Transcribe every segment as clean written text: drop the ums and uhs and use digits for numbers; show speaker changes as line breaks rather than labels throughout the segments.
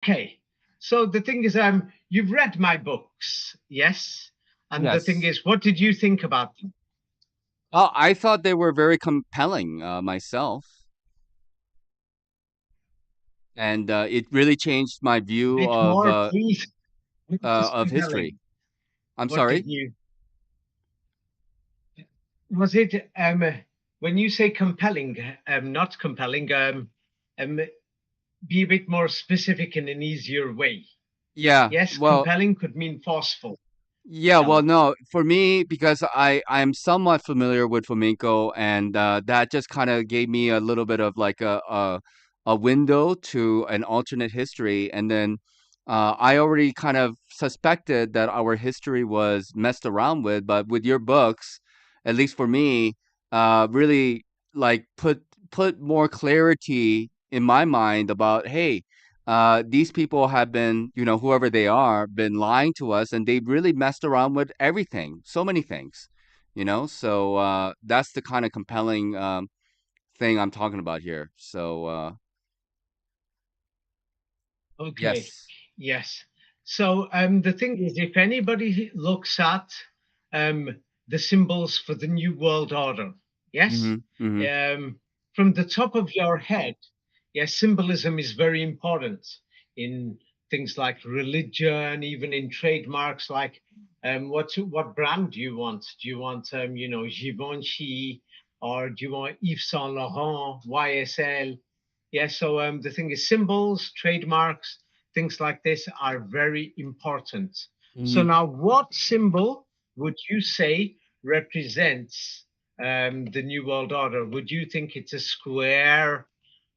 Okay. So the thing is, you've read my books, yes? And the thing
Yes.
is, what did you think about them?
Oh, I thought they were very compelling myself, and it really changed my
A
view
bit more, please. What is
of history.
compelling?
I'm
What
sorry.
did you? Was it when you say compelling, not compelling, um, be a bit more specific in an easier way.
Yeah.
Yes,
Well,
compelling could mean forceful.
yeah,
Tell
well,
us.
no, for me, because I'm somewhat familiar with flamenco, and that just kind of gave me a little bit of like a window to an alternate history, and then I already kind of suspected that our history was messed around with, but with your books, at least for me, really like put more clarity in my mind about, hey, these people have been, whoever they are, been lying to us, and they've really messed around with everything, so many things, So that's the kind of compelling thing I'm talking about here. So
Okay.
yes.
Yes. So the thing is, if anybody looks at um, the symbols for the New World Order, yes,
Mm-hmm. Mm-hmm.
from the top of your head, yes, symbolism is very important in things like religion, even in trademarks like what brand do you want? Do you want Givenchy, or do you want Yves Saint Laurent, YSL? Yeah, so the thing is, symbols, trademarks, things like this are very important. So
Mm-hmm.
now, what symbol would you say represents the New World Order? Would you think it's a square,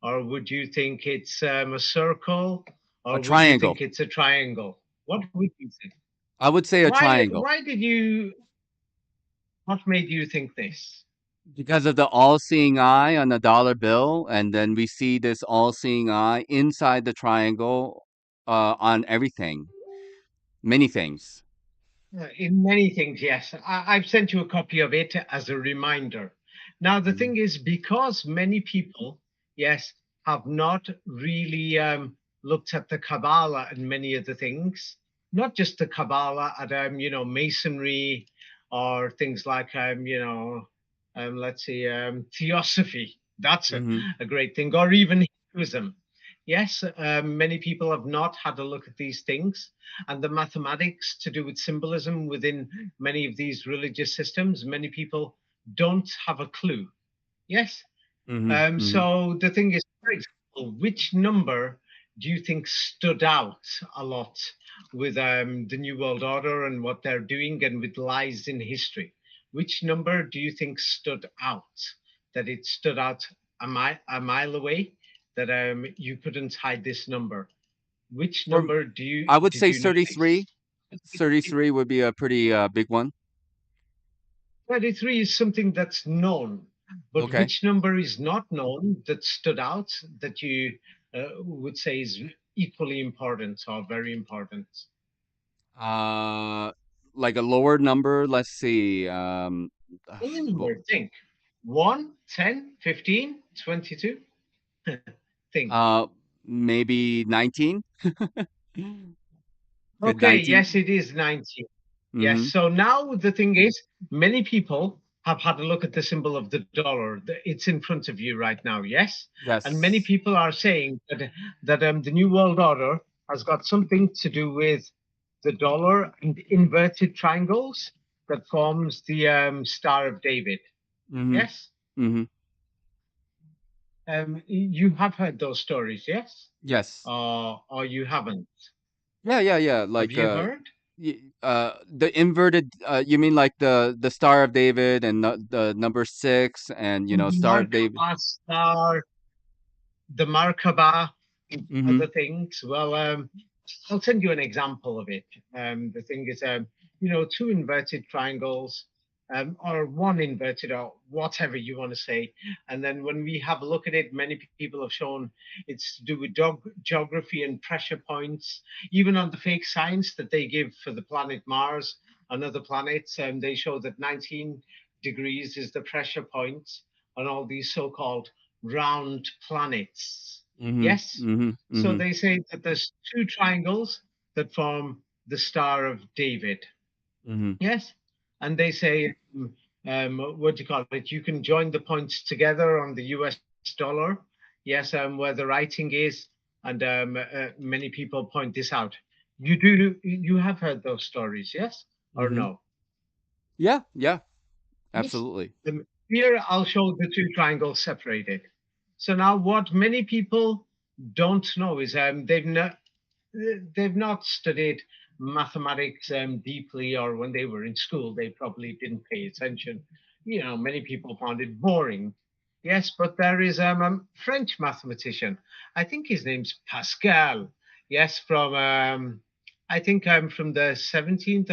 or would you think it's a circle,
A
or would you
triangle.
think it's a triangle? What would you think?
I would say a
Why?
triangle
Why did you? What made you think this?
because of the all-seeing eye on the dollar bill, and then we see this all-seeing eye inside the triangle on everything, many things.
In many things, yes. I've sent you a copy of it as a reminder. Now, the
Mhm.
thing is, because many people, yes, have not really looked at the Kabbalah and many of the things, not just the Kabbalah, at Masonry, or things like let's see, Theosophy. That's
Mhm.
a great thing, or even Hinduism. Yes, many people have not had a look at these things, and the mathematics to do with symbolism within many of these religious systems. Many people don't have a clue. Yes.
Mhm. Mhm.
So the thing is, for example, which number do you think stood out a lot with the New World Order and what they're doing, and with lies in history? Which number do you think stood out? That it stood out a mile away, that you couldn't hide this number. Which
For
number
I would
did
say
you notice?
33. 33 would be a pretty big one.
33 is something that's known, but
Okay.
which number is not known that stood out, that you would say is equally important or very important?
Uh, like a lower number. Let's see.
Any
Well,
number, think. 1, 10, 15, 22. Think.
uh, maybe 19. Could
Okay,
19?
yes, it is 90. Yes,
Mm-hmm.
so now the thing is, many people have had a look at the symbol of the dollar. It's in front of you right now, yes? And many
Yes.
people are saying that the New World Order has got something to do with the dollar and inverted triangles that forms the Star of David.
Mm-hmm.
Yes?
Mm-hmm.
You have heard those stories, yes?
Yes.
Or you haven't?
Yeah, yeah, yeah.
Have
Like
you heard?
the inverted you mean like the Star of David and the number 6 and Star of David.
Markaba star, the Markaba,
Mm-hmm.
other things. Well, I'll send you an example of it. The thing is, two inverted triangles, or one inverted, or whatever you want to say. And then when we have a look at it, many people have shown it's to do with geography and pressure points. Even on the fake science that they give for the planet Mars and other planets, they show that 19 degrees is the pressure point on all these so-called round planets.
Mhm.
Yes.
Mhm.
So
Mhm.
they say that there's two triangles that form the Star of David.
Mhm.
Yes. And they say, what do you call it? You can join the points together on the US dollar. Yes, where the writing is. And many people point this out. You have heard those stories, yes? Or
Mhm.
no?
Yeah, yeah,
Yes.
absolutely.
Here I'll show the two triangles separated. So now what many people don't know is they've not studied mathematics deeply, or when they were in school, they probably didn't pay attention. Many people found it boring. Yes, but there is a French mathematician. I think his name's Pascal. Yes, from I think from the 17th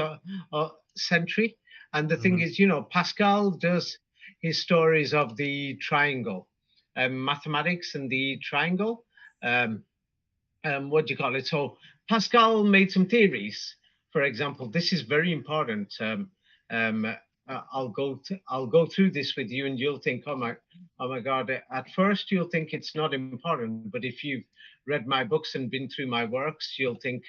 century. And the thing
Mhm.
is, Pascal does his stories of the triangle, mathematics and the triangle. Um, what do you call it? So Pascal made some theories. For example, this is very important. Um, I'll go through this with you, and you'll think, oh my God. At first, you'll think it's not important, but if you've read my books and been through my works, you'll think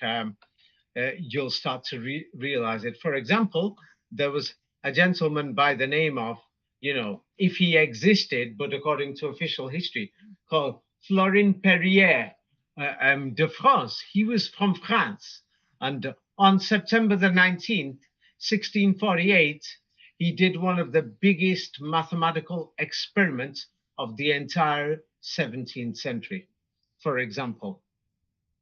you'll start to realize it. For example, there was a gentleman by the name of, if he existed, but according to official history, called Florin Perrier de France. He was from France. And on September the 19th, 1648, he did one of the biggest mathematical experiments of the entire 17th century, for example.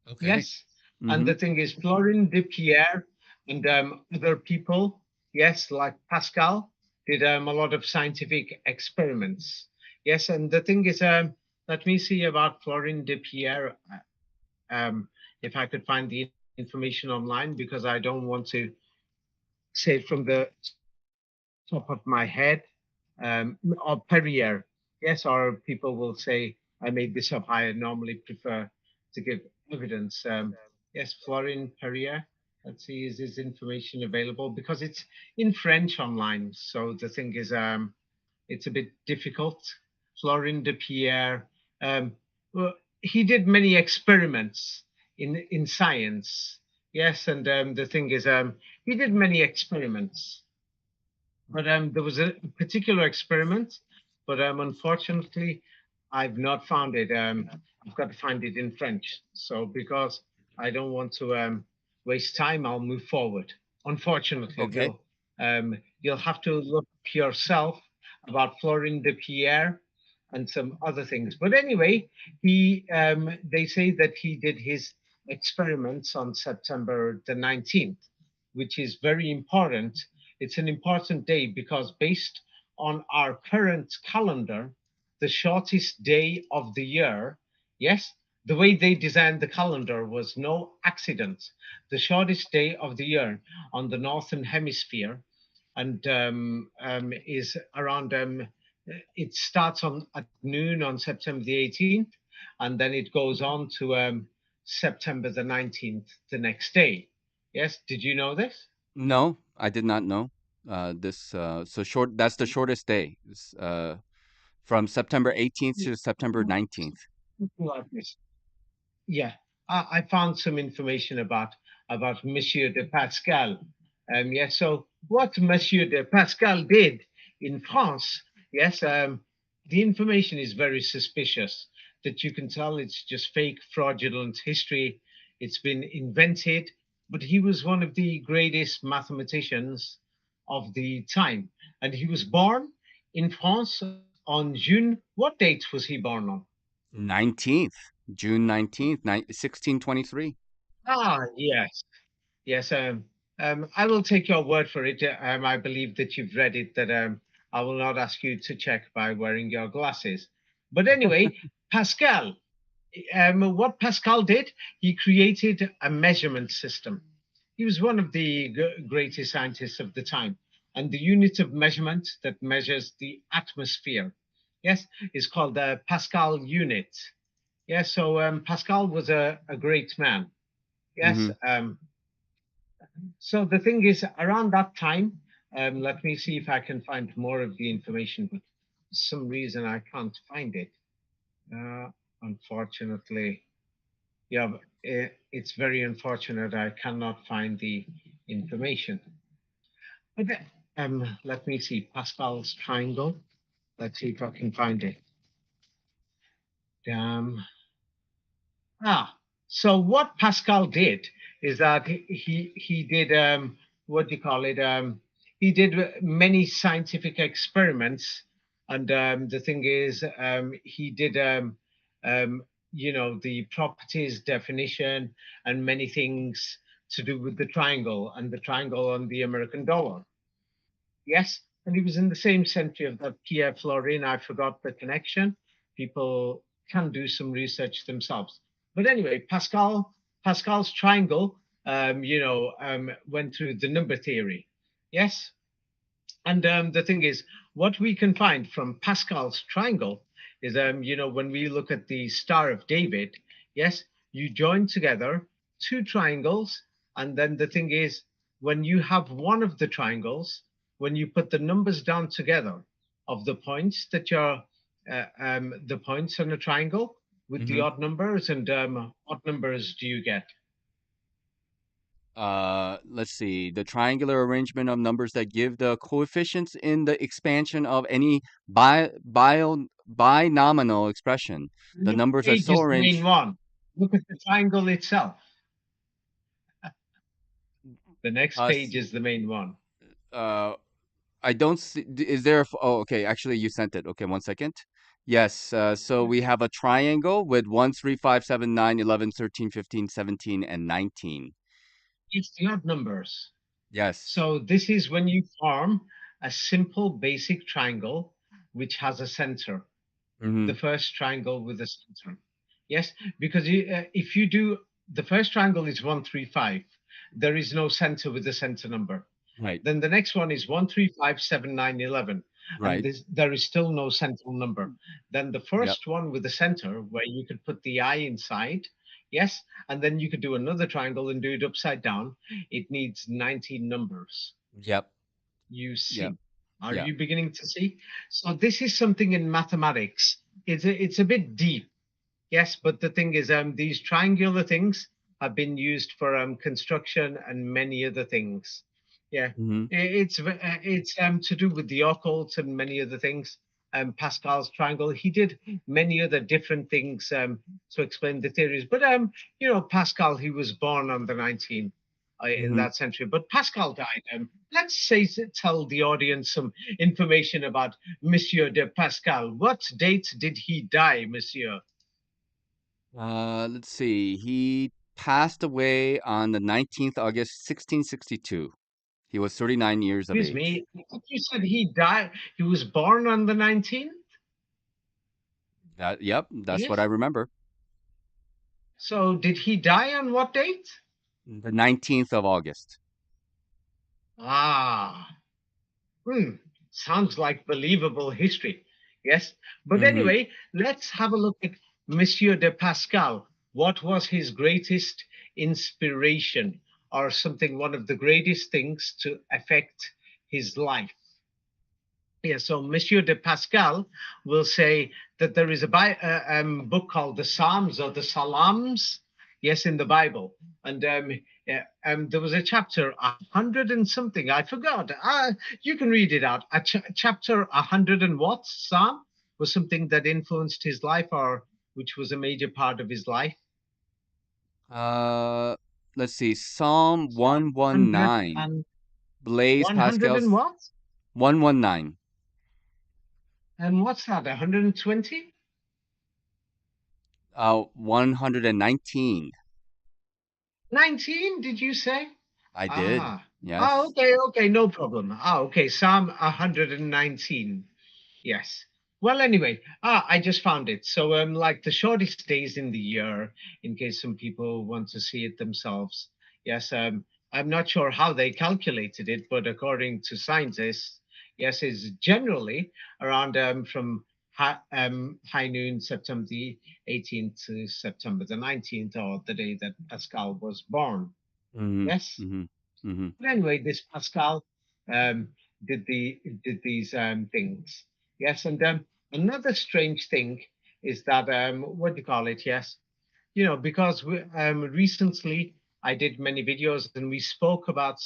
Okay.
Yes. And the
Mhm.
thing is, Florin de Pierre and other people, yes, like Pascal, did a lot of scientific experiments. Yes. And the thing is, let me see about Florin de Pierre, um, if I could find the information online, because I don't want to say it from the top of my head, or Perrier. Yes, or people will say I made this up. I normally prefer to give evidence. Yes, Florin Perrier. Let's see, is this information available? Because it's in French online. So the thing is, it's a bit difficult. Florin de Pierre. Well, he did many experiments in science. Yes, and the thing is, he did many experiments, but there was a particular experiment, but unfortunately, I've not found it. I've got to find it in French. So because I don't want to waste time, I'll move forward. Unfortunately,
Okay.
you'll have to look yourself about Florin de Pierre and some other things. But anyway, they say that he did his experiments on September the 19th, which is very important. It's an important day because, based on our current calendar, the shortest day of the year, yes, the way they designed the calendar was no accident. The shortest day of the year on the northern hemisphere, and is around it starts on at noon on September the 18th, and then it goes on to September the 19th the next day. Yes, did you know this?
No, I did not know. This so short. That's the shortest day. From September 18th to September 19th.
Like this. Yeah, I found some information about Monsieur de Pascal. Yes, so what Monsieur de Pascal did in France, yes, the information is very suspicious. That you can tell it's just fake, fraudulent history. It's been invented, but he was one of the greatest mathematicians of the time, and he was born in France on June. What date was he born on?
19th, June 19th, 1623.
Yes. Yes, I will take your word for it. I believe that you've read it, that I will not ask you to check by wearing your glasses. But anyway, Pascal, what Pascal did, he created a measurement system. He was one of the greatest scientists of the time. And the unit of measurement that measures the atmosphere, yes, is called the Pascal unit. Yes, so Pascal was a great man. Yes,
Mhm.
so the thing is, around that time, let me see if I can find more of the information, but for some reason I can't find it. Unfortunately, yeah, it's very unfortunate. I cannot find the information. But let me see Pascal's triangle. Let's see if I can find it. Um, Ah, so what Pascal did is that he did what do you call it? He did many scientific experiments, and the thing is, he did um, the properties definition and many things to do with the triangle and the triangle on the American dollar. Yes, and he was in the same century of that Pierre Florin. I forgot the connection. People can do some research themselves. But anyway, Pascal's triangle, went through the number theory. Yes, and the thing is, what we can find from Pascal's triangle is, when we look at the Star of David, yes, you join together two triangles. And then the thing is, when you have one of the triangles, when you put the numbers down together of the points that you're, the points on a triangle with the
Hmm.
odd numbers, and what numbers do you get?
Let's see, the triangular arrangement of numbers that give the coefficients in the expansion of any binominal expression. The
Next
numbers are
page
so
is the main
arranged.
one. Look at the triangle itself. The next
Uh,
page is the main one.
uh, I don't see. Is there? Oh, okay. Actually, you sent it. Okay, 1 second. Yes. So we have a triangle with 1, 3, 5, 7, 9, 11, 13, 15, 17, and 19.
It's the odd numbers.
Yes.
So this is when you form a simple basic triangle which has a center.
Mm-hmm.
The first triangle with a center. Yes, because if you do the first triangle is 135, there is no center with the center number.
Right.
Then the next one is 1, 3, 5, 7, 9, 11, and
Right.
there is still no central number. Then the
Yep.
first one with the center, where you could put the eye inside, yes, and then you could do another triangle and do it upside down. It needs 19 numbers.
Yep.
You
Yep.
see. Are
Yeah.
you beginning to see? So this is something in mathematics. It's a bit deep. Yes, but the thing is, these triangular things have been used for construction and many other things. Yeah,
Mm-hmm.
it's to do with the occult and many other things. Pascal's triangle. He did many other different things to explain the theories. But Pascal, he was born on the 19th in
Mm-hmm.
that century. But Pascal died. Let's say tell the audience some information about Monsieur de Pascal. What date did he die, Monsieur?
Let's see. He passed away on the 19th August, 1662. He was 39 years of
Excuse
age.
me. I thought you said he died. He was born on the 19th?
Yep, that's what I
Yes.
remember.
So did he die on what date?
The 19th of August.
Ah, hmm. Sounds like believable history. Yes. But
Mm-hmm.
anyway, let's have a look at Monsieur de Pascal. What was his greatest inspiration or something, one of the greatest things to affect his life? Yeah, so Monsieur de Pascal will say that there is a book called the Psalms or the Psalms, yes, in the Bible. And yeah, there was a chapter, 100 and something, I forgot. You can read it out. Chapter 100 and what? Psalm was something that influenced his life or which was a major part of his life.
Uh, let's see. Psalm
Psalm 100
119.
and
Blaise
100 and
Pascal's
what?
119.
And what's that, 120?
119.
19, did you say?
I did.
Ah,
Yes.
okay, no problem. Okay, Psalm 119. Yes. Well, anyway, I just found it. So, like the shortest days in the year, in case some people want to see it themselves. Yes, I'm not sure how they calculated it, but according to scientists, yes, is generally around from high noon, September the 18th to September the 19th, or the day that Pascal was born.
Mm-hmm.
Yes.
Mm-hmm. Mm-hmm.
But anyway, this Pascal did these things. Yes, and another strange thing. is that what do you call it? Yes, because recently I did many videos and we spoke about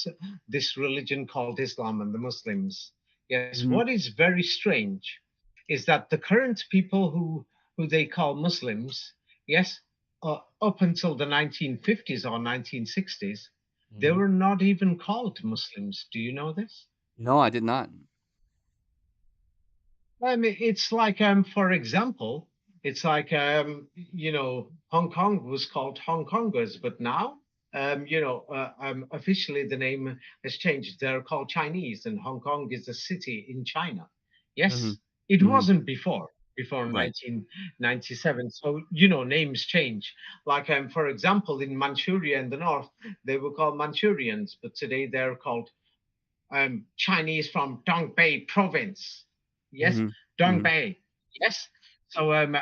this religion called Islam and the Muslims. Yes,
Mhm.
what is very strange is that the current people who they call Muslims, yes, up until the 1950s or 1960s, they
Mhm.
were not even called Muslims. Do you know this?
No, I did not.
I mean, it's like, for example, it's like, Hong Kong was called Hong Kongers, but now, officially the name has changed. They're called Chinese, and Hong Kong is a city in China.
Mhm.
Yes, it
Mhm.
wasn't before
Right.
1997. So, names change. Like, for example, in Manchuria in the north, they were called Manchurians, but today they're called Chinese from Dongbei province. Yes,
Mhm. Mhm.
Dongbei. Yes. So, and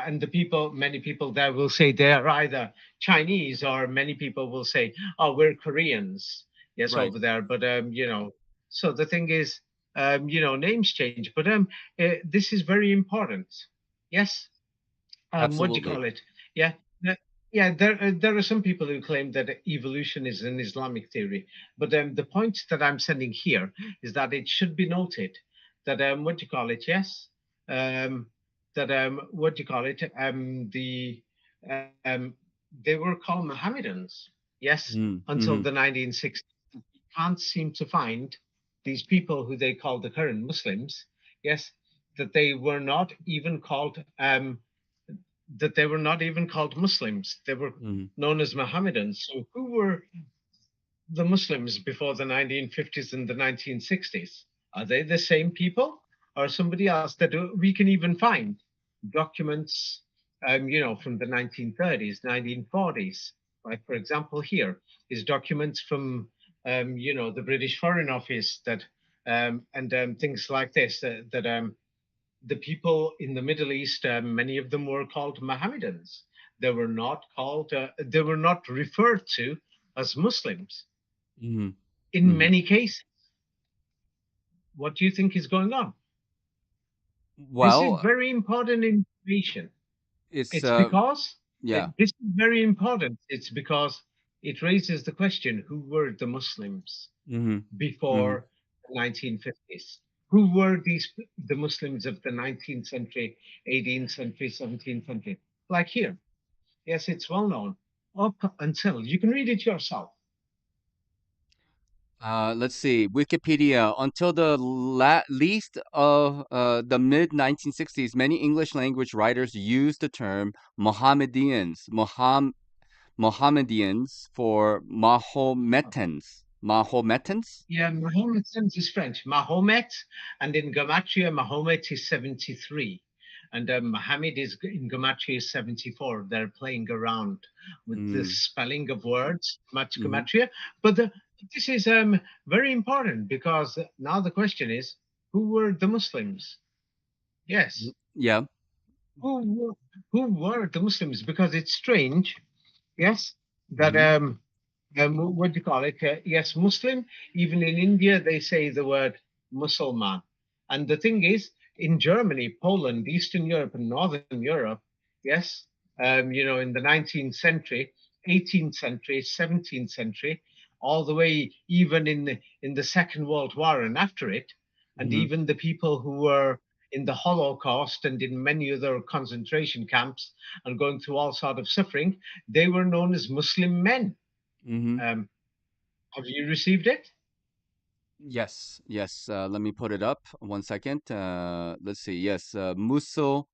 many people there will say they're either Chinese or many people will say, oh, we're Koreans. Yes,
Right.
over there. But, so the thing is, names change. But this is very important. Yes, what do you
Absolutely.
call it? Yeah, yeah. There are some people who claim that evolution is an Islamic theory, but the point that I'm sending here is that it should be noted that what do you call it? Yes, um, that what do you call it? Um, they were called Mohammedans. Yes,
Mhm.
until the
Mhm.
1960s. You can't seem to find these people who they call the current Muslims. Yes, that they were not even called. Muslims. They were
Mhm.
known as Mohammedans. So who were the Muslims before the 1950s and the 1960s? Are they the same people or somebody else that we can even find documents, from the 1930s, 1940s? Like, for example, here is documents from, the British Foreign Office and things like this that the people in the Middle East, many of them were called Mohammedans. They were not referred to as Muslims
Mhm.
in
Mhm.
many cases. What do you think is going on? This is
Well,
very important information.
it's
It's because
yeah.
this is very important. It's because it raises the question: Who were the Muslims
Mhm. Mhm.
before the 1950s? Who were the Muslims of the 19th century, 18th century, 17th century? Like here, yes, it's well known. Up until you can read it yourself.
Let's see. Wikipedia. Until the least of the mid 1960s, many English language writers used the term Mohammedans for Mahometans. Mahometans?
Yeah, Mahomet is French. Mahomet, and in Gematria, Mahomet is 73. And Muhammad is in Gematria is 74. They're playing around with the
Mm.
spelling of words, much
Mhm.
Gematria. But this is very important because now the question is, who were the Muslims? Yes.
Yeah.
Who were, who were the Muslims? Because it's strange, yes, that
Mhm.
what do you call it? Yes, Muslim. Even in India, they say the word Musulman. And the thing is, in Germany, Poland, Eastern Europe, and Northern Europe, yes, in the 19th century, 18th century, 17th century, all the way even in the Second World War and after it, and
Mhm.
even the people who were in the Holocaust and in many other concentration camps and going through all sort of suffering, they were known as Muslim men.
Mhm.
Um, have you received it?
Yes. Yes. Let me put it up. One second. Let's see. Yes. Muselman,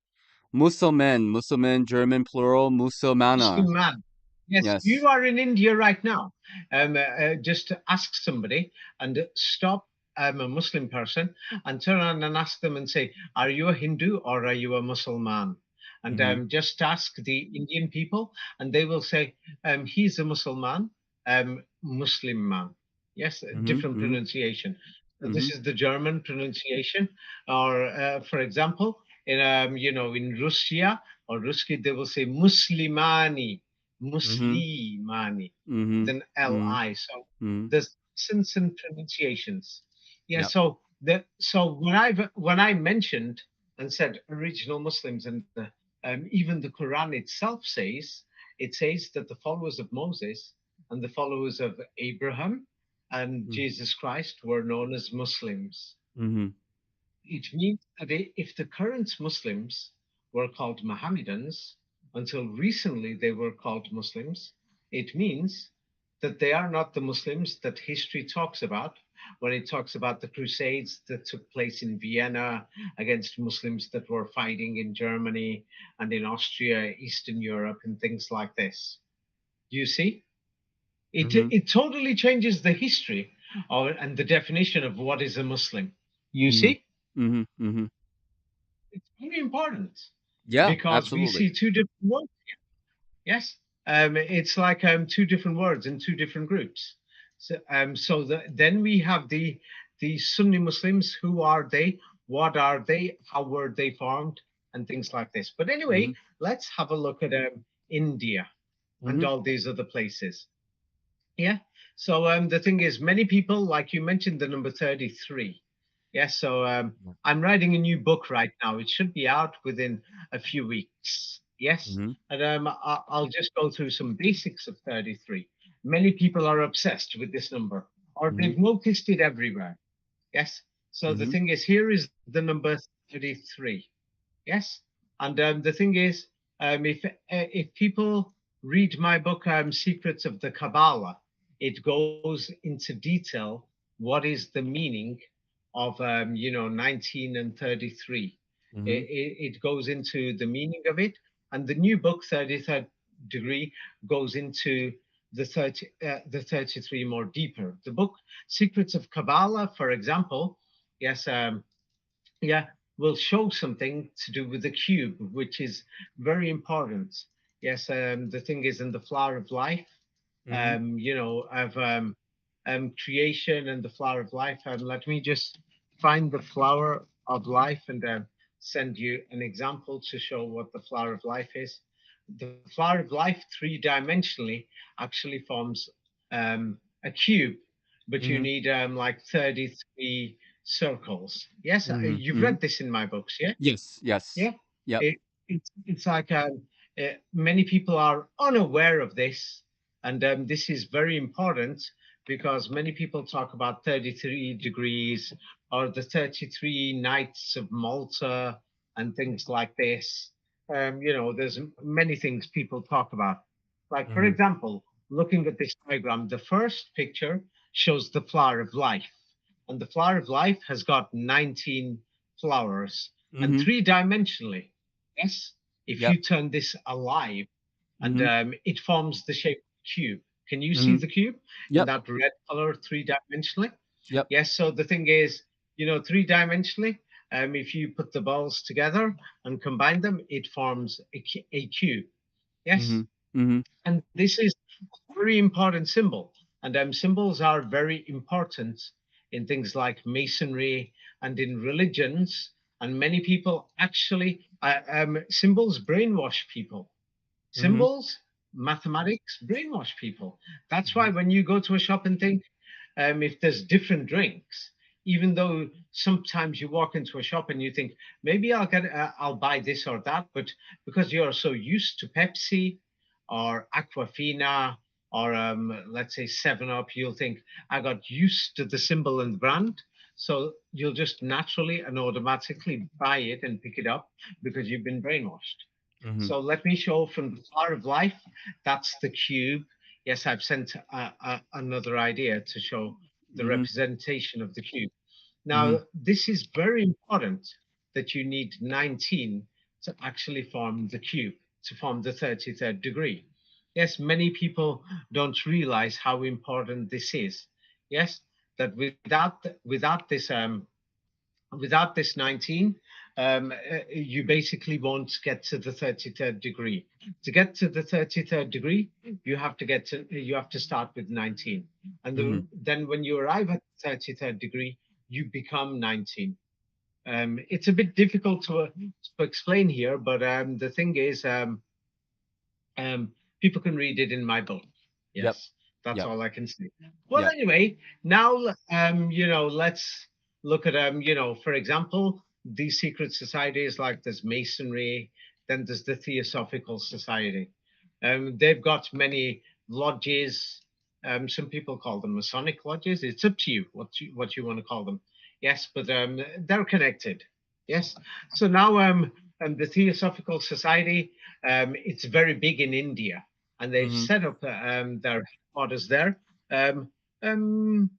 German plural, Muselmana.
Muslim man. Yes,
Yes.
you are in India right now. Just to ask somebody and stop a Muslim person and turn around and ask them and say, are you a Hindu or are you a Muslim? And
Mhm.
just ask the Indian people, and they will say, he's a Muslim man. Yes, a
Mhm.
different
Mhm.
pronunciation. So this
Mhm.
is the German pronunciation, or for example, in Russia or Ruski, they will say Muslimani,
Mhm.
Muslimani, with
Mhm.
an
Mhm.
Li. So
Mhm.
there's accents and pronunciations. Yeah.
Yep.
So when I mentioned and said original Muslims and even the Quran itself says, it says that the followers of Moses and the followers of Abraham and
Mm.
Jesus Christ were known as Muslims.
Mhm.
It means that if the current Muslims were called Mohammedans, until recently they were called Muslims, it means that they are not the Muslims that history talks about when it talks about the Crusades that took place in Vienna against Muslims that were fighting in Germany and in Austria, Eastern Europe, and things like this. Do you see?
Mhm.
It totally changes the history and the definition of what is a Muslim. You
Mhm.
see?
Mhm. Mhm.
It's very important
Yeah,
because we
absolutely.
see two different words. Yes, it's like two different words in two different groups. Then we have the Sunni Muslims. Who are they? What are they? How were they formed? And things like this. But
Mhm.
anyway, let's have a look at India and
Mhm.
all these other places. Yeah. So the thing is, many people, like you mentioned, the number 33. Yes. So I'm writing a new book right now. It should be out within a few weeks. Yes.
Mhm.
And I'll just go through some basics of 33. Many people are obsessed with this number, or
Mhm.
they've noticed it everywhere. Yes. So the
Mhm.
thing is, here is the number 33. Yes. And the thing is, if people read my book, Secrets of the Kabbalah, it goes into detail what is the meaning of 19 and 33.
Mhm.
It goes into the meaning of it, and the new book, 33rd Degree, goes into the 33 more deeper. The book Secrets of Kabbalah, for example, yes, yeah, will show something to do with the cube, which is very important. Yes, the thing is in the flower of life,
Mhm.
of creation and the flower of life. Let me just find the flower of life and send you an example to show what the flower of life is. The flower of life, three-dimensionally, actually forms a cube, but you
Mhm.
need like 33 circles. Yes,
Mhm.
you've
Mhm.
read this in my books, yeah?
Yes, yes.
Yeah,
Yep.
it's like many people are unaware of this, and this is very important because many people talk about 33 degrees or the 33 nights of Malta and things like this. There's many things people talk about. Like, for
Mhm.
example, looking at this diagram, the first picture shows the flower of life, and the flower of life has got 19 flowers and
Mhm.
three-dimensionally. Yes, if
Yep.
you turn this alive and
Mhm.
it forms the shape of a cube. Can you see
Mhm.
the cube in
Yep.
that red color three-dimensionally?
Yep.
Yes, so the thing is, three-dimensionally, if you put the balls together and combine them, it forms a cube. Yes,
Mhm. Mhm.
and this is a very important symbol. And symbols are very important in things like masonry and in religions. And many people actually, symbols brainwash people.
Mhm.
Symbols, mathematics brainwash people. That's why
Mhm.
when you go to a shop and think, if there's different drinks, even though sometimes you walk into a shop and you think maybe I'll buy this or that, but because you're so used to Pepsi or Aquafina or let's say Seven Up, you'll think I got used to the symbol and the brand, so you'll just naturally and automatically buy it and pick it up because you've been brainwashed.
Mhm.
So let me show from the flower of life. That's the cube. Yes, I've sent another idea to show the
Mhm.
representation of the cube.
Mhm.
Now, this is very important that you need 19 to actually form the cube, to form the 33rd degree. Yes, many people don't realize how important this is. Yes, that without this 19, you basically won't get to the 33rd degree. To get to the 33rd degree, you have to start with 19. And
Mhm.
then when you arrive at the 33rd degree, you become 19. It's a bit difficult to explain here, but the thing is, people can read it in my book.
Yep.
Yes, that's
Yep.
all I can say. Well,
Yep.
anyway, now let's look at for example, these secret societies like there's Masonry, then there's the Theosophical Society. They've got many lodges. Some people call them Masonic lodges. It's up to you what you want to call them. Yes, but they're connected. Yes. So now the Theosophical Society, it's very big in India, and they've
Hmm.
set up their headquarters there. Um, um,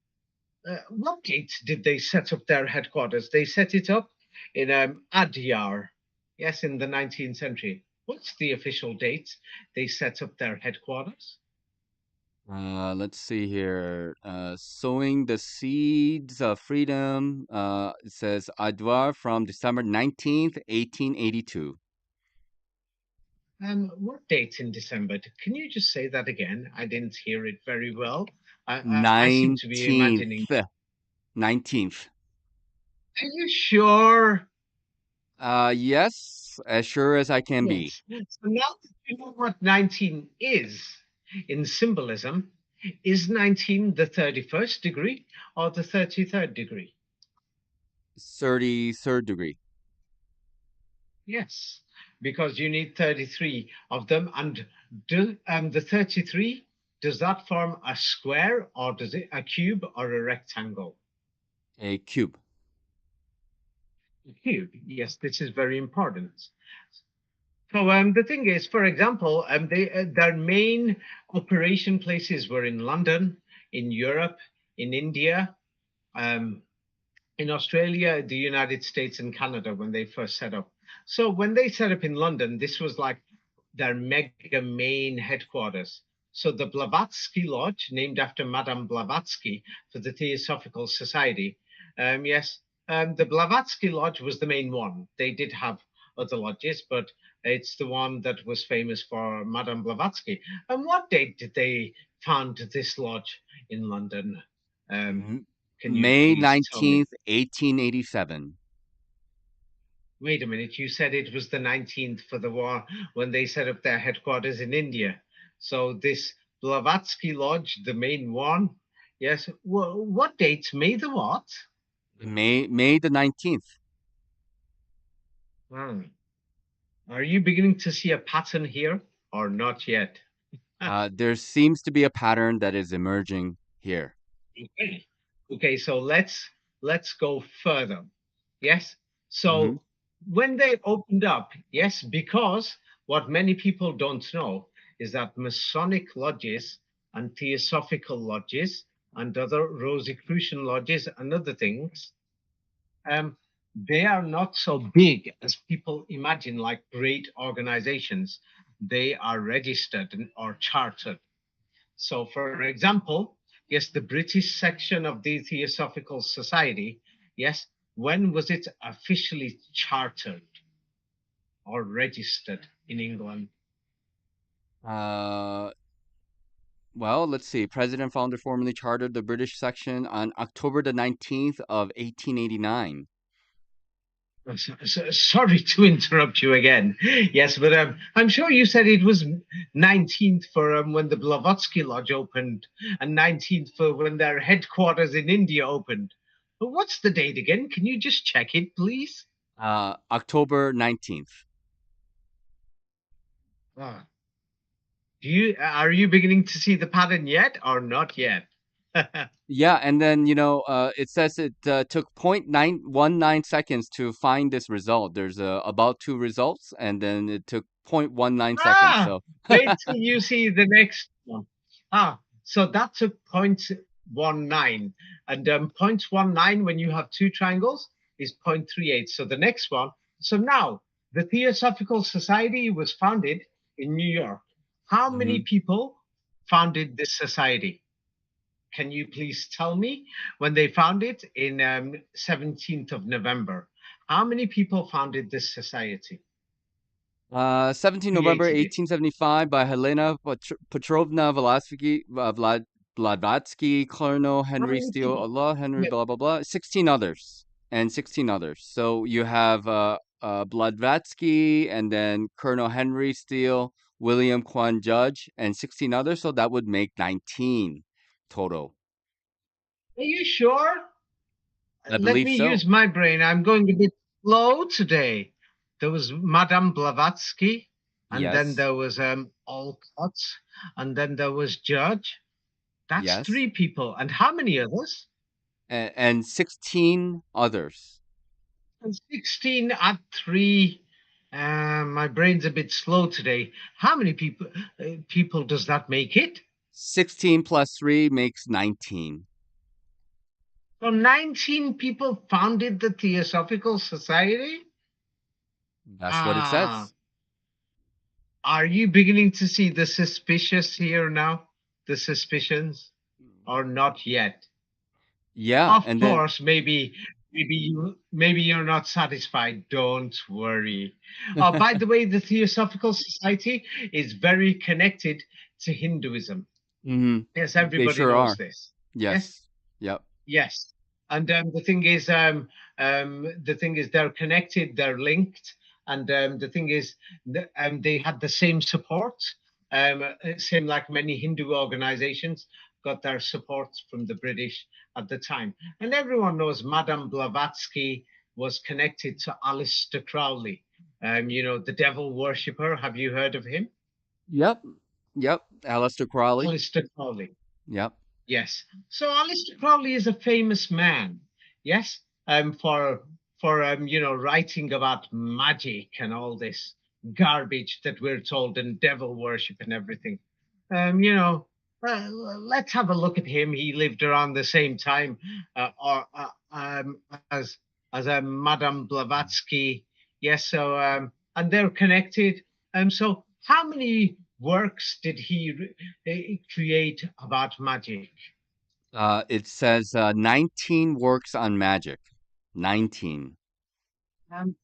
what date did they set up their headquarters? They set it up in Adyar, yes, in the 19th century. What's the official date they set up their headquarters?
Let's see here. Sowing the seeds of freedom. It says Adwar from December 19th, 1882.
What date in December? Can you just say that again? I didn't hear it very well. I seem to be
19th.
imagining.
19th.
Are you sure?
Yes, as sure as I can be.
Yes. So now that you know what 19 is in symbolism, is 19 the 31st degree or the 33rd degree?
33rd degree.
Yes, because you need 33 of them. And the 33, does that form a square or does it a cube or a rectangle?
A cube.
A cube. Yes, this is very important. So the thing is, for example, their main operation places were in London, in Europe, in India, um, in Australia, the United States, and Canada when they first set up. So when they set up in London, this was like their mega main headquarters. So the Blavatsky Lodge, named after Madame Blavatsky for the Theosophical Society, yes, the Blavatsky Lodge was the main one. They did have other lodges, but it's the one that was famous for Madame Blavatsky. And what date did they found this lodge in London? Um,
M-
can you
May
please tell me?
19th, 1887.
Wait a minute, you said it was the 19th for the war when they set up their headquarters in India. So this Blavatsky Lodge, the main one, yes. What date? May the what?
May the 19th.
Hmm. Are you beginning to see a pattern here or not yet?
There seems to be a pattern that is emerging here.
Okay. Okay, so let's go further. Yes.
Hmm.
So when they opened up, yes, because what many people don't know is that Masonic lodges and Theosophical lodges and other Rosicrucian lodges and other things, um, they are not so big as people imagine, like great organizations. They are registered or chartered. So, for example, yes, the British section of the Theosophical Society, yes, when was it officially chartered or registered in England?
Uh, well, let's see. President founder formally chartered the British section on October the 19th of 1889.
Sorry to interrupt you again. Yes, but I'm sure you said it was 19th for when the Blavatsky Lodge opened and 19th for when their headquarters in India opened. But what's the date again? Can you just check it, please?
October 19th.
Ah, are you beginning to see the pattern yet or not yet?
Yeah, and then it says it took 0.919 seconds to find this result. There's about two results, and then it took 0.19 seconds.
Ah,
So,
wait till you see the next one. So that took 0.19. And 0.19, when you have two triangles, is 0.38. So the next one. So now, the Theosophical Society was founded in New York. How many
mhm.
people founded this society? Can you please tell me when they found it in 17th of November? How many people founded this society?
17 November
Created it.
1875 by Helena Petrovna Blavatsky, Colonel
How
Henry
many
Steele,
people?
Allah, Henry,
Yeah.
blah, blah, blah. 16 others. And 16 others. So you have Blavatsky, and then Colonel Henry Steele, William Kwan Judge, and 16 others. So that would make 19 total.
Are you sure?
I
Let
believe
me
so.
use my brain. I'm going a bit slow today. there was Madame Blavatsky, and then
Yes.
there was Alcott, and then there was Judge. That's
Yes.
three people. And how many others?
And 16 others.
And 16 at three. My brain's a bit slow today. How many people does that make it?
16 plus 3 makes 19.
So 19 people founded the Theosophical Society?
That's what it
Ah,
says.
are you beginning to see the suspicious here now? The suspicions? Or not yet?
Yeah,
Of
and then
course, maybe you're not satisfied. Don't worry. By the way, the Theosophical Society is very connected to Hinduism.
mhm,
Yes,
they
everybody
sure
knows
are.
this. Yes,
Yes. Yep.
yes. And the thing is, they're connected, they're linked, and the thing is, they had the same support, same like many Hindu organizations got their support from the British at the time. And everyone knows Madame Blavatsky was connected to Aleister Crowley, the devil worshipper. Have you heard of him?
Yep. Yep. Aleister Crowley.
Aleister Crowley.
Yep.
Yes. So Aleister Crowley is a famous man. Yes. For writing about magic and all this garbage that we're told and devil worship and everything. Um, you know, let's have a look at him. He lived around the same time, or as Madame Blavatsky. Yes. So and they're connected. So how many works did he create about magic?
It says 19 works on magic. 19.
Um,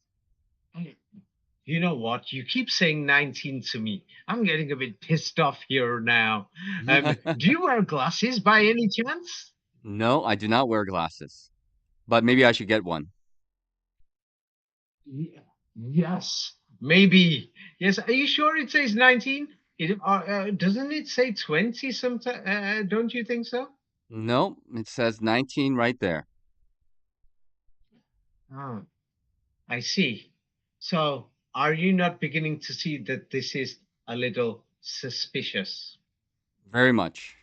you know what? You keep saying 19 to me. I'm getting a bit pissed off here now. Do you wear glasses by any chance?
No, I do not wear glasses, but maybe I should get one.
Yes, maybe. Yes. Are you sure it says 19? Doesn't it say 20 sometimes? Don't you think so?
No, it says 19 right there.
Oh, I see. So, are you not beginning to see that this is a little suspicious?
Very much.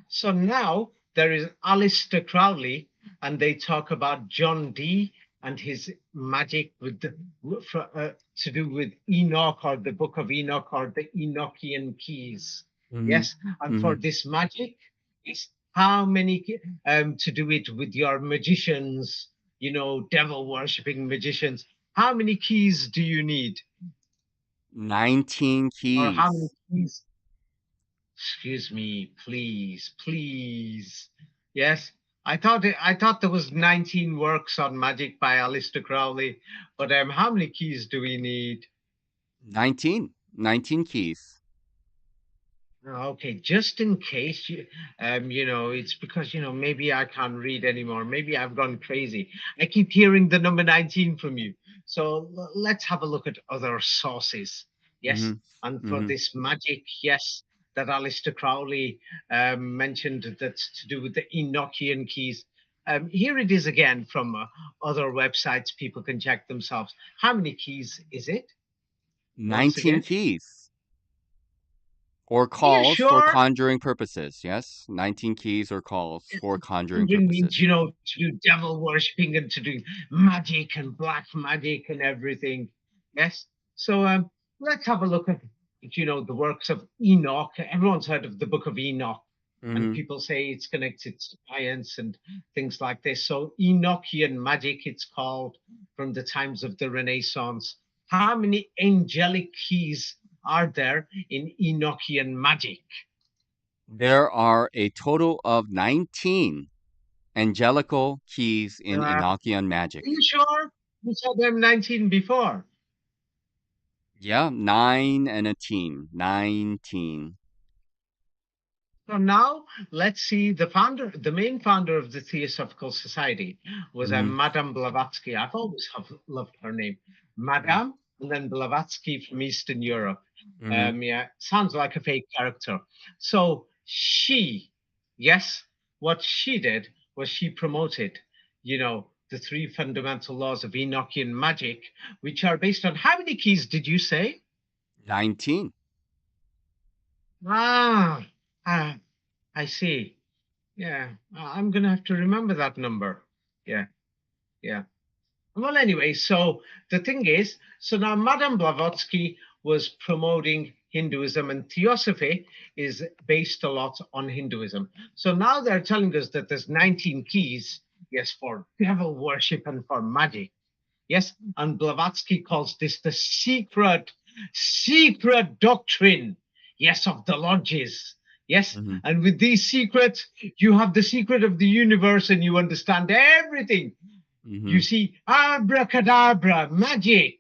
So now there is Aleister Crowley, and they talk about John Dee and his magic to do with Enoch or the Book of Enoch or the Enochian keys.
Hmm.
Yes, and
Hmm.
for this magic, is how many to do it with your magicians, devil worshipping magicians. How many keys do you need,
19
or how many
keys.
keys? Excuse me, please, please. Yes, I thought there was 19 works on magic by Aleister Crowley, but how many keys do we need?
19. 19 keys.
Okay, just in case it's because maybe I can't read anymore. Maybe I've gone crazy. I keep hearing the number 19 from you. So let's have a look at other sources. Yes,
Hmm.
and for
Hmm.
this magic, yes, that Aleister Crowley mentioned that's to do with the Enochian keys. Here it is again from other websites. People can check themselves. How many keys is it? Once
19
again,
keys. Or
are you
calls for
sure?
conjuring purposes. Yes, 19 keys or calls for conjuring
Conjuring means,
purposes.
to do devil worshipping and to do magic and black magic and everything. Yes. So let's have a look at, the works of Enoch. Everyone's heard of the Book of Enoch, and
Hmm.
people say it's connected to science and things like this. So Enochian magic, it's called, from the times of the Renaissance. How many angelic keys are there in Enochian magic?
There are a total of 19 angelical keys in
Are
Enochian magic.
you sure? You said them 19 before.
Yeah, 9 and a teen. 19.
So now let's see the main founder of the Theosophical Society was
Hmm.
Madame Blavatsky. I've always loved her name, Madame, and then Blavatsky from Eastern Europe.
Hmm.
Yeah, sounds like a fake character. So yes, what she did was she promoted, the three fundamental laws of Enochian magic, which are based on how many keys did you say?
19.
Ah, ah I see. Yeah, I'm gonna have to remember that number. Yeah, yeah. Well, anyway, so the thing is, so now Madame Blavatsky was promoting Hinduism, and Theosophy is based a lot on Hinduism. So now they're telling us that there's 19 keys, yes, for devil worship and for magic. Yes, and Blavatsky calls this the secret doctrine, yes, of the lodges. Yes,
Mm-hmm.
and with these secrets, you have the secret of the universe and you understand everything.
Mm-hmm.
You see, abracadabra, magic.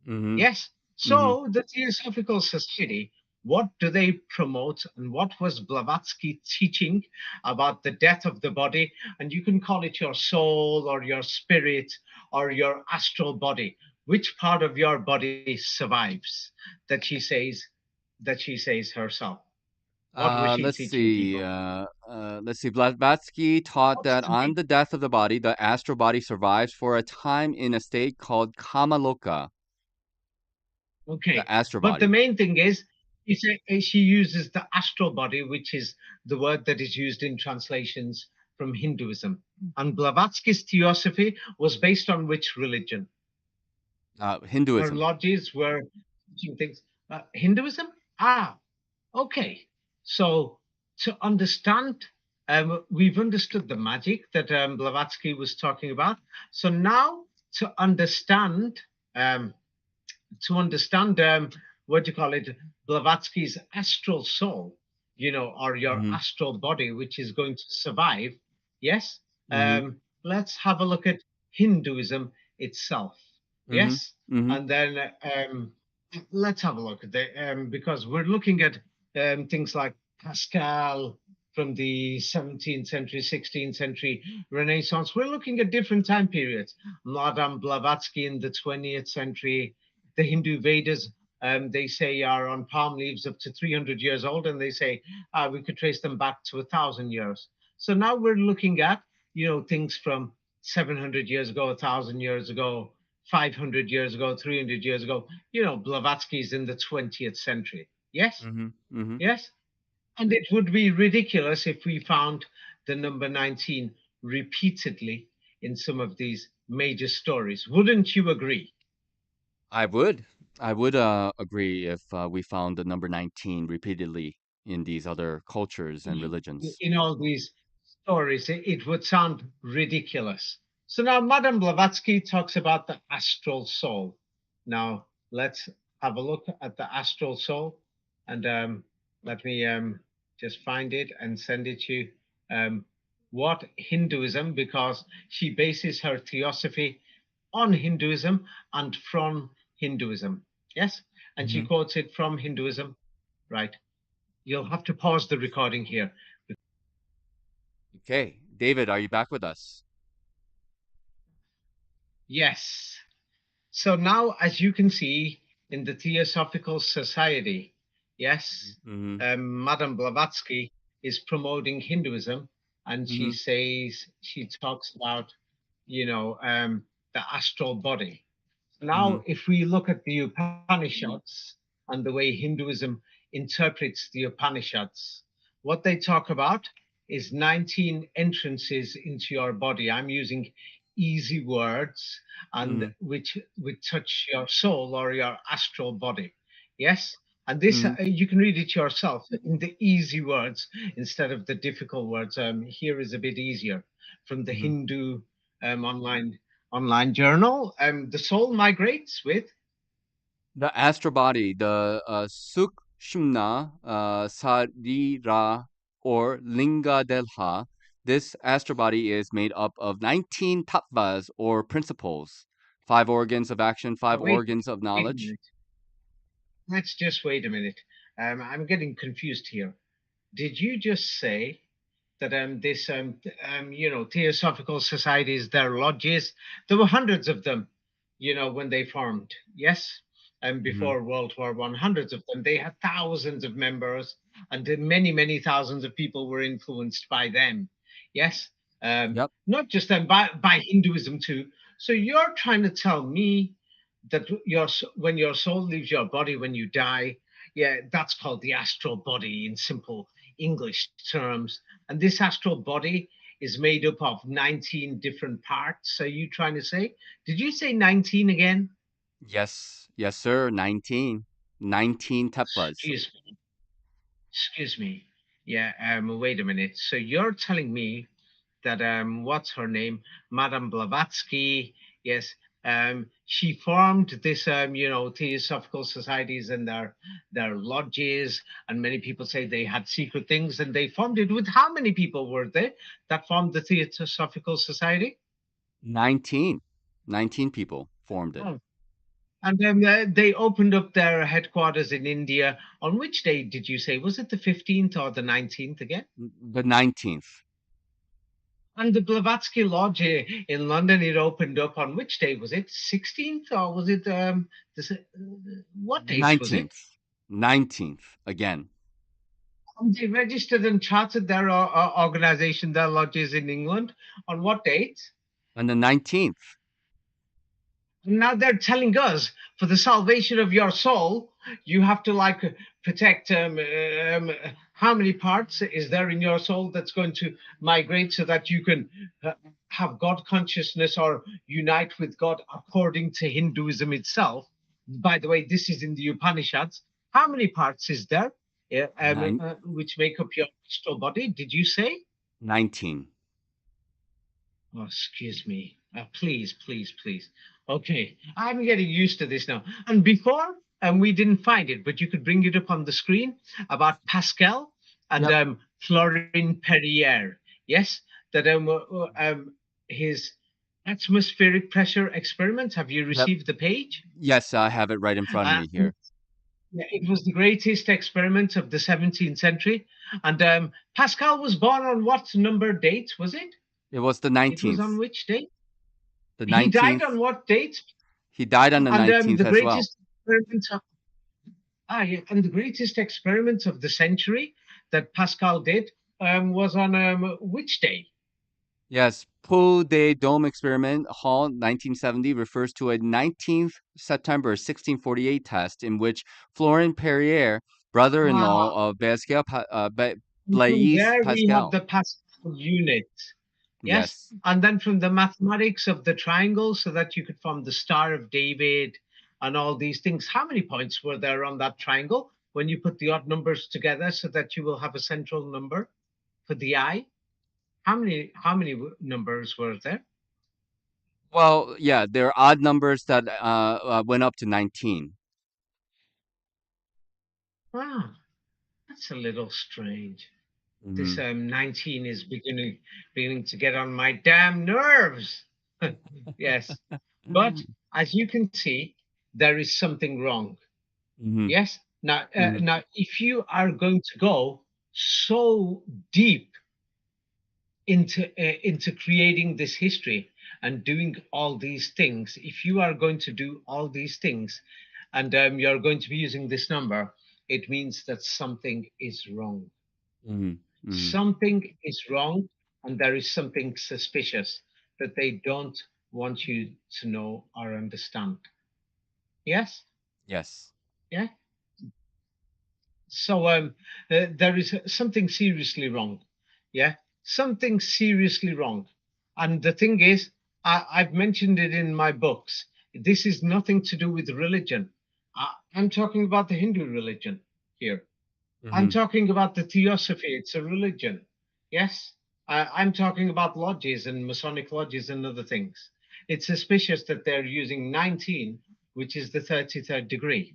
Mm-hmm.
Yes.
Mm-hmm.
So the Theosophical Society, what do they promote, and what was Blavatsky teaching about the death of the body? And you can call it your soul or your spirit or your astral body. Which part of your body survives? That she says, that she says herself. What was she
Let's
teaching
see.
people?
Let's see. Blavatsky taught
What's
that
the
on
main?
the death of the body, the astral body survives for a time in a state called Kamaloka, the
Okay,
astral
but the
body.
main thing is, you say she uses the astral body, which is the word that is used in translations from Hinduism. And Blavatsky's theosophy was based on which religion? Her
Hinduism.
lodges were teaching things. Hinduism? Ah, okay. So to understand, we've understood the magic that Blavatsky was talking about. So now um, to understand what do you call it, Blavatsky's astral soul, or your
Mm-hmm.
astral body, which is going to survive. Yes.
Mm-hmm.
Let's have a look at Hinduism itself.
Mm-hmm.
Yes,
Mm-hmm.
and then let's have a look at the because we're looking at things like Pascal from the 17th century, 16th century Renaissance. We're looking at different time periods. Madame Blavatsky in the 20th century, the Hindu Vedas, they say are on palm leaves up to 300 years old, and they say we could trace them back to 1,000 years. So now we're looking at things from 700 years ago, 1,000 years ago, 500 years ago, 300 years ago. Blavatsky's in the 20th century. Yes,
Mm-hmm. Mm-hmm.
yes, and it would be ridiculous if we found the number 19 repeatedly in some of these major stories. Wouldn't you agree?
I would. I would agree if we found the number 19 repeatedly in these other cultures and religions.
In all these stories, it would sound ridiculous. So now Madame Blavatsky talks about the astral soul. Now let's have a look at the astral soul, and let me just find it and send it to you. What Hinduism, because she bases her theosophy on Hinduism and from Hinduism. Yes, and she
Hmm.
quotes it from Hinduism. Right. You'll have to pause the recording here.
Okay. David, are you back with us?
Yes. So now, as you can see in the Theosophical Society, yes,
Mm-hmm.
Madame Blavatsky is promoting Hinduism, and she
Mm-hmm.
says she talks about, the astral body.
Mm-hmm.
Now, if we look at the Upanishads and the way Hinduism interprets the Upanishads, what they talk about is 19 entrances into your body. I'm using easy words and
Mm-hmm.
which touch your soul or your astral body. Yes? And this,
Mm-hmm.
you can read it yourself in the easy words instead of the difficult words. Here is a bit easier from the
Mm-hmm.
Hindu online journal. The soul migrates with.
The astral body, the Sukshmna Sarira or Linga Delha, this astral body is made up of 19 tattvas or principles, five organs of action, five
Wait,
organs of
wait a
knowledge.
minute. Let's just wait a minute. I'm getting confused here. Did you just say that this theosophical societies, their lodges, there were hundreds of them, when they formed? Yes, and
Mm-hmm.
before World War I, hundreds of them. They had thousands of members, and many thousands of people were influenced by them. Yes.
Yep.
not just by Hinduism too. So you're trying to tell me that when your soul leaves your body when you die, yeah, that's called the astral body in simple English terms. And this astral body is made up of 19 different parts. Are you trying to say? Did you say 19 again?
Yes. Yes, sir. 19. 19 tattvas.
Excuse excuse me. Yeah, wait a minute. So you're telling me that what's her name, Madame Blavatsky? Yes, she formed this theosophical societies and their lodges, and many people say they had secret things, and they formed it with how many people were there that formed the Theosophical Society?
19. 19 people formed it.
Oh. And then they opened up their headquarters in India. On which day did you say? Was it the 15th or the 19th again?
The 19th.
And the Blavatsky Lodge in London, it opened up on which day was it? 16th or was it what date was it?
19th. 19th again.
And they registered and chartered their organization, their lodges in England. On what date?
On the 19th.
Now they're telling us for the salvation of your soul, you have to like protect how many parts is there in your soul that's going to migrate so that you can have God consciousness or unite with God according to Hinduism itself. By the way, this is in the Upanishads. How many parts is there
Nine,
which make up your astral body? Did you say?
19.
Oh, excuse me. Please, please, please. Okay, I'm getting used to this now. And before, we didn't find it, but you could bring it up on the screen about Pascal and
Yep.
Florine Perrier. Yes, that his atmospheric pressure experiment. Have you
Yep.
received the page?
Yes, I have it right in front of
Uh,
me here.
yeah, it was the greatest experiment of the 17th century. And Pascal was born on what number date was it?
It was the
It was
19th.
on which date?
The
He died
19th.
on what date?
He died on the
And
19th
the
as well.
greatest experiment of yeah, and the greatest experiment of the century that Pascal did was on which day?
Yes, Peau de Dome Experiment Hall 1970 refers to a 19th September 1648 test in which Florent Perrier, brother-in-law
Ah,
of
and from
Blaise
there we have
Pascal.
the Pascal unit. Yes,
Yes.
and then from the mathematics of the triangle, so that you could form the Star of David and all these things. How many points were there on that triangle when you put the odd numbers together, so that you will have a central number for the eye? How many numbers were there?
Well, yeah, there are odd numbers that went up to 19.
Ah, that's a little strange. This
Mhm.
19 is beginning to get on my damn nerves. Yes, but as you can see, there is something wrong.
Mhm.
Yes. Now,
Mhm.
if you are going to go so deep into creating this history and doing all these things, if you are going to do all these things, and you're going to be using this number, it means that something is wrong.
Mhm. Mhm.
Something is wrong, and there is something suspicious that they don't want you to know or understand. Yes.
Yes.
Yeah. So there is something seriously wrong. Yeah, something seriously wrong. And the thing is, I've mentioned it in my books. This is nothing to do with religion. I'm talking about the Hindu religion here. I'm
Mhm.
talking about the Theosophy. It's a religion. Yes, I'm talking about lodges and Masonic lodges and other things. It's suspicious that they're using 19, which is the 33rd degree,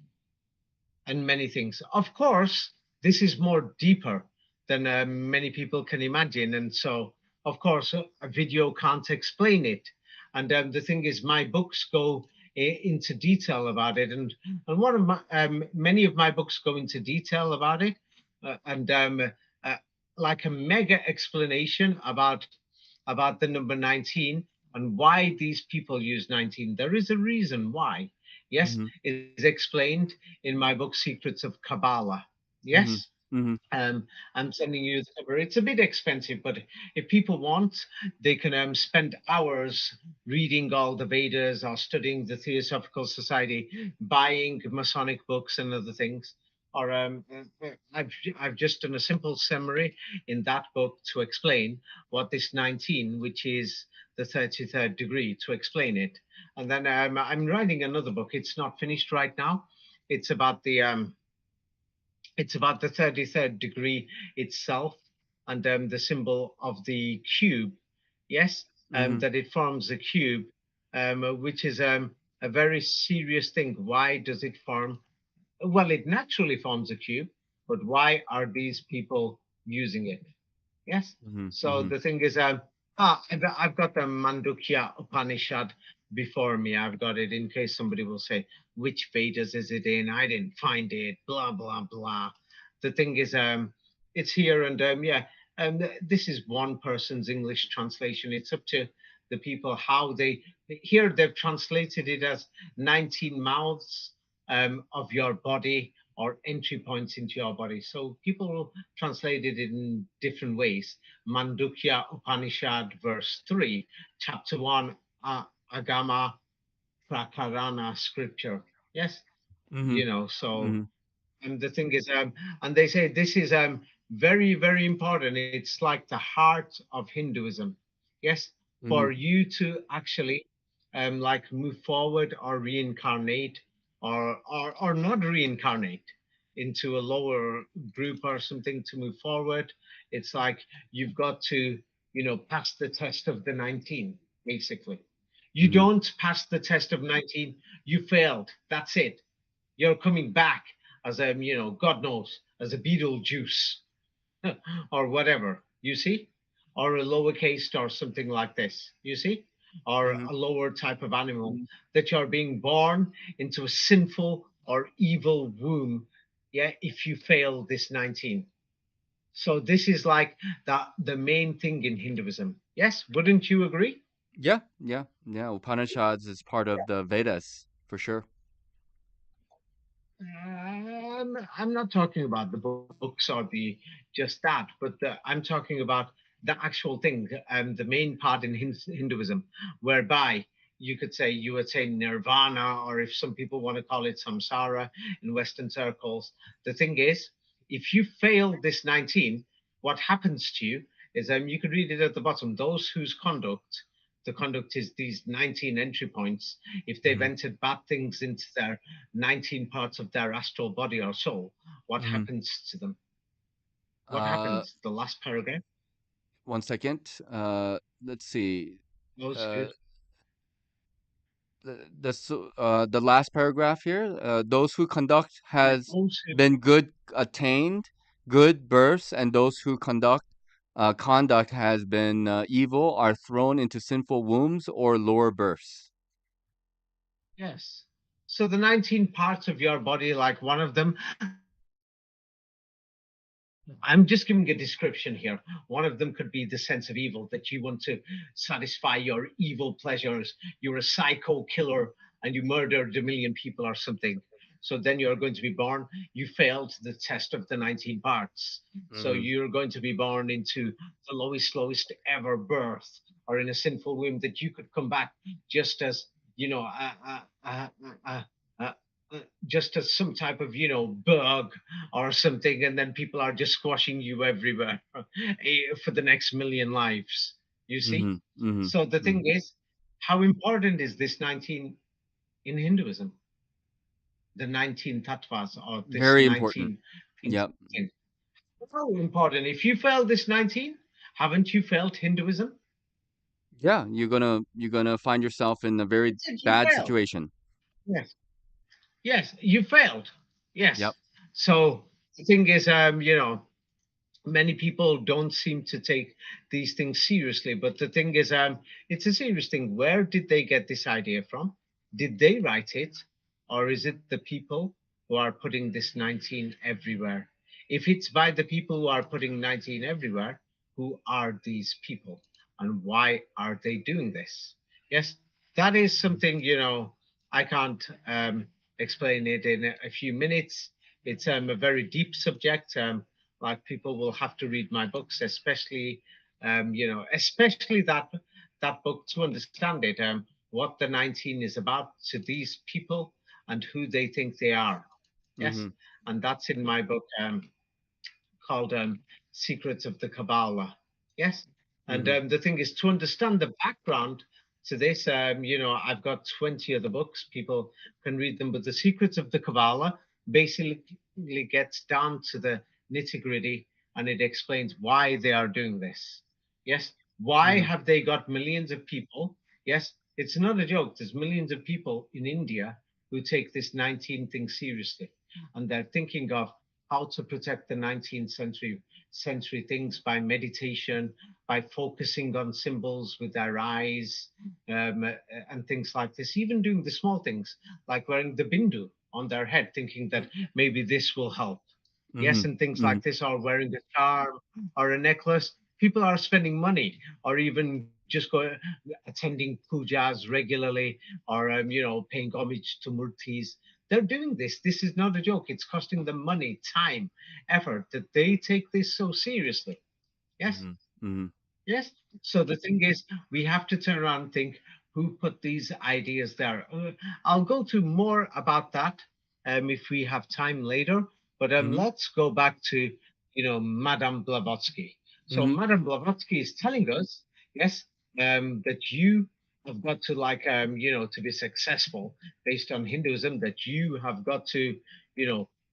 and many things. Of course, this is more deeper than many people can imagine, and so of course a video can't explain it. And the thing is, my books go into detail about it, and one of my many of my books go into detail about it, and uh, like a mega explanation about the number 19 and why these people use 19. There is a reason why. Yes,
Mhm.
it is explained in my book Secrets of Kabbalah.
Mhm.
Yes.
Mhm.
um, I'm sending you the cover. It's a bit expensive, but if people want, they can spend hours reading all the Vedas or studying the Theosophical Society, buying Masonic books and other things. Or I've just done a simple summary in that book to explain what this 19, which is the 33rd degree, to explain it. And then I'm writing another book. It's not finished right now. It's about the it's about the 33rd degree itself and the symbol of the cube. Yes,
Mhm.
that it forms a cube, which is a very serious thing. Why does it form? Well, it naturally forms a cube, but why are these people using it? Yes.
Mhm.
So
Mhm.
the thing is, I've got the Mandukya Upanishad before me. I've got it in case somebody will say, which Vedas is it in? I didn't find it, blah, blah, blah. The thing is, it's here and yeah, this is one person's English translation. It's up to the people how they, here they've translated it as 19 mouths of your body or entry points into your body. So people translated it in different ways. Mandukya Upanishad, verse 3, chapter 1, Agama Prakarana scripture. Yes,
Mhm.
so
Mhm.
and the thing is, and they say this is very, very important. It's like the heart of Hinduism. Yes,
Mhm.
for you to actually like move forward or reincarnate or not reincarnate into a lower group or something to move forward. It's like you've got to, pass the test of the 19, basically. You
Mhm.
don't pass the test of 19, you failed. That's it. You're coming back as a, God knows, as a Beetlejuice or whatever, you see? Or a lowercase or something like this, you see? Or
Mhm.
a lower type of animal that you're being born into a sinful or evil womb, yeah, if you fail this 19. So this is like the main thing in Hinduism. Yes, wouldn't you agree?
Yeah, yeah, yeah. Upanishads is part of the Vedas for sure.
I'm not talking about the books or the just that, but I'm talking about the actual thing, the main part in Hinduism, whereby you would say nirvana, or if some people want to call it samsara in Western circles. The thing is, if you fail this 19, what happens to you is you could read it at the bottom. Those whose conduct, the conduct is these 19 entry points, if they've
Mhm.
entered bad things into their 19 parts of their astral body or soul, what
Mhm.
happens to them? What
Uh,
happens? The last paragraph.
One second. Let's see.
Those who,
Uh, the last paragraph here. Those who conduct
yeah,
has
those who,
been good attained, good births, and those who conduct has been evil are thrown into sinful wombs or lower births.
yes. So the 19 parts of your body, like one of them, I'm just giving a description here. One of them could be the sense of evil, that you want to satisfy your evil pleasures. You're a psycho killer and you murdered a million people or something. So then you're going to be born. You failed the test of the 19 parts. So
Mhm.
you're going to be born into the lowest ever birth or in a sinful womb that you could come back just as, you know, uh, just as some type of, bug or something, and then people are just squashing you everywhere for the next million lives. You see?
Mhm. Mhm.
So the thing
Mhm.
is, how important is this 19 in Hinduism? The 19 tattvas or this
Very important.
19 things.
Yep.
How important? If you fail this 19, haven't you failed Hinduism?
Yeah, you're gonna find yourself in a very
That's it, you
bad
failed.
situation.
Yes. Yes, you failed. Yes.
Yep.
So the thing is, many people don't seem to take these things seriously. But the thing is, it's a serious thing. Where did they get this idea from? Did they write it, or is it the people who are putting this 19 everywhere? If it's by the people who are putting 19 everywhere, who are these people, and why are they doing this? Yes, that is something, I can't explain it in a few minutes. It's a very deep subject. Like people will have to read my books, especially especially that book to understand it. What the 19 is about to these people and who they think they are. Yes,
Mhm.
and that's in my book. Called Secrets of the Kabbalah. Yes. And
Mhm.
the thing is to understand the background to this. I've got 20 other books. People can read them, but the Secrets of the Kabbalah basically gets down to the nitty gritty and it explains why they are doing this. Yes. Why
Mhm.
have they got millions of people? Yes. It's not a joke. There's millions of people in India who take this 19 thing seriously and they're thinking of how to protect the 19th century things by meditation, by focusing on symbols with their eyes, um, and things like this. Even doing the small things like wearing the bindu on their head, thinking that maybe this will help. Yes,
Mhm.
and things
Mhm.
like this, or wearing a charm or a necklace. People are spending money, or even just attending pujas regularly, or paying homage to murtis. They're doing this. This is not a joke. It's costing them money, time, effort, that they take this so seriously. Yes.
Mhm. Mhm.
Yes. So the thing is, we have to turn around and think who put these ideas there. I'll go to more about that if we have time later. But
Mhm.
let's go back to, Madame Blavatsky. So
Mhm.
Madame Blavatsky is telling us, yes, that you have got to to be successful based on Hinduism, that you have got to,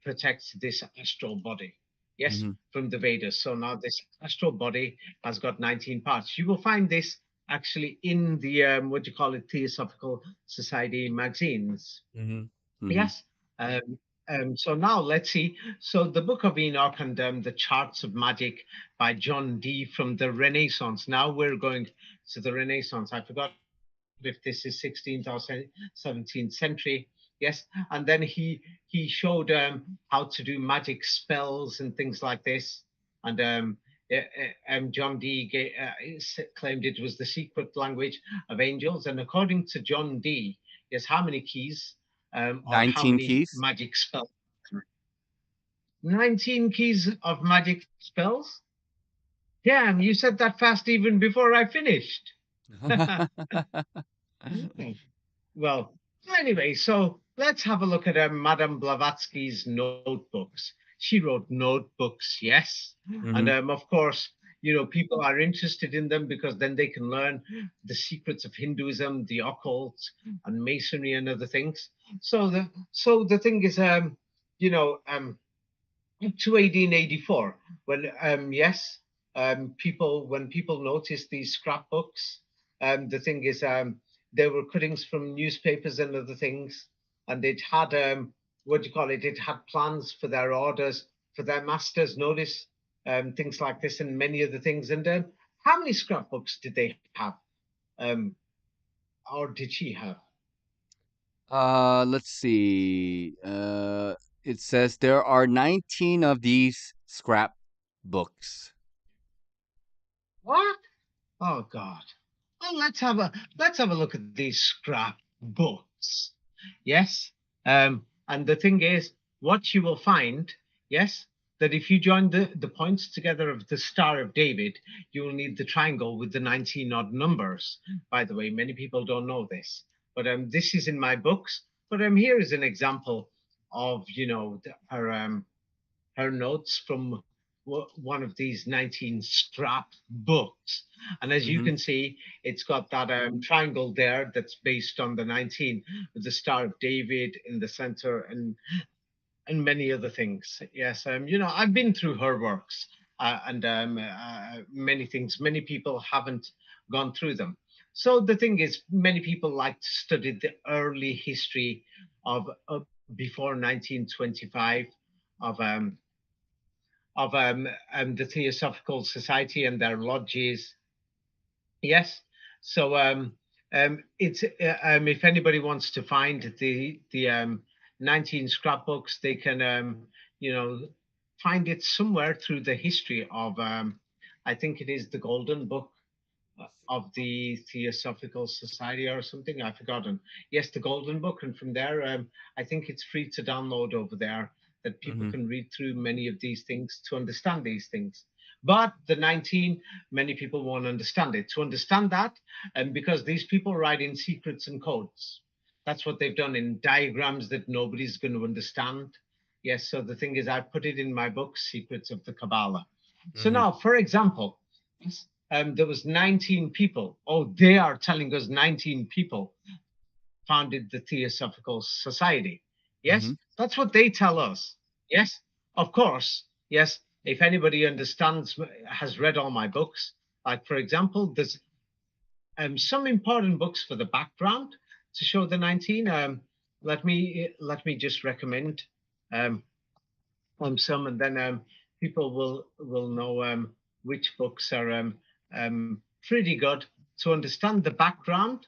protect this astral body. Yes,
Mhm.
from the Vedas. So now this astral body has got 19 parts. You will find this actually in the what do you call it, Theosophical Society magazines.
Mhm. Mhm.
Yes. Um, so now let's see. So the Book of Enoch and the Charts of Magic by John Dee from the Renaissance. Now we're going to the Renaissance. I forgot if this is 16th or 17th century. Yes, and then he showed how to do magic spells and things like this. And John Dee claimed it was the secret language of angels. And according to John Dee, yes, how many keys or how
19
many
keys.
magic spells? 19 keys of magic spells? Damn, you said that fast even before I finished. Well, anyway, so let's have a look at Madame Blavatsky's notebooks. She wrote notebooks, yes. And
Mhm.
of course, people are interested in them because then they can learn the secrets of Hinduism, the occult, and Masonry and other things. So the thing is, you know, um, to 1884 when yes people when people noticed these scrapbooks, the thing is, there were cuttings from newspapers and other things, and it had what do you call it, it had plans for their orders for their masters, notice, things like this and many other things. And how many scrapbooks did they have, um, or did she have?
Let's see. It says there are 19 of these scrap books.
What? Oh God. Well, let's have a look at these scrapbooks. Yes. And the thing is, what you will find, yes, that if you join the points together of the Star of David, you will need the triangle with the 19 odd numbers. By the way, many people don't know this, but this is in my books. But here is an example of her notes from one of these 19 scrap books. And as you
Mhm.
can see, it's got that triangle there that's based on the 19 with the Star of David in the center and many other things. Yes, I've been through her works and many things. Many people haven't gone through them. So the thing is, many people like to study the early history of before 1925 of the Theosophical Society and their lodges. Yes. So it's if anybody wants to find the 19 scrapbooks, they can find it somewhere through the history of I think it is the Golden Book of the Theosophical Society or something. I've forgotten. Yes, the Golden Book, and from there, I think it's free to download over there. that people
Mhm.
can read through many of these things to understand these things. But the 19, many people won't understand it. To understand that, and because these people write in secrets and codes, that's what they've done in diagrams that nobody's going to understand. Yes, so the thing is, I put it in my book, Secrets of the Kabbalah. So
Mhm.
now, for example, there was 19 people. Oh, they are telling us 19 people founded the Theosophical Society. Yes,
Mhm.
that's what they tell us. Yes, of course. Yes, if anybody understands, has read all my books, like for example, there's some important books for the background to show the 19. Let me just recommend um, some, and then people will know which books are pretty good to understand the background.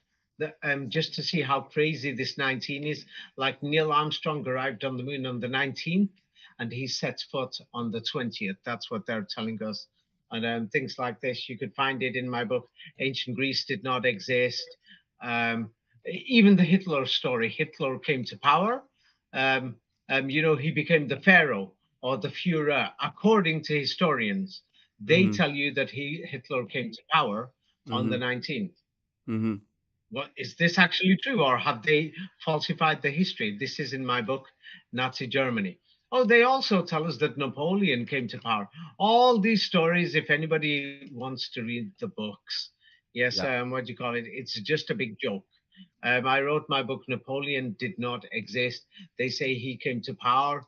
Just to see how crazy this 19 is. Like Neil Armstrong arrived on the moon on the 19th, and he sets foot on the 20th. That's what they're telling us. And things like this, you could find it in my book. Ancient Greece did not exist. Um, Even the Hitler story. Hitler came to power. Um, he became the pharaoh or the Führer, according to historians. They
Mhm.
tell you that Hitler came to power on the
Mhm.
19th.
Mhm.
What is this actually true, or have they falsified the history? This is in my book, Nazi Germany. Oh, they also tell us that Napoleon came to power. All these stories, if anybody wants to read the books, yes,
Yeah.
what do you call it? It's just a big joke. I wrote my book, Napoleon Did Not Exist. They say he came to power.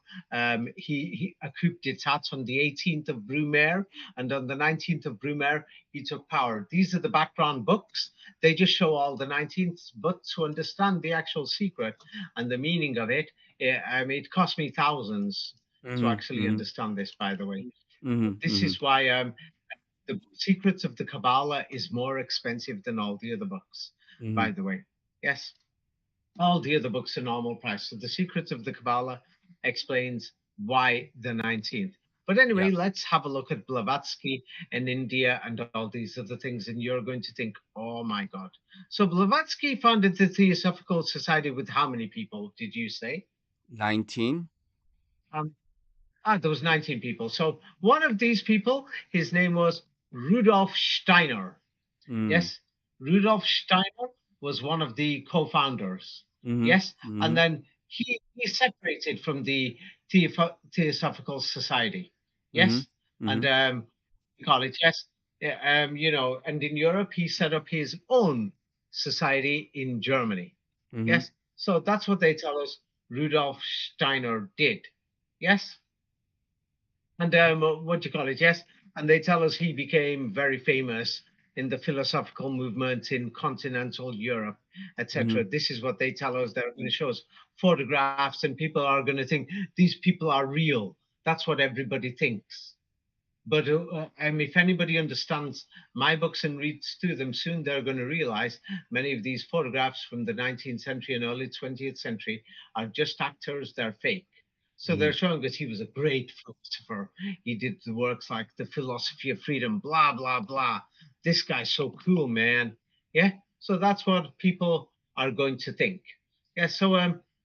He a coup d'etat on the 18th of Brumaire, and on the 19th of Brumaire, he took power. These are the background books. They just show all the 19th, but to understand the actual secret and the meaning of it, it cost me thousands to
Mhm.
actually
Mhm.
understand this, by the way.
Mhm.
This
Mhm.
is why the Secrets of the Kabbalah is more expensive than all the other books, by
Mhm.
the way. Yes, all the other books are normal price. So the Secrets of the Kabbalah explains why the 19th. But
Yeah.
anyway, let's have a look at Blavatsky and India and all these other things, and you're going to think, oh my God. So Blavatsky founded the Theosophical Society with how many people, did you say?
19.
Um, there was 19 people. So one of these people, his name was Rudolf Steiner.
Mm.
Yes, Rudolf Steiner was one of the co-founders.
Mhm.
Yes, and
Mhm.
then he separated from the Theosophical Society.
Mhm.
Yes, and
Mhm.
college. Yes, yeah, and in Europe he set up his own society in Germany.
Mhm.
Yes, so that's what they tell us Rudolf Steiner did. Yes, and what do you call it? Yes, and they tell us he became very famous in the philosophical movement in continental Europe, etc.
Mhm.
This is what they tell us. They're going to show us photographs, and people are going to think these people are real. That's what everybody thinks. But if anybody understands my books and reads through them, soon they're going to realize many of these photographs from the 19th century and early 20th century are just actors, they're fake. So they're
Mhm.
showing us he was a great philosopher. He did the works like The Philosophy of Freedom, blah, blah, blah. This guy's so cool, man. Yeah. So that's what people are going to think. Yeah. So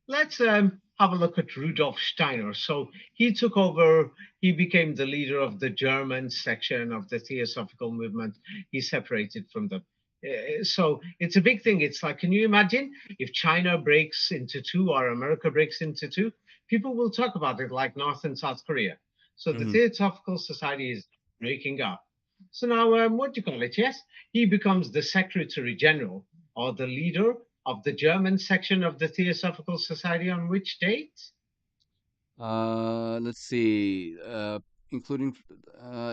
let's have a look at Rudolf Steiner. So he took over, he became the leader of the German section of the Theosophical movement. He separated from them. So it's a big thing. It's like, can you imagine if China breaks into two or America breaks into two? People will talk about it like North and South Korea. So the
Mhm.
Theosophical Society is breaking up. So now, what do you call it? Yes, he becomes the Secretary General or the leader of the German section of the Theosophical Society on which date?
Let's see. Including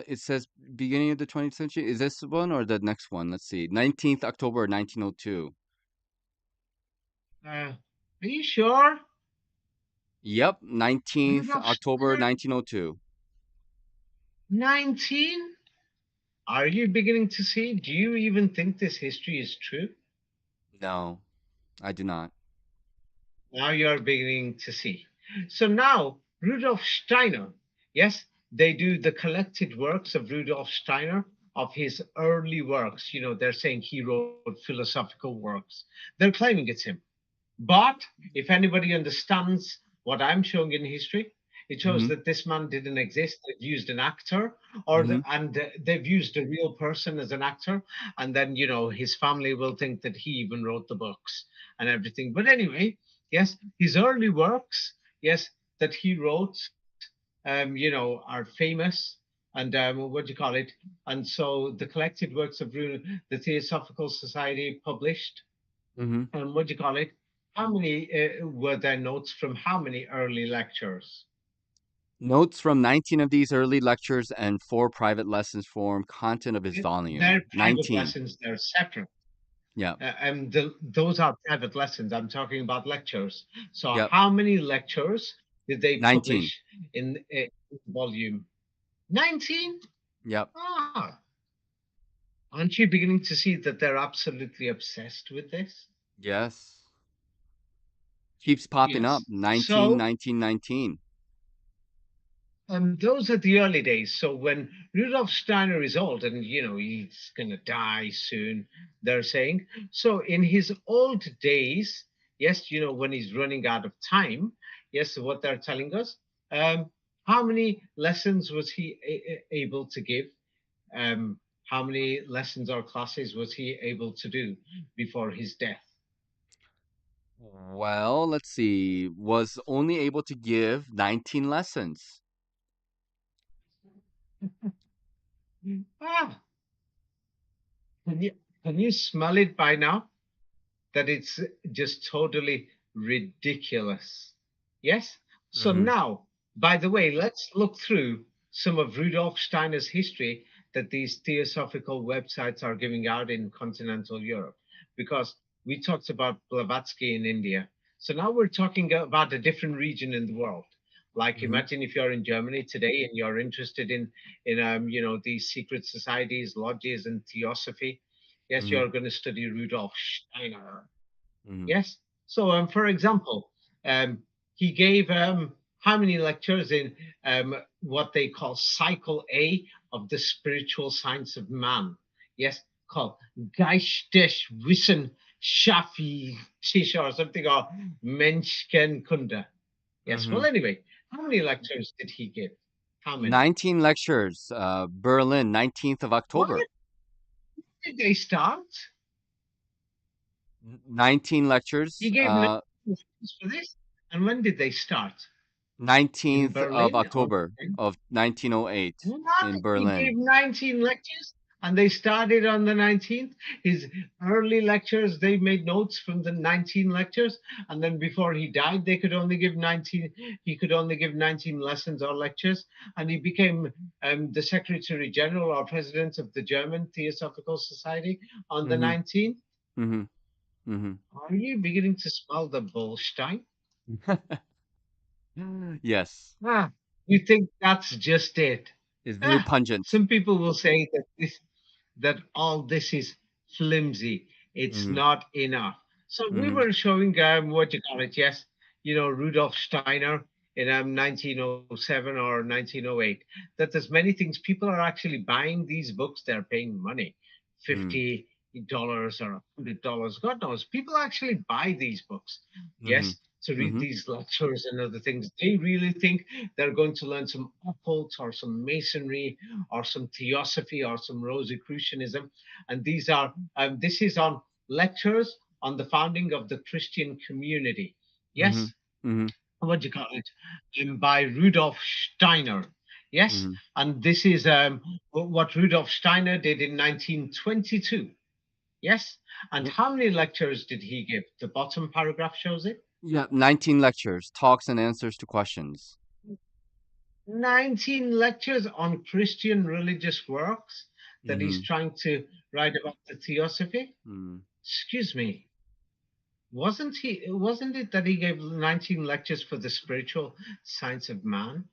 it says beginning of the 20th century. Is this one or the next one? Let's see. 19th October 1902.
Are you sure?
Yep, 19th
Rudolf
October
Steiner,
1902.
19? Are you beginning to see? Do you even think this history is true?
No, I do not.
Now you're beginning to see. So now, Rudolf Steiner, yes, they do the collected works of Rudolf Steiner, of his early works. They're saying he wrote philosophical works. They're claiming it's him. But if anybody understands what I'm showing in history, It shows
Mhm.
that this man didn't exist. They've used an actor, or
Mhm.
they've used a real person as an actor, and then his family will think that he even wrote the books and everything. But anyway, yes, his early works, yes, that he wrote, are famous, and what do you call it? And so the collected works of the Theosophical Society published,
Mhm.
and what do you call it? How many were there notes from how many early lectures?
Notes from 19 of these early lectures and 4 private lessons form content of his volume.
Their private
19.
lessons, they're separate.
Yeah.
Those are private lessons. I'm talking about lectures. So,
Yep.
how many lectures did they
19.
publish in volume 19?
Yep.
Ah, aren't you beginning to see that they're absolutely obsessed with this?
Yes. Keeps popping up.
Yes.
19,
So,
19, 19.
those are the early days. So when Rudolf Steiner is old and he's gonna die soon, they're saying. So in his old days, yes, when he's running out of time, yes, what they're telling us. Um, how many lessons was he able to give? How many lessons or classes was he able to do before his death?
Well, let's see. Was only able to give 19 lessons.
Ah, can you can you smell it by now? That it's just totally ridiculous. Yes? So
Mhm.
now, by the way, let's look through some of Rudolf Steiner's history that these theosophical websites are giving out in continental Europe. Because we talked about Blavatsky in India. So now we're talking about a different region in the world. Like
Mhm.
imagine if you're in Germany today and you're interested in these secret societies, lodges, and theosophy. Yes,
Mhm.
you're going to study Rudolf Steiner.
Mhm.
Yes. So, for example, he gave how many lectures in what they call Cycle A of the spiritual science of man? Yes, called Geisteswissenschaftliche or something, or Menschenkunde. Yes. Well,
Mhm.
anyway, how many lectures did he give? How many?
19 lectures. Berlin, 19th of
What
October.
did they start?
19 lectures.
He gave no lectures for this. And when did they start? In
19th of
Berlin? Or
October of 1908
what?
in
He gave
Berlin.
19 lectures and they started on the 19th. His early lectures, they made notes from the 19 lectures. And then before he died, he could only give 19 lessons or lectures. And he became the Secretary General or President of the German Theosophical Society on the
Mhm.
19th.
Mhm. Mhm.
Are you beginning to smell the bullstein?
Yes.
Ah, you think that's just it?
It's very
Ah,
pungent.
some people will say that all this is flimsy. It's
Mhm.
not enough. So we
Mhm.
were showing what you call it, yes, Rudolf Steiner in 1907 or 1908. That there's many things people are actually buying these books. They're paying money,
Mhm.
$50 or $100. God knows, people actually buy these books.
Mhm.
Yes, to read
Mhm.
these lectures and other things. They really think they're going to learn some occult or some masonry or some theosophy or some Rosicrucianism. And this is on lectures on the founding of the Christian community.
Mhm.
Yes,
Mhm.
what do you call it? By Rudolf Steiner. Yes,
Mhm.
and this is what Rudolf Steiner did in 1922. Yes, and
Yep.
how many lectures did he give? The bottom paragraph shows it.
Yeah, 19 lectures, talks and answers to questions.
19 lectures on Christian religious works that he's
Mhm.
trying to write about the theosophy.
Mhm.
Excuse me. Wasn't it that he gave 19 lectures for the spiritual science of man?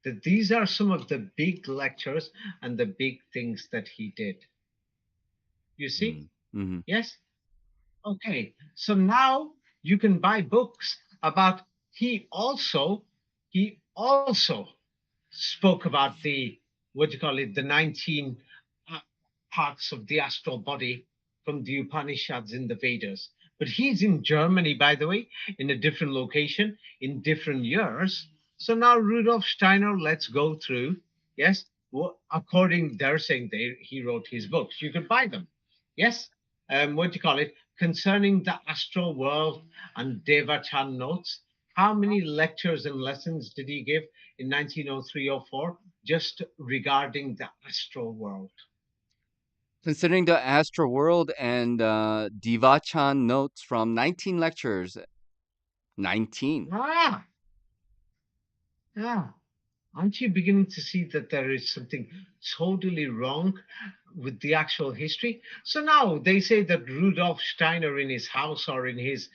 That these are some of the big lectures and the big things that he did. You see?
Mhm. Mhm.
Yes? Okay. So now you can buy books about he also spoke about the what do you call it, the 19 uh, parts of the astral body from the Upanishads in the Vedas. But he's in Germany, by the way, in a different location, in different years. So now Rudolf Steiner, let's go through. Yes, according they're saying he wrote his books. You could buy them. Yes, what do you call it? Concerning the astral world and Devachan notes. How many lectures and lessons did he give in 1903-04 just regarding the astral world?
Considering the astral world and Divachan notes from 19 lectures, 19.
Ah, yeah. Aren't you beginning to see that there is something totally wrong with the actual history? So now they say that Rudolf Steiner in his house or in his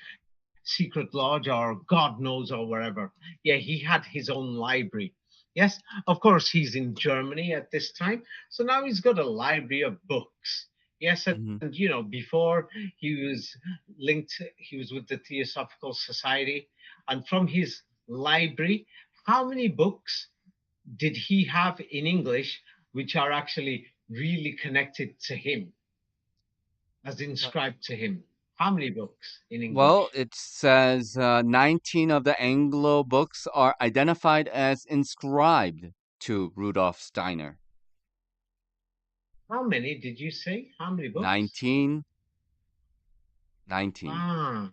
secret lodge or God knows or wherever, yeah, he had his own library. Yes, of course, he's in Germany at this time. So now he's got a library of books. Yes, and
Hmm.
before he was linked, he was with the Theosophical Society. And from his library, how many books did he have in English which are actually really connected to him, as inscribed to him? How many books in
Well,
English?
it says 19 of the Anglo books are identified as inscribed to Rudolf Steiner.
How many did you say? How many books?
19, 19.
Ah,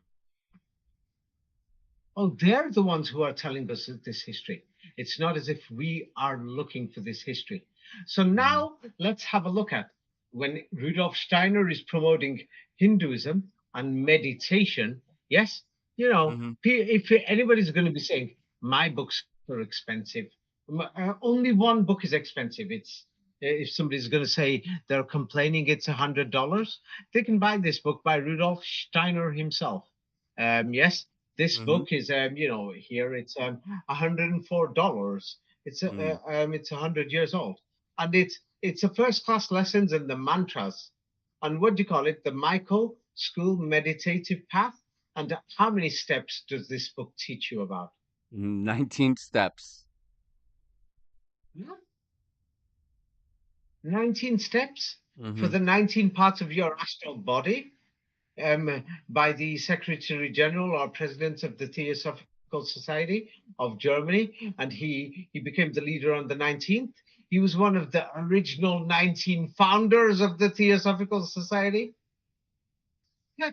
oh, they're the ones who are telling us this history. It's not as if we are looking for this history. So
Hmm.
now let's have a look at when Rudolf Steiner is promoting Hinduism and meditation. Yes,
Hmm.
if anybody's going to be saying my books are expensive, only one book is expensive. It's if somebody's going to say they're complaining it's $100, they can buy this book by Rudolf Steiner himself. Yes, this
Hmm.
book is here it's $104.
Hmm.
It's 100 years old, and it's a first class lessons in the mantras, and what do you call it, the Michael School Meditative Path. And how many steps does this book teach you about?
19 steps.
Yeah, 19 steps for
Hmm.
the 19 parts of your astral body, by the Secretary General or President of the Theosophical Society of Germany, and he became the leader on the 19th. He was one of the original 19 founders of the Theosophical Society. Yeah.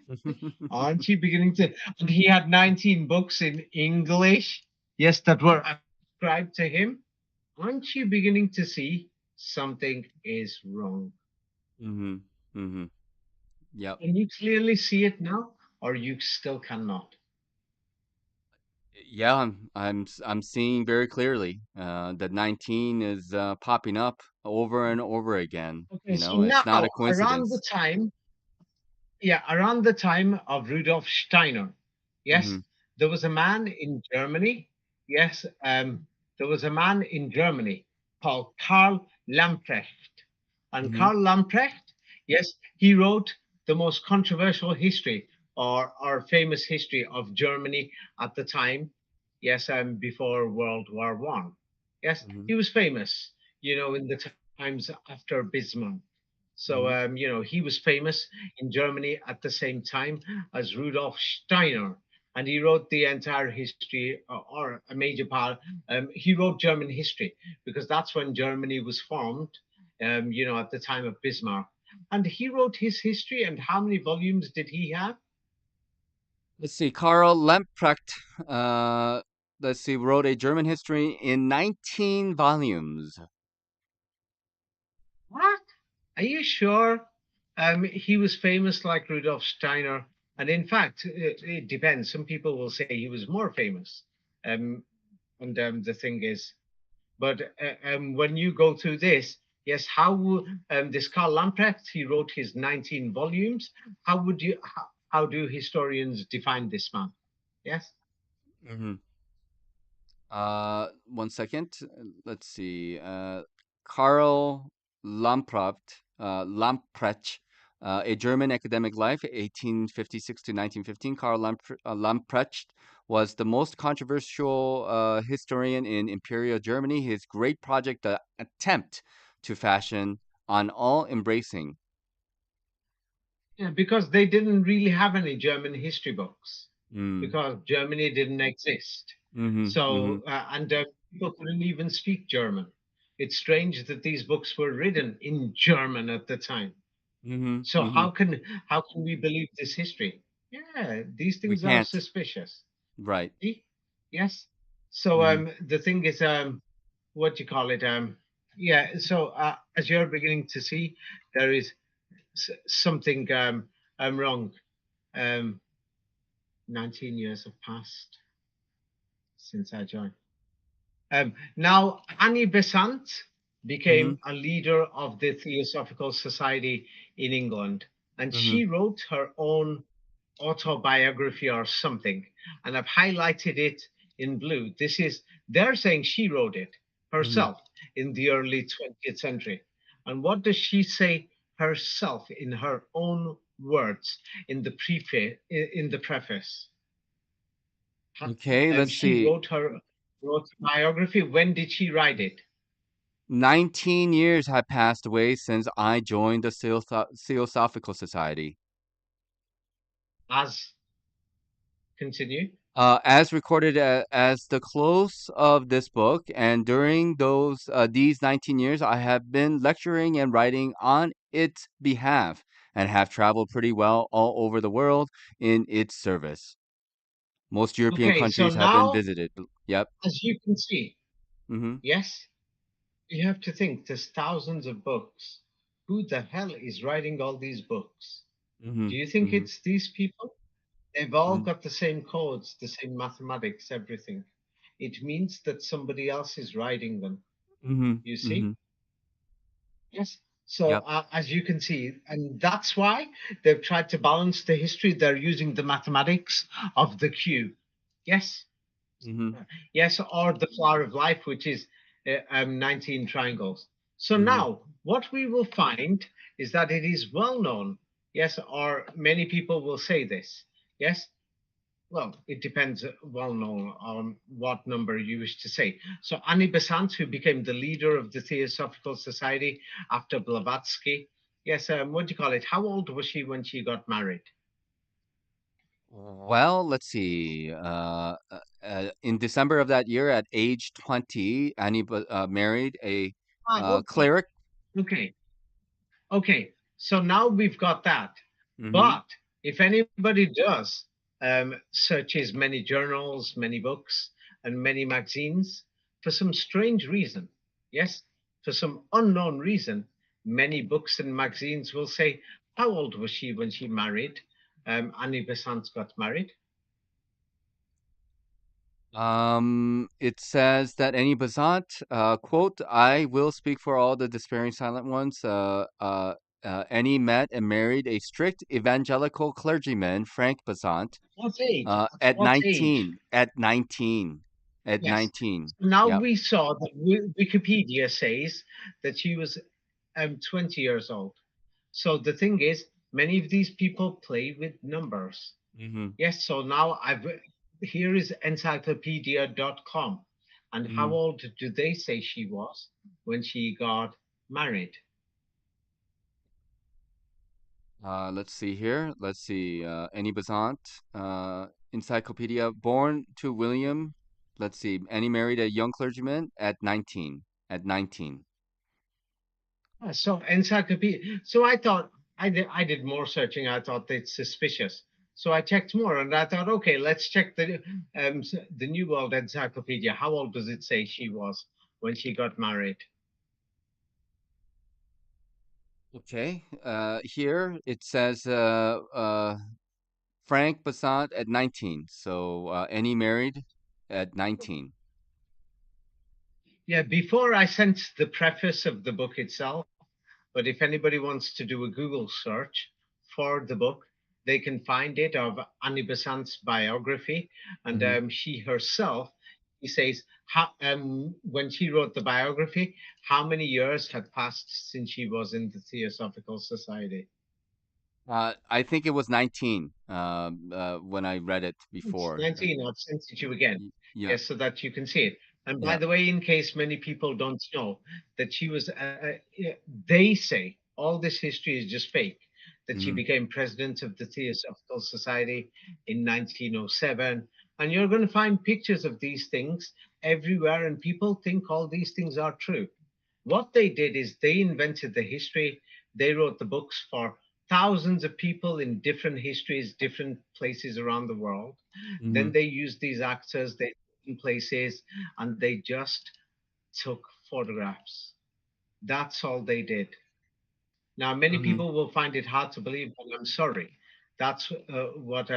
Aren't you beginning to? And he had 19 books in English, yes, that were ascribed to him. Aren't you beginning to see something is wrong?
Hmm. Hmm. Yep.
Can you clearly see it now, or you still cannot?
Yeah, I'm seeing very clearly that 19 is popping up over and over again.
Okay,
You
so
know, it's not a
now around the
coincidence.
time, yeah, around the time of Rudolf Steiner, yes,
Hmm.
there was a man in Germany. Yes, there was a man in Germany called Karl Lamprecht. And
Hmm.
Karl Lamprecht, yes, he wrote the most controversial history or famous history of Germany at the time. Yes, before World War One. Yes,
Hmm.
he was famous, in the times after Bismarck. So,
Hmm.
he was famous in Germany at the same time as Rudolf Steiner. And he wrote the entire history, or a major part. He wrote German history because that's when Germany was formed, at the time of Bismarck. And he wrote his history. And how many volumes did he have?
Let's see. Karl Lamprecht, uh, let's see, wrote a German history in 19 volumes.
What? Are you sure? He was famous like Rudolf Steiner. And in fact, it depends. Some people will say he was more famous. Um, and the thing is, but when you go through this, yes, this Karl Lamprecht, he wrote his 19 volumes. How do historians define this man? Yes.
Hmm. One second. Let's see. Karl Lamprecht, A German Academic Life, 1856 to 1915. Karl Lamprecht was the most controversial historian in Imperial Germany. His great project, the attempt to fashion on all embracing.
Yeah, because they didn't really have any German history books
Mm.
because Germany didn't exist.
Hmm. Hmm.
So, and people couldn't even speak German. It's strange that these books were written in German at the time.
Mhm,
So
mhm.
how can we believe this history? Yeah, these
We
things are
can't.
suspicious.
Right.
See? Yes. So
Mhm,
the thing is what do you call it yeah, so as you're beginning to see, there is something wrong. Um 19 years have passed since I joined. Now, Annie Besant
mhm,
became a leader of the Theosophical Society in England, and
mhm,
she wrote her own autobiography or something. And I've highlighted it in blue. They're saying she wrote it
mhm.
herself in the early 20th century. And what does she say herself in her own words in in the preface?
Okay, let's
She
see.
wrote a biography. When did she write it?
19 years have passed away since I joined the Theosophical Society.
As continue.
As recorded as the close of this book, and during these 19 years, I have been lecturing and writing on its behalf, and have traveled pretty well all over the world in its service. Most European
Okay, so
countries have been
now,
visited. Yep.
as you can see,
Mm-hmm.
yes, you have to think there's thousands of books. Who the hell is writing all these books?
Mm-hmm.
Do you think
Mm-hmm.
it's these people? They've all
Mm-hmm.
got the same codes, the same mathematics, everything. It means that somebody else is writing them.
Mm-hmm.
You
Mm-hmm.
see? Yes. So,
Yep.
as you can see, and that's why they've tried to balance the history. They're using the mathematics of the cube. Yes.
Mm-hmm.
Yes, or the flower of life, which is 19 triangles. So
Mm-hmm.
now, what we will find is that it is well known. Yes, or many people will say this. Yes, well, it depends, well known on what number you wish to say. So Annie Besant, who became the leader of the Theosophical Society after Blavatsky, yes, what do you call it? How old was she when she got married?
Well, let's see. In December of that year, at age 20, Annie married a
Ah, okay,
cleric.
okay. Okay, so now we've got that.
Mm-hmm.
But if anybody does searches many journals, many books, and many magazines, for some strange reason, yes, for some unknown reason, many books and magazines will say, how old was she when she married? Annie Besant got married.
It says that Annie Besant, quote, I will speak for all the despairing silent ones. Annie met and married a strict evangelical clergyman, Frank Besant,
What age?
at
What age?
19. At 19. At
Yes.
19.
So now
Yep.
we saw that Wikipedia says that she was 20 years old. So the thing is, many of these people play with numbers.
Mm-hmm.
Yes, so now here is encyclopedia.com. And how
Mm-hmm.
old do they say she was when she got married?
Let's see here. Let's see. Annie Besant, encyclopedia, born to William. Let's see. Annie married a young clergyman at 19. At 19.
So encyclopedia. So I did more searching. I thought it's suspicious. So I checked more, and I thought, okay, let's check the New World Encyclopedia. How old does it say she was when she got married?
Okay. Here it says Frank Besant at 19. So Annie married at 19.
Yeah, before I sent the preface of the book itself. But if anybody wants to do a Google search for the book, they can find it of Annie Besant's biography. And
Hmm.
she herself, he says, when she wrote the biography, how many years had passed since she was in the Theosophical Society?
I think it was 19 when I read it
It's
before.
19. I've sent it to you again.
Yeah.
Yes, so that you can see it. And by
Yeah.
the way, in case many people don't know, that she was, they say all this history is just fake, that she
Hmm.
became president of the Theosophical Society in 1907. And you're going to find pictures of these things. everywhere, and people think all these things are true. What they did is they invented the history. They wrote the books for thousands of people in different histories, different places around the world. Then
Mhm.
they used these actors, they in places, and they just took photographs. That's all they did. Now, many
Mhm.
people will find it hard to believe, but I'm sorry. That's what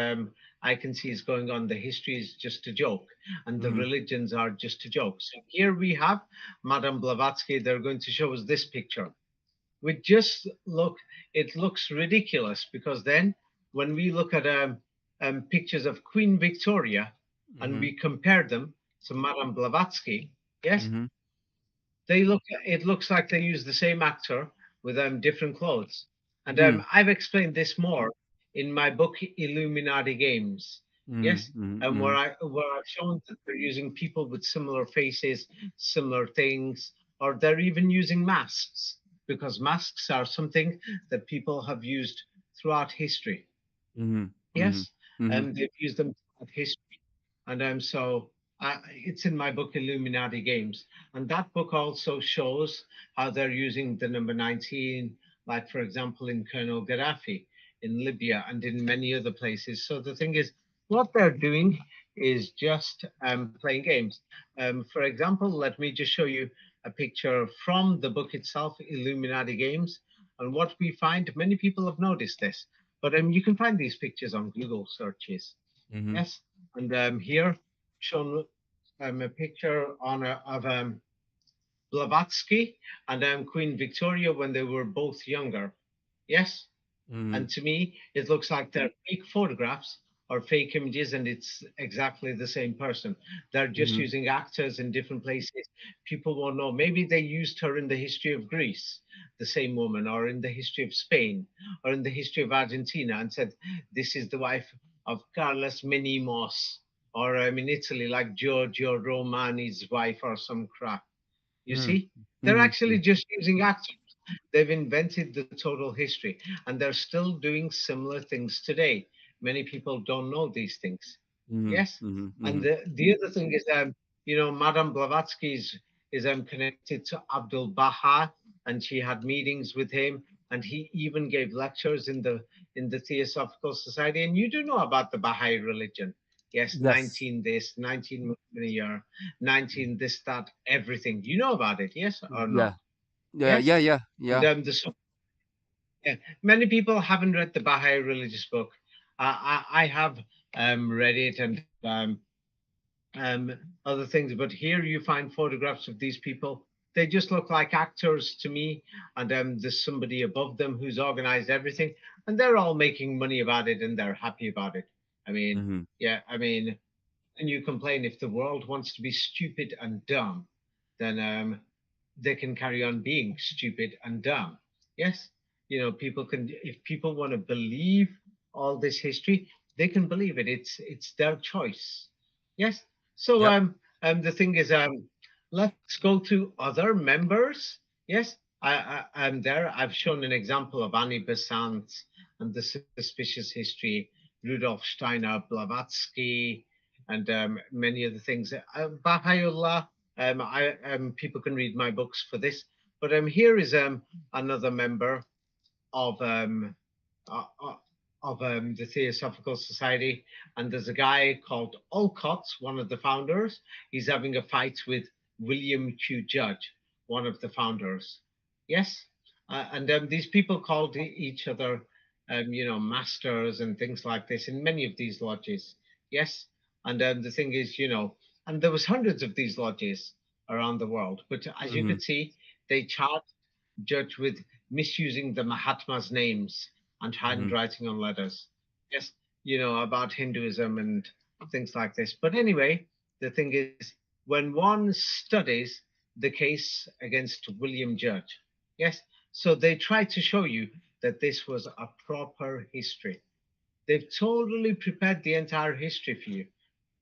I can see is going on. The history is just a joke, and the
Mhm.
religions are just a joke. So here we have Madame Blavatsky. They're going to show us this picture. We just look, it looks ridiculous because then when we look at pictures of Queen Victoria and
Mhm.
we compare them to Madame Blavatsky, yes,
Mhm.
they look, it looks like they use the same actor with different clothes. And
Mhm.
I've explained this more in my book Illuminati Games.
Mhm.
Yes,
Mhm.
and
Mhm.
where I've shown that they're using people with similar faces, similar things, or they're even using masks, because masks are something that people have used throughout history.
Mhm. Mhm.
Yes,
Mhm.
and they've used them throughout history. And so it's in my book Illuminati Games, and that book also shows how they're using the number 19, like for example in Colonel Gaddafi in Libya and in many other places. So the thing is, what they're doing is just playing games. For example, let me just show you a picture from the book itself, Illuminati Games, and what we find. Many people have noticed this, but you can find these pictures on Google searches.
Mhm.
Yes, and here shown a picture of Blavatsky and Queen Victoria when they were both younger. Yes,
Mhm.
and to me, it looks like they're fake photographs or fake images, and it's exactly the same person. They're just
Mhm.
using actors in different places. People won't know. Maybe they used her in the history of Greece, the same woman, or in the history of Spain, or in the history of Argentina, and said, this is the wife of Carlos Menimos, or in Italy, like Giorgio Romani's wife, or some crap. You
Mhm.
see? They're
Mhm.
actually just using actors. They've invented the total history, and they're still doing similar things today. Many people don't know these things.
Mhm.
Yes?
Mhm.
And
Mhm.
the other thing is, Madame Blavatsky is connected to Abdul Baha, and she had meetings with him, and he even gave lectures in the Theosophical Society. And you do know about the Baha'i religion. Yes,
Yes.
19 this, 19 in a year, 19 this, that, everything. You know about it, yes or
Yeah.
not?
Yeah.
Yes?
Yeah. Yeah.
And
Yeah.
yeah, many people haven't read the Baha'i religious book. I have read it and other things, but here you find photographs of these people. They just look like actors to me, and there's somebody above them who's organized everything, and they're all making money about it and they're happy about it. I mean,
Mhm.
yeah, I mean, and you complain if the world wants to be stupid and dumb, then they can carry on being stupid and dumb. Yes, people can. If people want to believe all this history, they can believe it. It's their choice. Yes. So
Yep.
the thing is let's go to other members. Yes, I'm there. I've shown an example of Annie Besant and the suspicious history, Rudolf Steiner, Blavatsky, and many other things. Baha'u'llah, people can read my books for this. But here is another member of uh, uh, the Theosophical Society, and there's a guy called Olcott, one of the founders. He's having a fight with William Q. Judge, one of the founders. Yes, and these people called each other, masters and things like this in many of these lodges. Yes, and the thing is, and there was hundreds of these lodges around the world, but as you
Mhm.
could see, they charged Judge with misusing the Mahatmas' names and
Mhm.
handwriting on letters. Yes, about Hinduism and things like this. But anyway, the thing is, when one studies the case against William Judge, yes, so they try to show you that this was a proper history. They've totally prepared the entire history for you.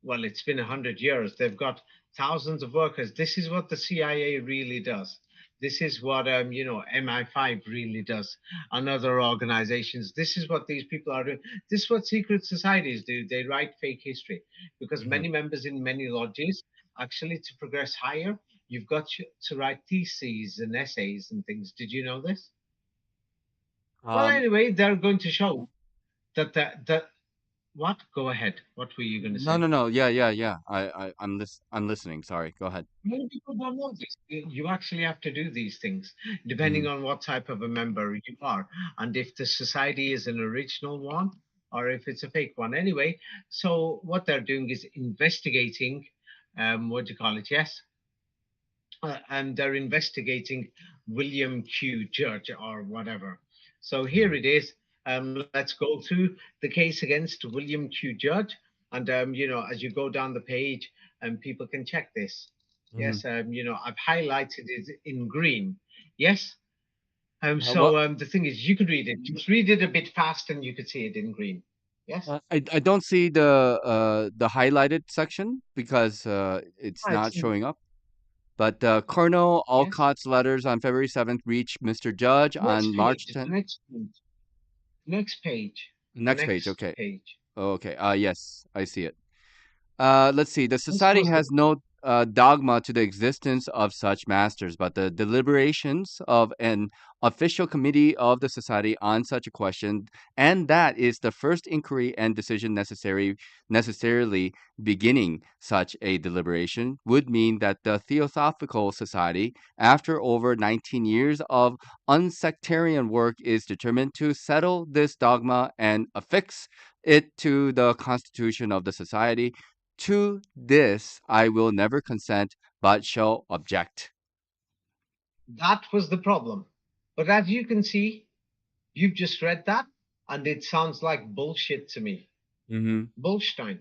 Well, it's been 100 years. They've got thousands of workers. This is what the CIA really does. This is what MI5 really does, and other organizations. This is what these people are doing. This is what secret societies do. They write fake history because
Mhm.
many members in many lodges. actually to progress higher, you've got to write theses and essays and things. Did you know this? Well,
Um,
anyway, they're going to show that what? Go ahead. What were you going to
no,
say?
no, no. Yeah, yeah, yeah. I'm listening. Sorry. Go ahead.
Many people don't know this. You actually have to do these things depending
Hmm.
on what type of a member you are, and if the society is an original one or if it's a fake one. Anyway, so what they're doing is investigating. What do you call it? Yes, and they're investigating William Q. Judge or whatever. So here it is. Let's go through the case against William Q. Judge, and as you go down the page, people can check this.
Hmm.
Yes, I've highlighted it in green. Yes.
Well,
So the thing is, you could read it. Just read it a bit fast, and you could see it in green. Yes.
I don't see the highlighted section because it's
Ah,
not showing up. But Colonel
yes.
Alcott's letters on February 7th reached Mr. Judge
Next
on
page.
March
The
10th.
next page. Next page. The
Next page.
next
Okay.
page.
Okay. Yes, I see it. Let's see. The
This
society
was the
has no dogma to the existence of such masters, but the deliberations of an official committee of the society on such a question, and that is the first inquiry and decision necessarily beginning such a deliberation, would mean that the Theosophical Society, after over 19 years of unsectarian work, is determined to settle this dogma and affix it to the constitution of the society. To this I will never consent, but shall object.
That was the problem. But as you can see, you've just read that, and it sounds like bullshit to me.
Hmm.
Bullstein.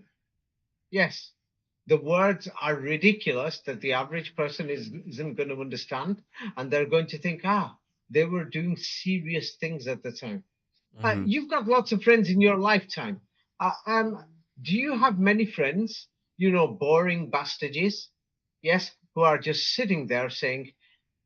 Yes, the words are ridiculous that the average person isn't going to understand, and they're going to think, they were doing serious things at the time.
Hmm.
You've got lots of friends in your lifetime. Do you have many friends, boring bastages? Yes, who are just sitting there saying,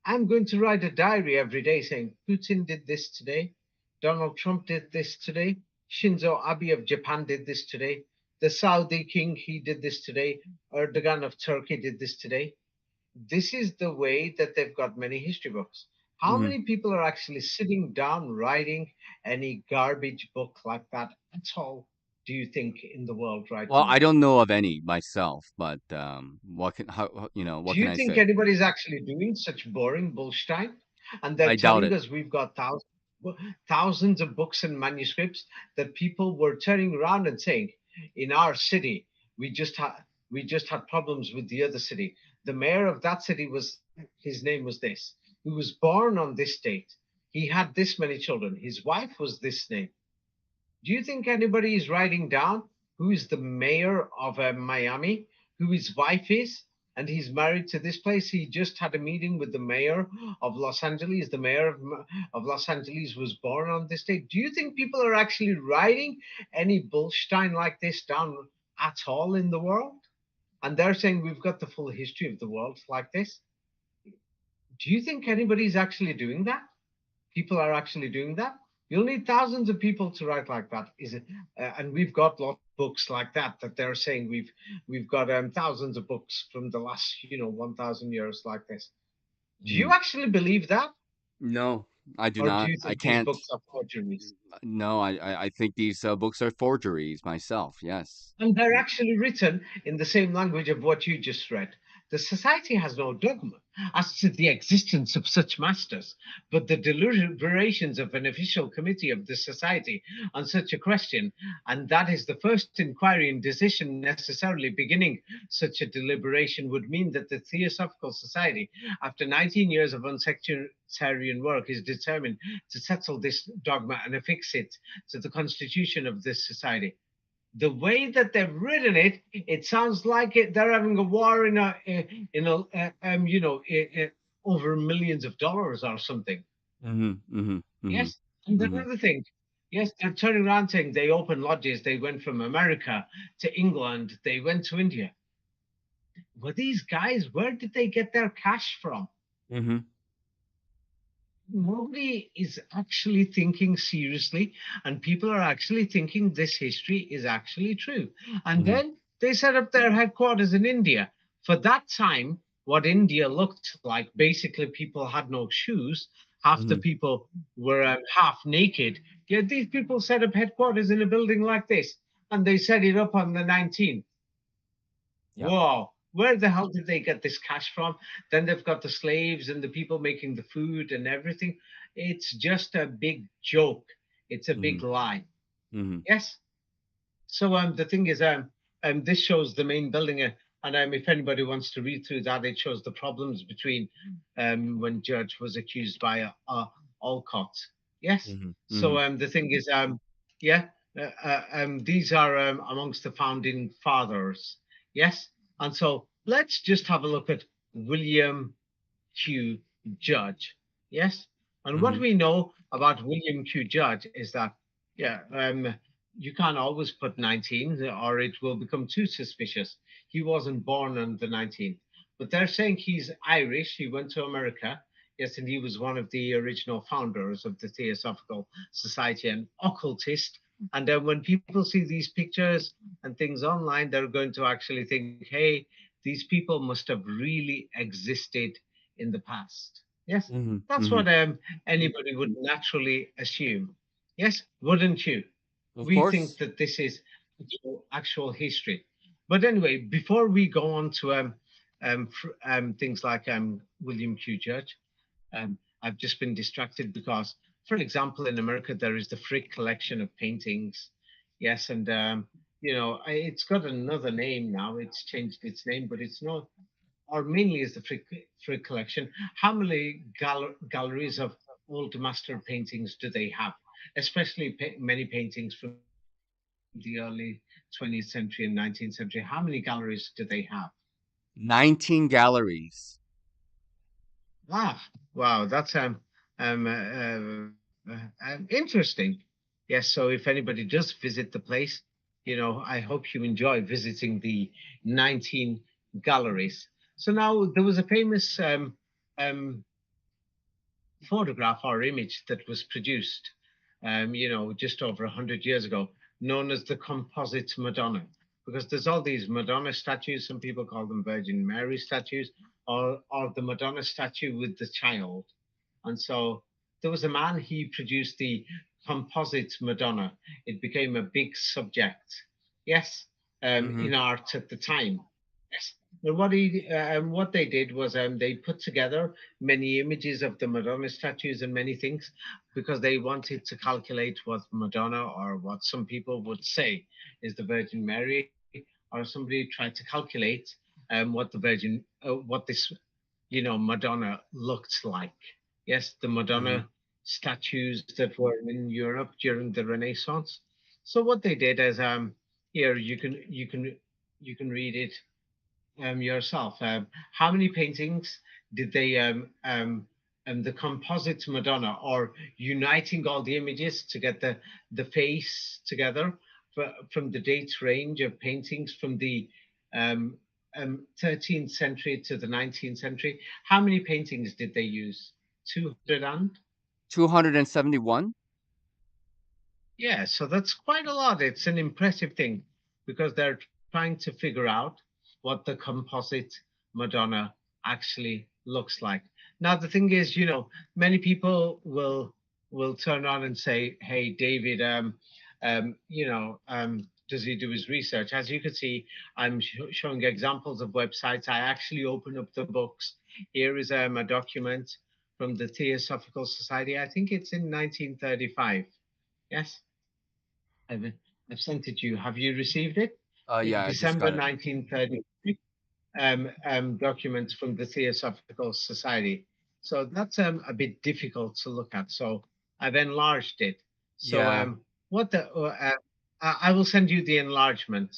I'm going to write a diary every day saying Putin did this today, Donald Trump did this today, Shinzo Abe of Japan did this today, the Saudi king, he did this today, Erdogan of Turkey did this today. This is the way that they've got many history books. How
Hmm.
many people are actually sitting down writing any garbage book like that at all, do you think, in the world right
Well, I
now?
don't know of any myself, but what
Do
can
you
I
think
say?
anybody's actually doing such boring bullshit? And they're
I doubt
telling
it.
us we've got thousands of books and manuscripts that people were turning around and saying, in our city, we just had we just had problems with the other city. The mayor of that city was his name was this. He was born on this date. He had this many children. His wife was this name. Do you think anybody is writing down who is the mayor of Miami, who his wife is, and he's married to this place? He just had a meeting with the mayor of Los Angeles. The mayor of Los Angeles was born on this date. Do you think people are actually writing any bullstein like this down at all in the world? And they're saying we've got the full history of the world like this. Do you think anybody's actually doing that? People are actually doing that. You'll need thousands of people to write like that. Is it? And we've got lots of books like that they're saying we've got thousands of books from the last 1,000 years like this. Do you
Mhm.
actually believe that,
No, I do
or do
not.
you
I
think these
can't.
books are forgeries?
No, I think these books are forgeries myself. Yes.
And they're actually written in the same language of what you just read. The society has no dogma as to the existence of such masters, but the deliberations of an official committee of the society on such a question, and that is the first inquiry and decision necessarily beginning such a deliberation, would mean that the Theosophical Society, after 19 years of unsectarian work, is determined to settle this dogma and affix it to the constitution of this society. The way that they've written it, it sounds like they're having a war over millions of dollars or something.
Hmm. Hmm. Hmm.
Yes, and
Hmm.
another thing, yes, they're turning around saying they opened lodges. They went from America to England. They went to India. Were these guys? Where did they get their cash from?
Hmm.
Nobody is actually thinking seriously, and people are actually thinking this history is actually true. And
Hmm.
then they set up their headquarters in India For that time, what India looked like, basically people had no shoes, half the
Mhm.
people were half naked. Yet these people set up headquarters in a building like this, and they set it up on the 19th.
Yeah.
Whoa, where the hell did they get this cash from? Then they've got the slaves and the people making the food and everything. It's just a big joke. It's a big
Mhm.
lie.
Mhm.
Yes. So the thing is, this shows the main building, and if anybody wants to read through that, it shows the problems between when Judge was accused by Alcott. Yes.
Mhm.
So
Mhm.
the thing is, yeah, these are amongst the founding fathers. Yes, and so let's just have a look at William Q. Judge. Yes. And what
Mhm.
we know about William Q. Judge is that, yeah, you can't always put 19 or it will become too suspicious. He wasn't born on the 19th, but they're saying he's Irish. He went to America. Yes, and he was one of the original founders of the Theosophical Society and occultist. And then when people see these pictures and things online, they're going to actually think, hey, these people must have really existed in the past. Yes,
Mhm.
that's what
Mhm.
anybody would naturally assume. Yes, wouldn't you?
Of
We think
course.
that this is actual history. But anyway, before we go on to things like William Q. Judge, I've just been distracted because, for example, in America, there is the Frick collection of paintings. Yes, and it's got another name now. It's changed its name, but it's not, or mainly is the Frick collection. How many galleries of old master paintings do they have? Especially many paintings from the early 20th century and 19th century. How many galleries do they have?
19 galleries.
Ah, wow, that's interesting. Yes, so if anybody does visit the place, I hope you enjoy visiting the 19 galleries. So now there was a famous um, photograph or image that was produced, just over 100 years ago, known as the composite Madonna. Because there's all these Madonna statues, some people call them Virgin Mary statues, or the Madonna statue with the child. And so there was a man, he produced the composite Madonna. It became a big subject, yes,
Mhm.
in art at the time. Yes. And what they did was they put together many images of the Madonna statues and many things because they wanted to calculate what Madonna, or what some people would say is the Virgin Mary, or somebody tried to calculate what this Madonna looked like. Yes, the
Mhm.
Madonna statues that were in Europe during the Renaissance. So what they did is here you can read it yourself. How many paintings did they the composite Madonna, or uniting all the images to get the face together, from the date range of paintings from the 13th century to the 19th century? How many paintings did they use? 200 and
271?
yeah, so that's quite a lot. It's an impressive thing because they're trying to figure out what the composite Madonna actually looks like. Now the thing is, many people will turn on and say, "Hey, David, does he do his research?" As you can see, I'm showing examples of websites. I actually open up the books. Here is a document from the Theosophical Society. I think it's in 1935. Yes. I've, I've sent it to you. Have you received it?
Yeah, I just
December
got it.
1933, documents from the Theosophical Society. So that's a bit difficult to look at. So I've enlarged it. So
Yeah.
I will send you the enlargement.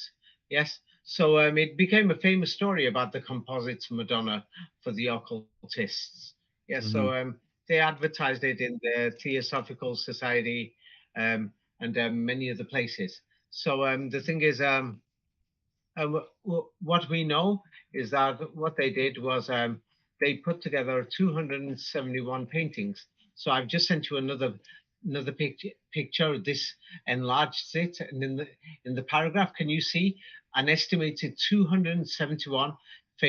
Yes. So it became a famous story about the composite Madonna for the occultists. Yes. So
Mhm.
they advertised it in the Theosophical Society, and many other places. So the thing is, what we know is that what they did was they put together 271 paintings. So I've just sent you another picture. This enlarged it, and in the paragraph, can you see an estimated 271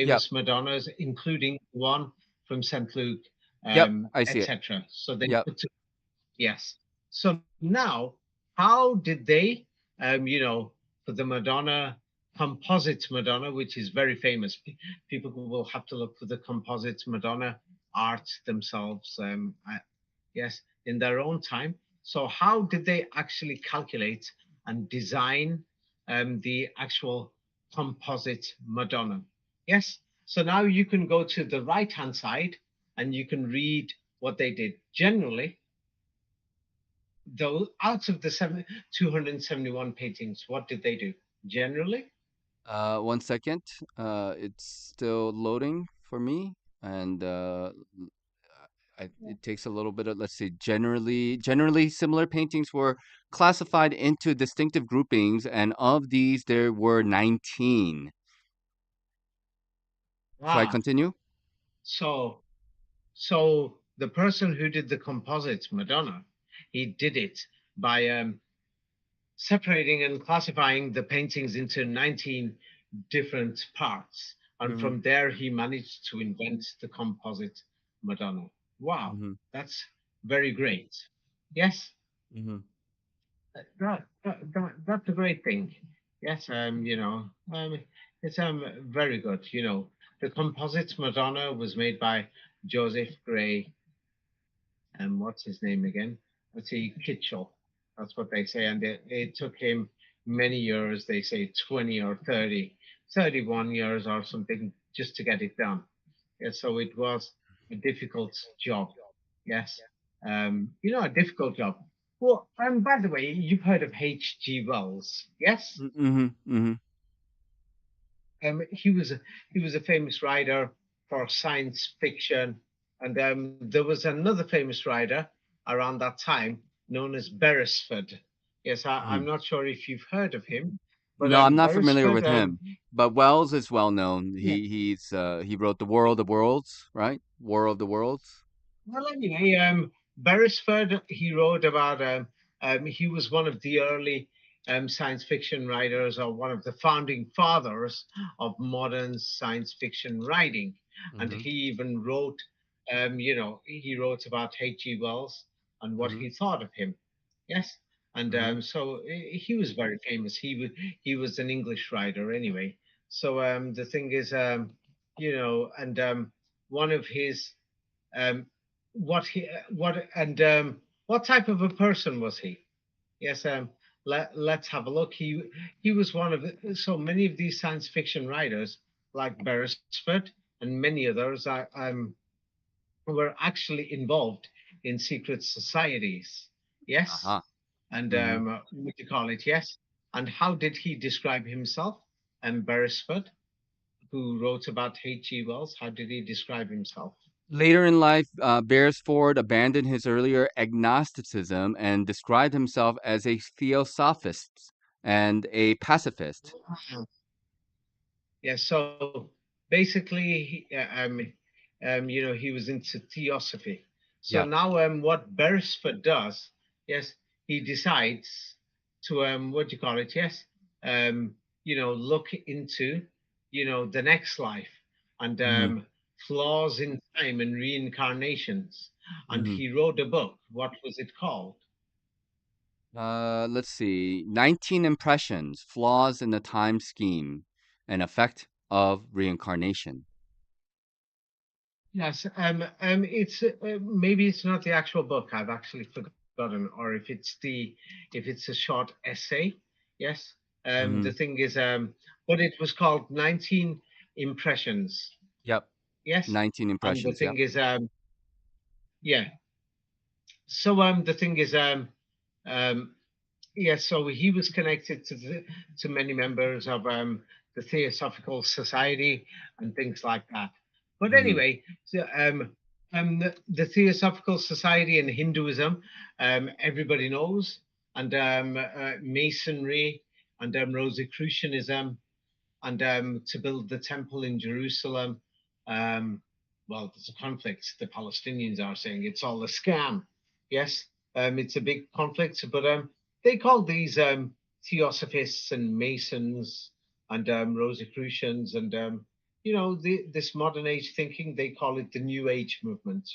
Yep.
famous Madonnas, including one from St. Luke,
Yep. I see it.
etc. So they
Yep.
put yes. So now, how did they, for the Madonna, composite Madonna, which is very famous, people will have to look for the composite Madonna art themselves, yes, in their own time. So how did they actually calculate and design the actual composite Madonna? Yes. So now you can go to the right hand side and you can read what they did. Generally, though, out of the 271 paintings, what did they do? Generally,
1 second. It's still loading for me, and it takes a little bit of, let's see. Generally, similar paintings were classified into distinctive groupings, and of these, there were 19. Should I
ah,
continue?
so so the person who did the composite Madonna, he did it by separating and classifying the paintings into 19 different parts. And
Mm-hmm.
from there, he managed to invent the composite Madonna. Wow,
Mm-hmm.
that's very great. Yes,
Mm-hmm.
that's a great thing. Yes, it's very good. The composite Madonna was made by Joseph Gray, and what's his name again? Let's see, Kitchell. That's what they say. And it took him many years, they say 20 or 30, 31 years or something just to get it done. Yeah, so it was a difficult job. Yes. A difficult job. Well, and by the way, you've heard of H.G. Wells, yes?
Mm-hmm. Mm-hmm.
He was a famous writer for science fiction, and there was another famous writer around that time known as Beresford. Yes,
Mm-hmm.
I'm not sure if you've heard of him, but
No, I'm not familiar
Beresford.
with him, but Wells is well known.
Yeah.
He wrote The War of the Worlds, right? War of the Worlds.
Well, anyway, Beresford, he wrote about, he was one of the early science fiction writers, or one of the founding fathers of modern science fiction writing. And
Mm-hmm.
he even wrote, he wrote about H.G. Wells and what
Mm-hmm.
he thought of him. Yes. And
Mm-hmm.
so he was very famous. He was an English writer anyway. So the thing is, and one of his um, what type of a person was he? Yes, let's have a look. He was one of so many of these science fiction writers, like Beresford and many others, were actually involved in secret societies. Yes,
Uh-huh.
and
Mm-hmm.
what do you call it? Yes, and how did he describe himself? And Beresford, who wrote about H.G. Wells, how did he describe himself?
Later in life, Beresford abandoned his earlier agnosticism and described himself as a theosophist and a pacifist.
Yeah, so basically, he was into Theosophy. So
Yeah.
now, what Beresford does, yes, he decides to, what do you call it? Yes, look into, the next life and
Mm-hmm.
flaws in time and reincarnations. And
Mm-hmm.
he wrote a book. What was it called?
Let's see. 19 impressions, flaws in the time scheme, an effect of reincarnation.
Yes, it's maybe it's not the actual book. I've actually forgotten, or if it's a short essay. Yes,
Mm-hmm.
the thing is, but it was called 19 Impressions.
Yep.
Yes,
19
and the
impressions. Yep.
thing is, yeah. So the thing is, um, yeah, so he was connected to many members of the Theosophical Society and things like that. But
Mm-hmm.
anyway, so, the Theosophical Society and Hinduism, everybody knows, and Masonry and Rosicrucianism and to build the temple in Jerusalem. Um, well, there's a conflict. The Palestinians are saying it's all a scam. Yes, it's a big conflict, but they call these Theosophists and Masons and Rosicrucians and this modern age thinking, they call it the New Age movement.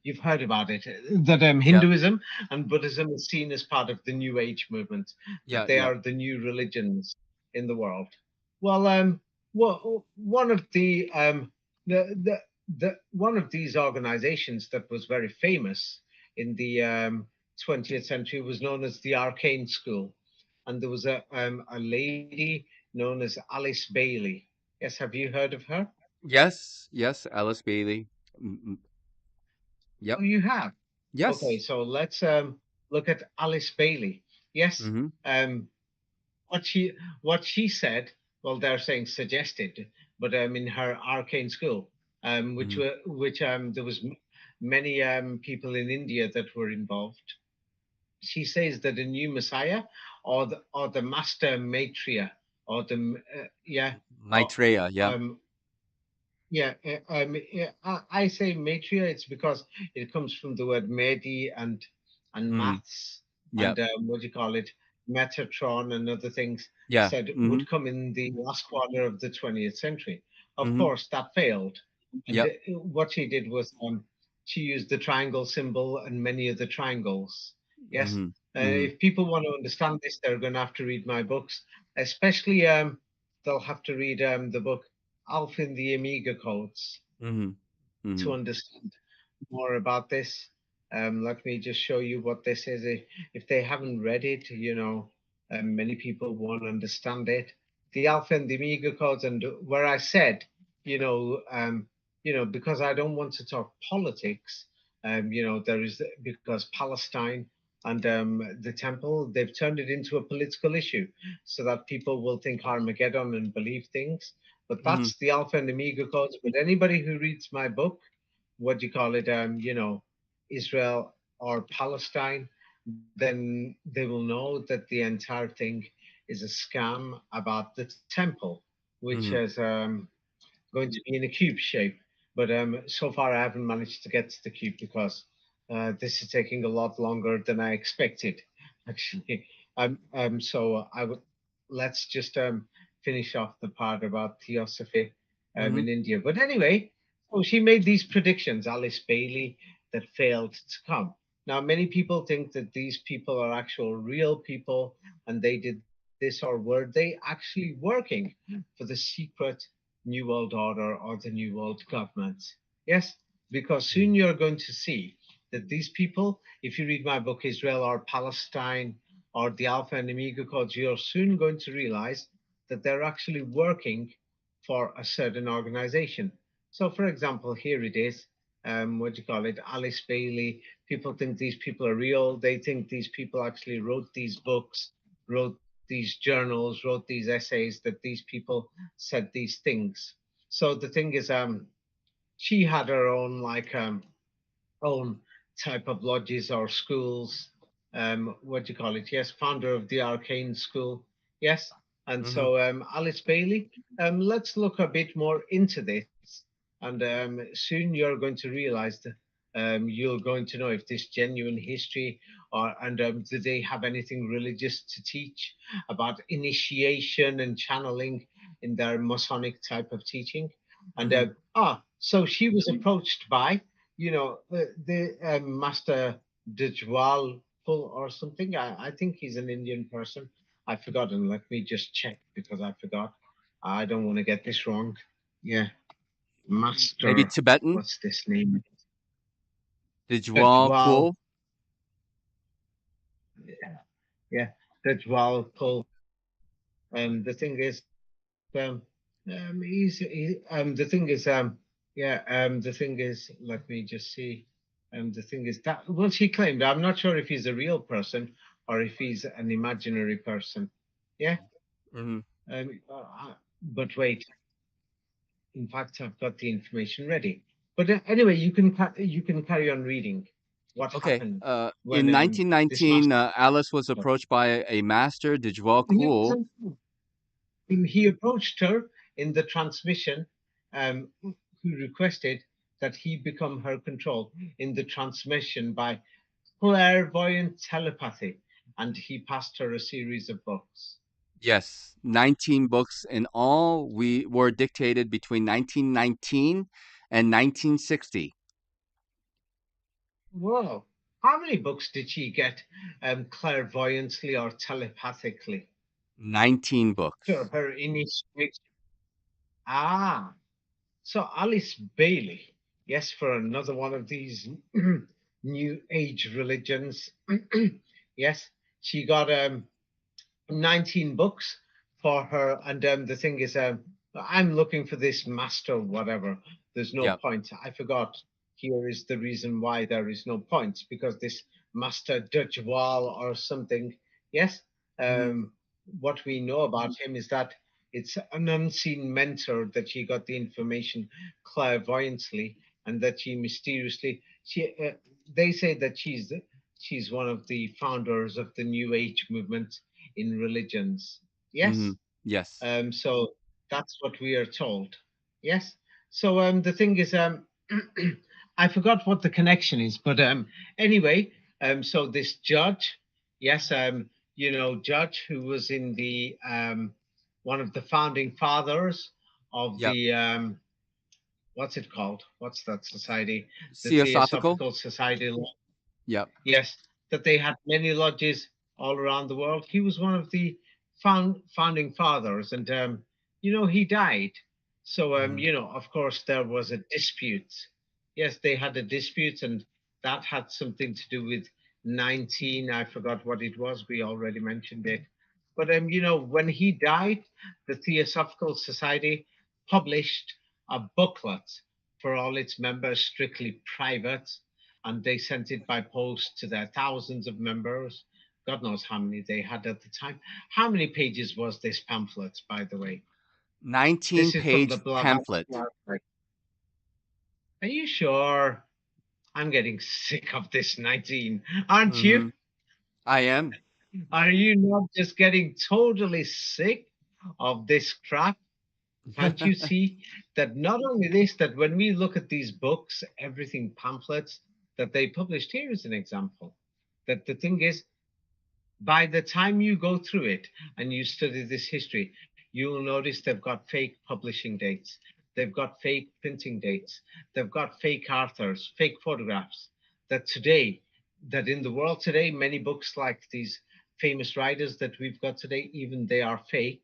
You've heard about it, that
Yep.
Hinduism and Buddhism is seen as part of the New Age movement, that
Yeah.
they
Yep.
are the new religions in the world. Well, one of the one of these organizations that was very famous in the 20th century was known as the Arcane School, and there was a lady known as Alice Bailey. Yes, have you heard of her?
Yes. Yes. Alice Bailey.
Oh,
Yep.
you have. Okay,
Yes.
so let's look at Alice Bailey. Yes,
Mm-hmm.
um, what she said. Well, they're saying suggested, but in her arcane school,
Mm-hmm.
which there was many people in India that were involved. She says that a new Messiah, or the master matria, or the yeah, or
Maitreya. Yep.
yeah, I say matria. It's because it comes from the word medi and
Mm-hmm.
maths,
Yep.
and what do you call it, Metatron and other things,
Yeah.
said
Mm-hmm.
would come in the last quarter of the 20th century. Of
Mm-hmm.
course, that failed, and
Yep.
what she did was she used the triangle symbol and many of the triangles. Yes,
Mm-hmm. Mm-hmm.
if people want to understand this, they're going to have to read my books, especially they'll have to read the book Alpha and the Amiga codes
Mm-hmm. Mm-hmm.
to understand more about this. Let me just show you what this is. If they haven't read it, many people won't understand it. The Alpha and the Amiga codes, and where I said, because I don't want to talk politics. There is, because Palestine and the temple, they've turned it into a political issue, so that people will think Armageddon and believe things. But
Mm-hmm.
that's the Alpha and Amiga codes. But anybody who reads my book, what do you call it, Israel or Palestine, then they will know that the entire thing is a scam about the temple, which
Mm-hmm.
is going to be in a cube shape. But so far, I haven't managed to get to the cube because this is taking a lot longer than I expected, actually. So I would let's just finish off the part about Theosophy
Mm-hmm.
in India. But anyway, so she made these predictions, Alice Bailey, that failed to come. Now, many people think that these people are actual real people and they did this, or were they actually working for the secret New World Order or the New World Government? Yes, because soon you're going to see that these people, if you read my book, Israel or Palestine or the Alpha and Omega codes, you're soon going to realize that they're actually working for a certain organization. So, for example, here it is. What do you call it? Alice Bailey. People think these people are real. They think these people actually wrote these books, wrote these journals, wrote these essays, that these people said these things. So the thing is, she had her own type of lodges or schools. What do you call it? Yes, founder of the Arcane School. Yes. And
Mm-hmm.
so, Alice Bailey, let's look a bit more into this. And soon you're going to realize that you're going to know if this genuine history, and do they have anything religious to teach about initiation and channeling in their Masonic type of teaching. And
Mm-hmm.
so she was approached by the Master Dajwal or something. I think he's an Indian person. I've forgotten. Let me just check because I forgot. I don't want to get this wrong. Yeah,
Maybe
Master.
Tibetan.
What's this name?
Dijwal
Dajwal.
Kul.
Yeah, yeah, Dajwal. The thing is, the thing is, yeah, the thing is, let me just see. The thing is that, well, she claimed, I'm not sure if he's a real person or if he's an imaginary person. Yeah.
Mm-hmm.
But wait, in fact, I've got the information ready. But anyway, you can carry on reading what
Okay.
happened when
In
this
1919,
master.
Alice was approached by a master, Dijwal
He
Kul.
wasn't he approached her in the transmission, who requested that he become her control in the transmission by clairvoyant telepathy, and he passed her a series of books.
Yes, 19 books in all. We were dictated between 1919 and 1960.
Whoa. How many books did she get clairvoyantly or telepathically?
19
To
books.
her initiation. Ah, so Alice Bailey, yes, for another one of these new age religions. Yes, she got 19 books for her. And the thing is, I'm looking for this master, whatever. There's no
Yep.
point. I forgot. Here is the reason why there is no point because this master Dutch wall or something. Yes.
Hmm.
What we know about him is that it's an unseen mentor that she got the information clairvoyantly and that she mysteriously they say that she's one of the founders of the New Age movement in religions.
Hmm.
Yes.
Yes.
So that's what we are told. Yes. So the thing is, I forgot what the connection is, but anyway, so this judge, yes, judge who was in the one of the founding fathers of
Yep.
the what's it called? What's that society? The
Theosophical.
Theosophical Society.
Yep.
Yes, that they had many lodges all around the world. He was one of the founding fathers, and he died. So
Hmm.
of course, there was a dispute. Yes, they had a dispute, and that had something to do with 19. I forgot what it was. We already mentioned it. But when he died, the Theosophical Society published a booklet for all its members, strictly private, and they sent it by post to their thousands of members. God knows how many they had at the time. How many pages was this pamphlet, by the way?
19
This is from the
page
Blavatsky
pamphlet.
Archive. Are you sure? I'm getting sick of this 19, aren't you?
Hmm. I am.
Are you not just getting totally sick of this crap? Can't you see that not only this, that when we look at these books, everything pamphlets that they published, here is an example. That the thing is, by the time you go through it and you study this history, you'll notice they've got fake publishing dates, they've got fake printing dates, they've got fake authors, fake photographs. That today, that in the world today, many books like these famous writers that we've got today, even they are fake,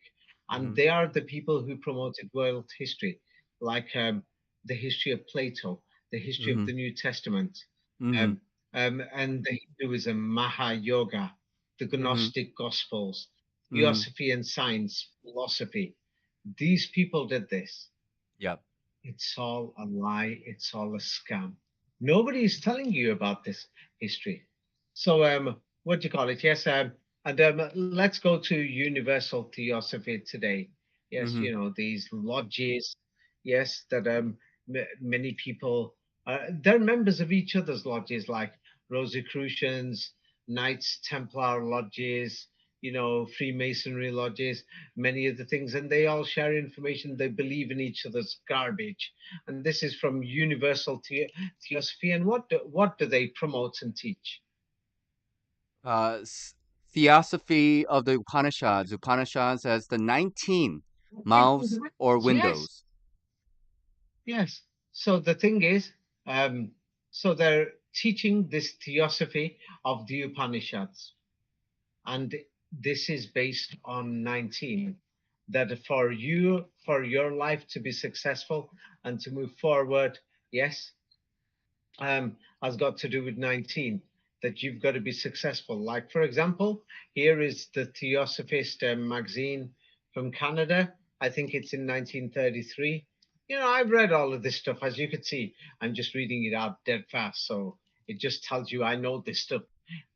and
Hmm.
they are the people who promoted world history, like the history of Plato, the history of
Hmm.
the New Testament,
Hmm.
um, and the Hinduism, Maha the
Hmm.
Gnostic Gospels,
Hmm.
Theosophy and Science, philosophy. These people did this.
Yep.
It's all a lie. It's all a scam. Nobody is telling you about this history. So, what do you call it? Yes, and let's go to universal theosophy today. Yes,
Hmm.
these lodges. Yes, that many people they're members of each other's lodges, like Rosicrucians, Knights Templar lodges, Freemasonry lodges, many of the things, and they all share information. They believe in each other's garbage, and this is from Universal Theosophy. And what do they promote and teach?
uh, s- Theosophy of the Upanishads. Upanishads as the 19 mouths or
Yes,
windows.
yes. So the thing is, um, so they're teaching this Theosophy of the Upanishads, and this is based on 19. That for your life to be successful and to move forward, yes, has got to do with 19, that you've got to be successful. Like, for example, here is the Theosophist magazine from Canada. I think it's in 1933. I've read all of this stuff. As you can see, I'm just reading it out dead fast. So it just tells you I know this stuff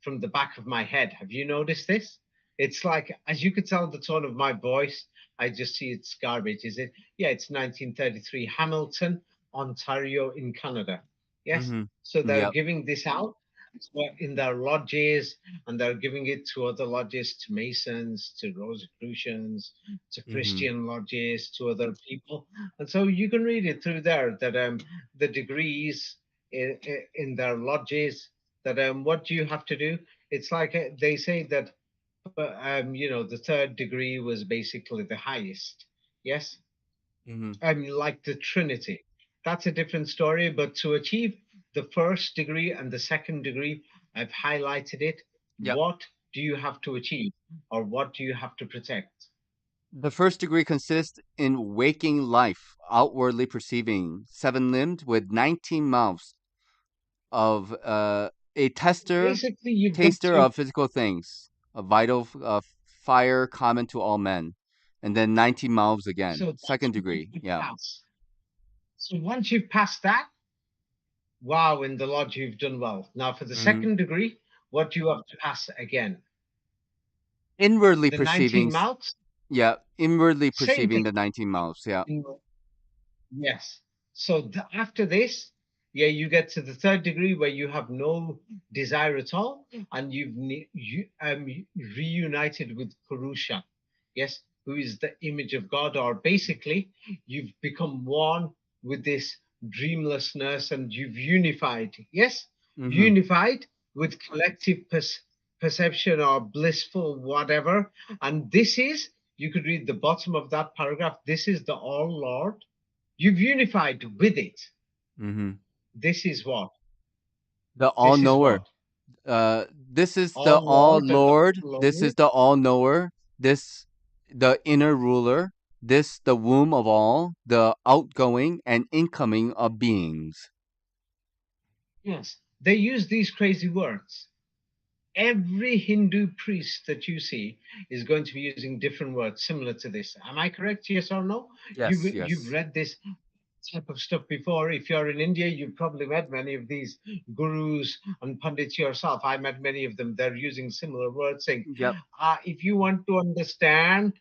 from the back of my head. Have you noticed this? It's like, as you could tell the tone of my voice, I just see it's garbage. Is it? Yeah, it's 1933, Hamilton, Ontario, in Canada. Yes.
Hmm.
So they're
Yep.
giving this out in their lodges, and they're giving it to other lodges, to Masons, to Rosicrucians, to
Hmm.
Christian lodges, to other people. And so you can read it through there that the degrees in their lodges, that what do you have to do? It's like they say that. but the third degree was basically the highest. Yes,
Hmm.
like the Trinity. That's a different story. But to achieve the first degree and the second degree, I've highlighted it.
Yep.
What do you have to achieve, or what do you have to protect?
The first degree consists in waking life, outwardly perceiving, seven-limbed with 19 mouths of a tester,
Basically, you've got
taster
to.
of physical things, a vital fire common to all men, and then 19 mouths again.
So that's
Second
what you
degree,
have to
yeah.
pass. So once you've passed that, wow, in the lodge you've done well. Now for the
Hmm.
second degree, what do you have to pass again?
Inwardly
The 19
perceiving,
mouths,
yeah, inwardly
same
perceiving
thing.
the 19 mouths, yeah.
Yes. So after this, yeah, you get to the third degree where you have no desire at all, and reunited with Purusha, yes, who is the image of God, or basically you've become one with this dreamlessness, and you've unified, yes,
Hmm.
unified with collective perception or blissful whatever. And this is, you could read the bottom of that paragraph. This is the All Lord. You've unified with it.
Hmm.
This is what?
The
This is
all-knower.
what?
This is the
All
all
Lord and
Lord.
all
This
Lord.
is the all knower. This the inner ruler. This the womb of all, the outgoing and incoming of beings.
Yes. They use these crazy words. Every Hindu priest that you see is going to be using different words similar to this. Am I correct? Yes or no?
Yes,
You've
yes.
read this type of stuff before. If you're in India, you've probably met many of these gurus and pundits yourself. I met many of them. They're using similar words, saying,
Yep.
if you want to understand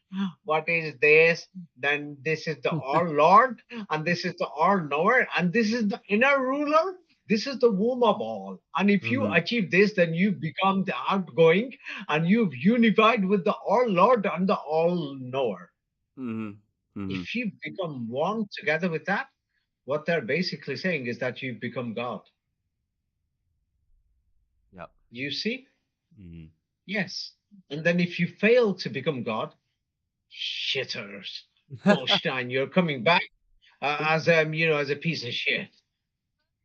what is this, then this is the all Lord, and this is the all knower, and this is the inner ruler. This is the womb of all. And if you
Mhm.
achieve this, then you become the outgoing, and you've unified with the all Lord and the all knower.
Mhm. Mhm.
If you become one together with that, what they're basically saying is that you've become God.
Yep.
You see?
Mhm.
Yes. And then if you fail to become God, shitters, Holstein, you're coming back as as a piece of shit.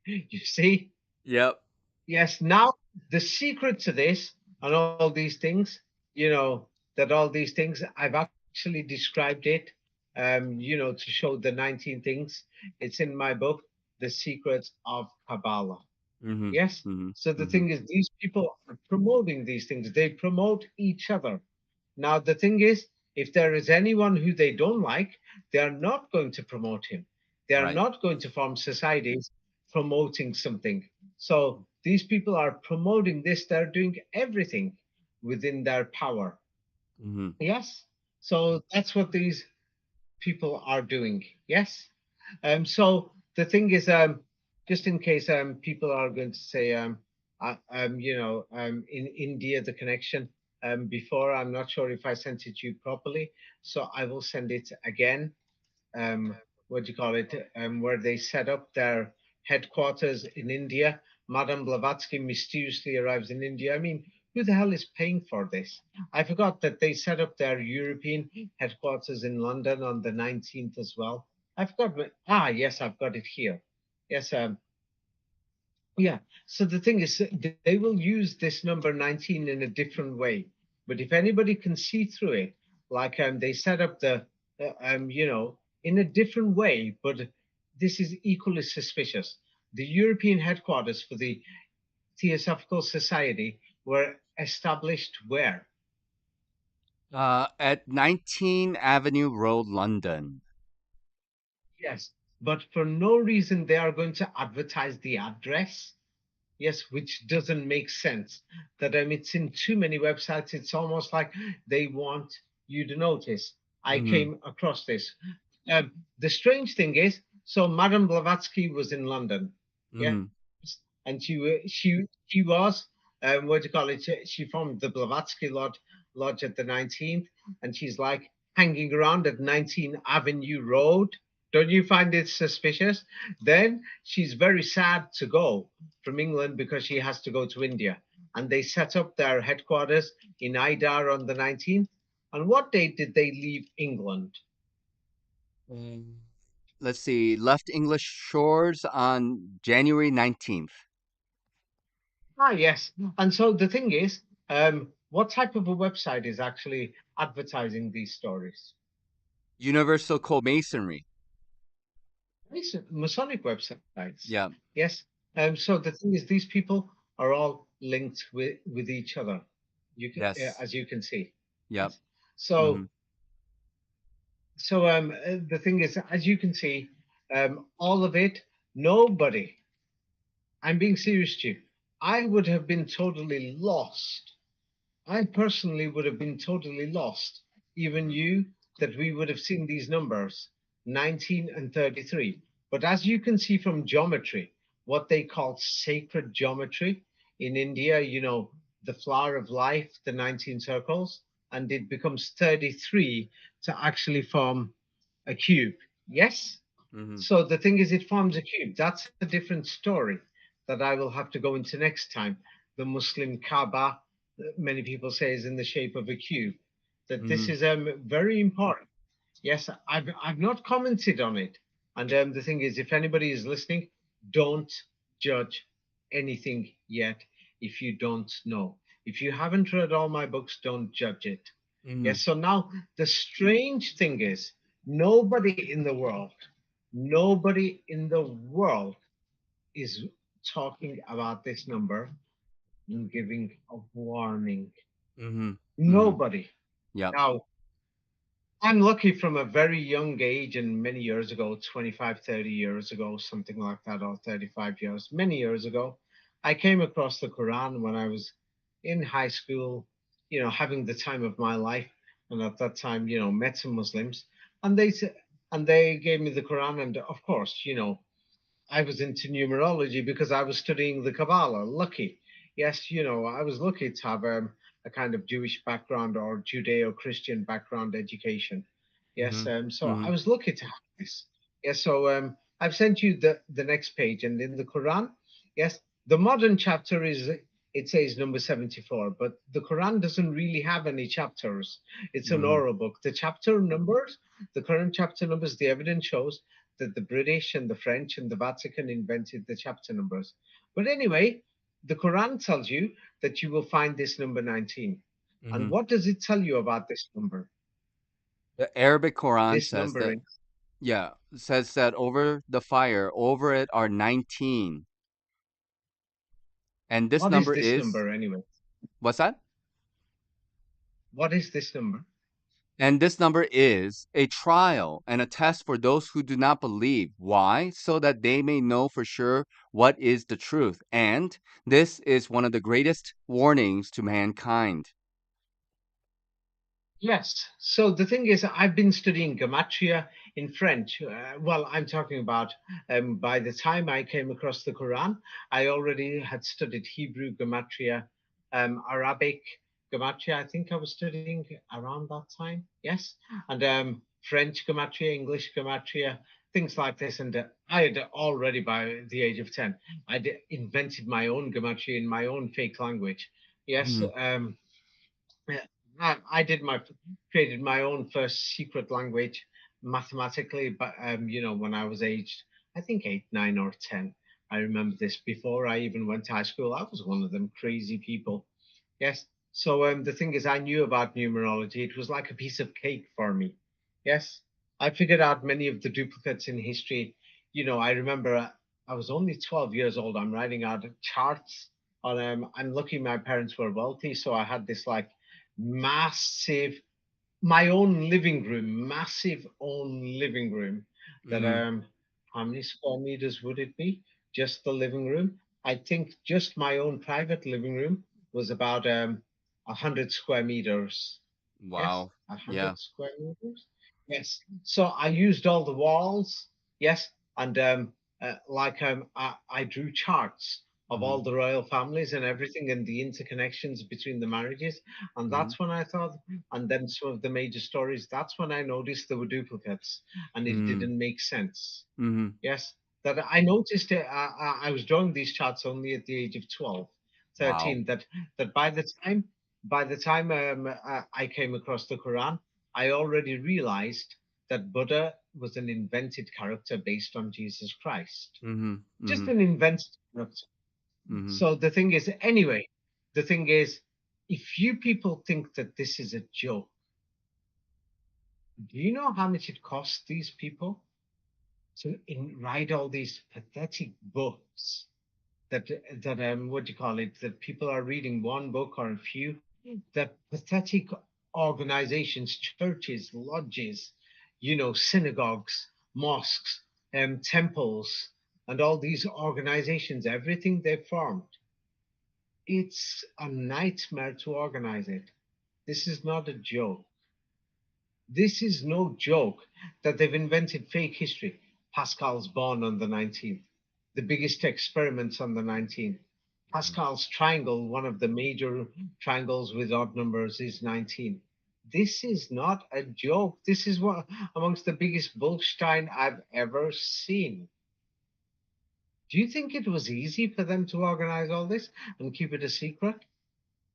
You see?
Yep.
Yes. Now the secret to this and all these things, that all these things I've actually described it, to show the 19 things. It's in my book, The Secrets of Kabbalah.
Mhm.
Yes.
Mhm.
So the
Mhm.
thing is, these people are promoting these things. They promote each other. Now, the thing is, if there is anyone who they don't like, they are not going to promote him. They are
Right.
not going to form societies promoting something. So these people are promoting this. They're doing everything within their power.
Mhm.
Yes. So that's what these people are doing. Yes. So the thing is, just in case people are going to say, in India, the connection before, I'm not sure if I sent it to you properly. So I will send it again. What do you call it? Where they set up their headquarters in India. Madame Blavatsky mysteriously arrives in India. I mean, who the hell is paying for this? I forgot that they set up their European headquarters in London on the 19th as well. I forgot. Yes, I've got it here. Yes, yeah. So the thing is, they will use this number 19 in a different way. But if anybody can see through it, like they set up in a different way, but this is equally suspicious. The European headquarters for the Theosophical Society were established where?
At 19 Avenue Road, London.
Yes. But for no reason they are going to advertise the address. Yes, which doesn't make sense. That it's in too many websites. It's almost like they want you to notice. I
Mhm.
came across this. The strange thing is, so Madame Blavatsky was in London, yeah,
Mhm.
and she was what do you call it? She formed the Blavatsky Lodge at the 19th, and she's like hanging around at 19 Avenue Road. Don't you find it suspicious? Then she's very sad to go from England because she has to go to India. and they set up their headquarters in Idar on the 19th. And what date did they leave England?
Mm. Let's see. Left English shores on January 19th.
Ah, yes. And so the thing is, what type of a website is actually advertising these stories?
Universal Masonry.
It's Masonic websites.
Yeah.
Yes. So the thing is, these people are all linked with each other. You can,
Yes.
as you can see.
Yep.
Yes. So
Mhm.
the thing is, as you can see, all of it, nobody. I'm being serious to you. I would have been totally lost. I personally would have been totally lost, even you, that we would have seen these numbers, 19 and 33. But as you can see from geometry, what they call sacred geometry in India, the flower of life, the 19 circles, and it becomes 33 to actually form a cube. Yes?
Mhm.
So the thing is, it forms a cube. That's a different story that I will have to go into next time. The Muslim Kaaba, many people say, is in the shape of a cube. That this
Mhm.
is very important. Yes, I've not commented on it. And the thing is, if anybody is listening, don't judge anything yet if you don't know. If you haven't read all my books, don't judge it.
Mhm.
Yes, so now the strange thing is, nobody in the world is talking about this number and giving a warning.
Mhm. Mhm.
Nobody.
Yep.
Now, I'm lucky from a very young age and many years ago, 25, 30 years ago, something like that, or 35 years, many years ago, I came across the Quran when I was in high school, having the time of my life. And at that time, met some Muslims and they gave me the Quran. And of course, I was into numerology because I was studying the Kabbalah. Lucky. Yes, I was lucky to have a kind of Jewish background or Judeo Christian background education. Yes,
Mhm.
so I
Mhm.
was lucky to have this. Yes, so I've sent you the next page, and in the Quran, yes, the modern chapter is it says number 74, but the Quran doesn't really have any chapters. It's an
Mhm.
oral book. The chapter numbers, the current chapter numbers, the evidence shows that the British and the French and the Vatican invented the chapter numbers. But anyway, the Quran tells you that you will find this number 19. And
Mhm.
what does it tell you about this number?
The Arabic Quran
This
says
number
that,
is
yeah, says that over the fire, over it are 19. And this
what is
number
this
is,
number anyway?
what's that?
What is this number?
And this number is a trial and a test for those who do not believe. Why? So that they may know for sure what is the truth. And this is one of the greatest warnings to mankind.
Yes. So the thing is, I've been studying gematria in French. Well, I'm talking about by the time I came across the Quran, I already had studied Hebrew gematria, Arabic gematria. I think I was studying around that time. Yes. And French gematria, English gematria, things like this. And I had already, by the age of 10, I'd invented my own gematria in my own fake language. Yes.
Mhm.
Yeah, I did my created my own first secret language mathematically, but when I was aged, I think 8, 9, or 10. I remember this before I even went to high school. I was one of them crazy people. Yes. So the thing is, I knew about numerology. It was like a piece of cake for me. Yes. I figured out many of the duplicates in history. I remember I was only 12 years old. I'm writing out charts on. I'm lucky my parents were wealthy, so I had this like massive my own living room, massive own living room that
Mhm.
how many square meters would it be? Just the living room. I think just my own private living room was about 100 square meters. Yes,
Wow.
a
Yeah.
hundred square meters. Yes. So I used all the walls. Yes, and I drew charts of
Mhm.
all the royal families and everything and the interconnections between the marriages. And
Mhm.
that's when I thought, and then some of the major stories, that's when I noticed there were duplicates and it
Mhm.
didn't make sense.
Mhm.
Yes, that I noticed it. I was drawing these charts only at the age of 12.
Wow.
13, that by the time I came across the Quran, I already realized that Buddha was an invented character based on Jesus Christ.
Mhm.
Just
Mhm.
an invented character.
Mhm.
So the thing is, anyway, the thing is, if you people think that this is a joke, do you know how much it costs these people to write all these pathetic books that what do you call it? That people are reading one book or a few. That pathetic organizations, churches, lodges, synagogues, mosques, temples, and all these organizations, everything they've formed. It's a nightmare to organize it. This is not a joke. This is no joke that they've invented fake history. Pascal's born on the 19th. The biggest experiments on the 19th. Pascal's triangle, one of the major triangles with odd numbers, is 19. This is not a joke. This is what amongst the biggest bullshine I've ever seen. Do you think it was easy for them to organize all this and keep it a secret?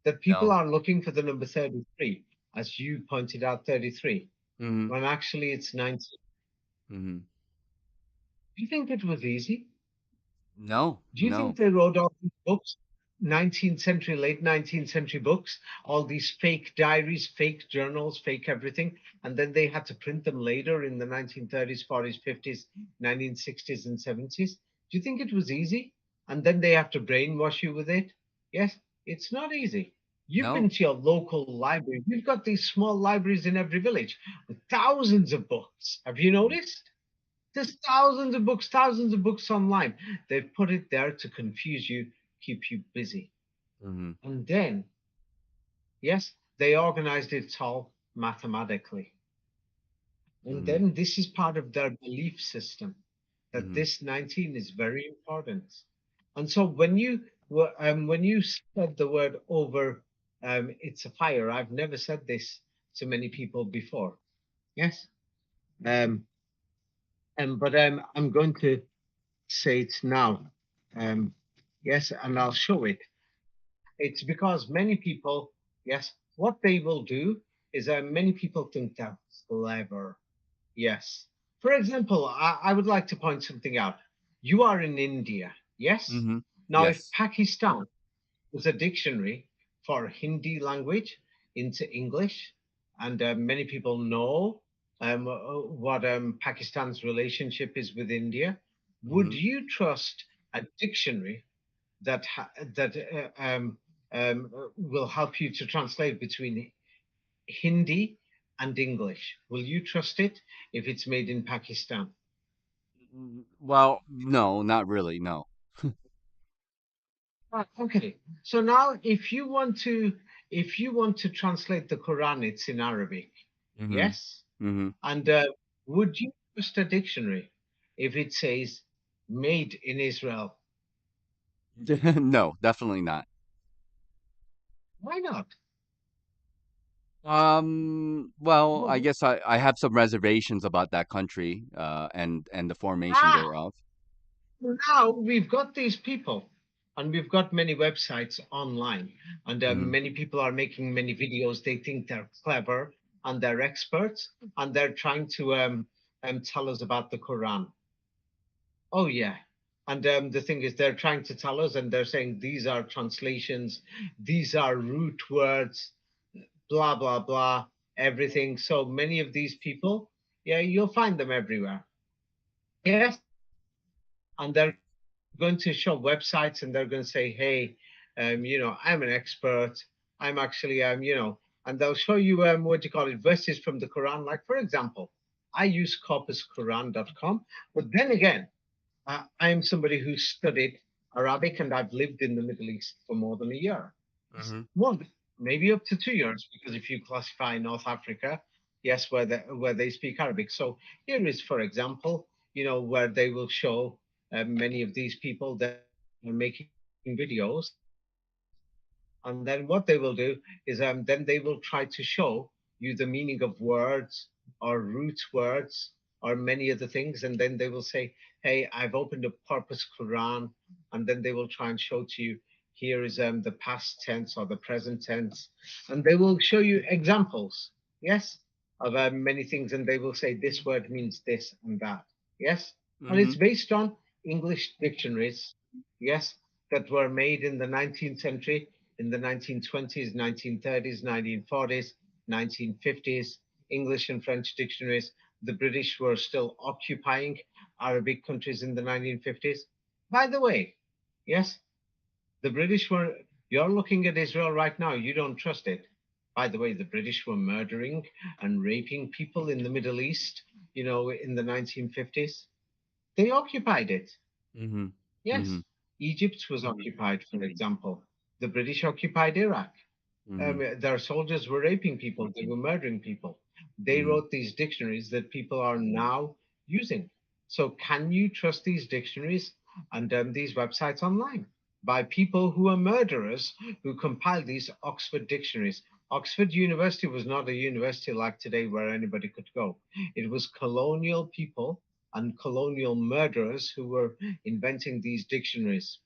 That people
No.
are looking for the number 33, as you pointed out, 33,
Mhm.
when actually it's 19.
Mhm.
Do you think it was easy?
No.
Do you think
No.
they wrote all these books, 19th century, late 19th century books, all these fake diaries, fake journals, fake everything, and then they had to print them later in the 1930s, 40s, 50s, 1960s, and 70s? Do you think it was easy? And then they have to brainwash you with it? Yes, it's not easy. You've been
No.
to your local library. We've got these small libraries in every village with thousands of books. Have you noticed? There's thousands of books online. They've put it there to confuse you, keep you busy.
Mhm.
And then, yes, they organized it all mathematically. And
Mhm.
then this is part of their belief system that
Mhm.
this 19 is very important. And so when you said the word over, it's a fire. I've never said this to many people before. Yes. Um, but I'm going to say it now. Um, yes, and I'll show it. It's because many people, yes, what they will do is many people think they're clever. Yes. For example, I would like to point something out. You are in India, yes?
Mhm.
Now, if
Yes.
Pakistan was a dictionary for Hindi language into English, and many people know what Pakistan's relationship is with India, would
Mhm.
you trust a dictionary that will help you to translate between Hindi and English? Will you trust it if it's made in Pakistan?
Well, no, not really. No.
Okay. So now, if you want to translate the Quran, it's in Arabic.
Mhm.
Yes.
Mhm.
And would you trust a dictionary if it says made in Israel?
No, definitely not.
Why not?
Well, I
Well,
guess I have some reservations about that country, and the formation
ah,
thereof.
now we've got these people, and we've got many websites online, and
Mhm.
many people are making many videos. They think they're clever and they're experts, and they're trying to tell us about the Quran. Oh yeah. And the thing is, they're trying to tell us, and they're saying these are translations, these are root words, blah blah blah, everything. So many of these people, yeah, you'll find them everywhere. Yes, and they're going to show websites, and they're going to say, hey, I'm an expert. I'm actually, and they'll show you what do you call it, verses from the Quran. Like for example, I use corpusquran.com, but then again, I'm somebody who studied Arabic, and I've lived in the Middle East for more than a year.
Mhm.
Well, maybe up to 2 years, because if you classify North Africa, yes, where they speak Arabic. So here is, for example, where they will show many of these people that are making videos, and then what they will do is then they will try to show you the meaning of words or root words or many other things, and then they will say, hey, I've opened a purpose Quran, and then they will try and show to you, here is the past tense or the present tense, and they will show you examples, yes, of many things, and they will say this word means this and that, yes, and it's
Mhm.
based on English dictionaries, yes, that were made in the 19th century, in the 1920s, 1930s, 1940s, 1950s, English and French dictionaries. The British were still occupying Arabic countries in the 1950s. By the way, yes, the British were, you're looking at Israel right now, you don't trust it. By the way, the British were murdering and raping people in the Middle East, in the 1950s. They occupied it.
Mhm.
Yes.
Mhm.
Egypt was occupied, for example. The British occupied Iraq.
Mhm.
Their soldiers were raping people, they were murdering people. They
Mhm.
wrote these dictionaries that people are now using. So, can you trust these dictionaries and these websites online by people who are murderers who compiled these Oxford dictionaries? Oxford University was not a university like today where anybody could go. It was colonial people and colonial murderers who were inventing these dictionaries,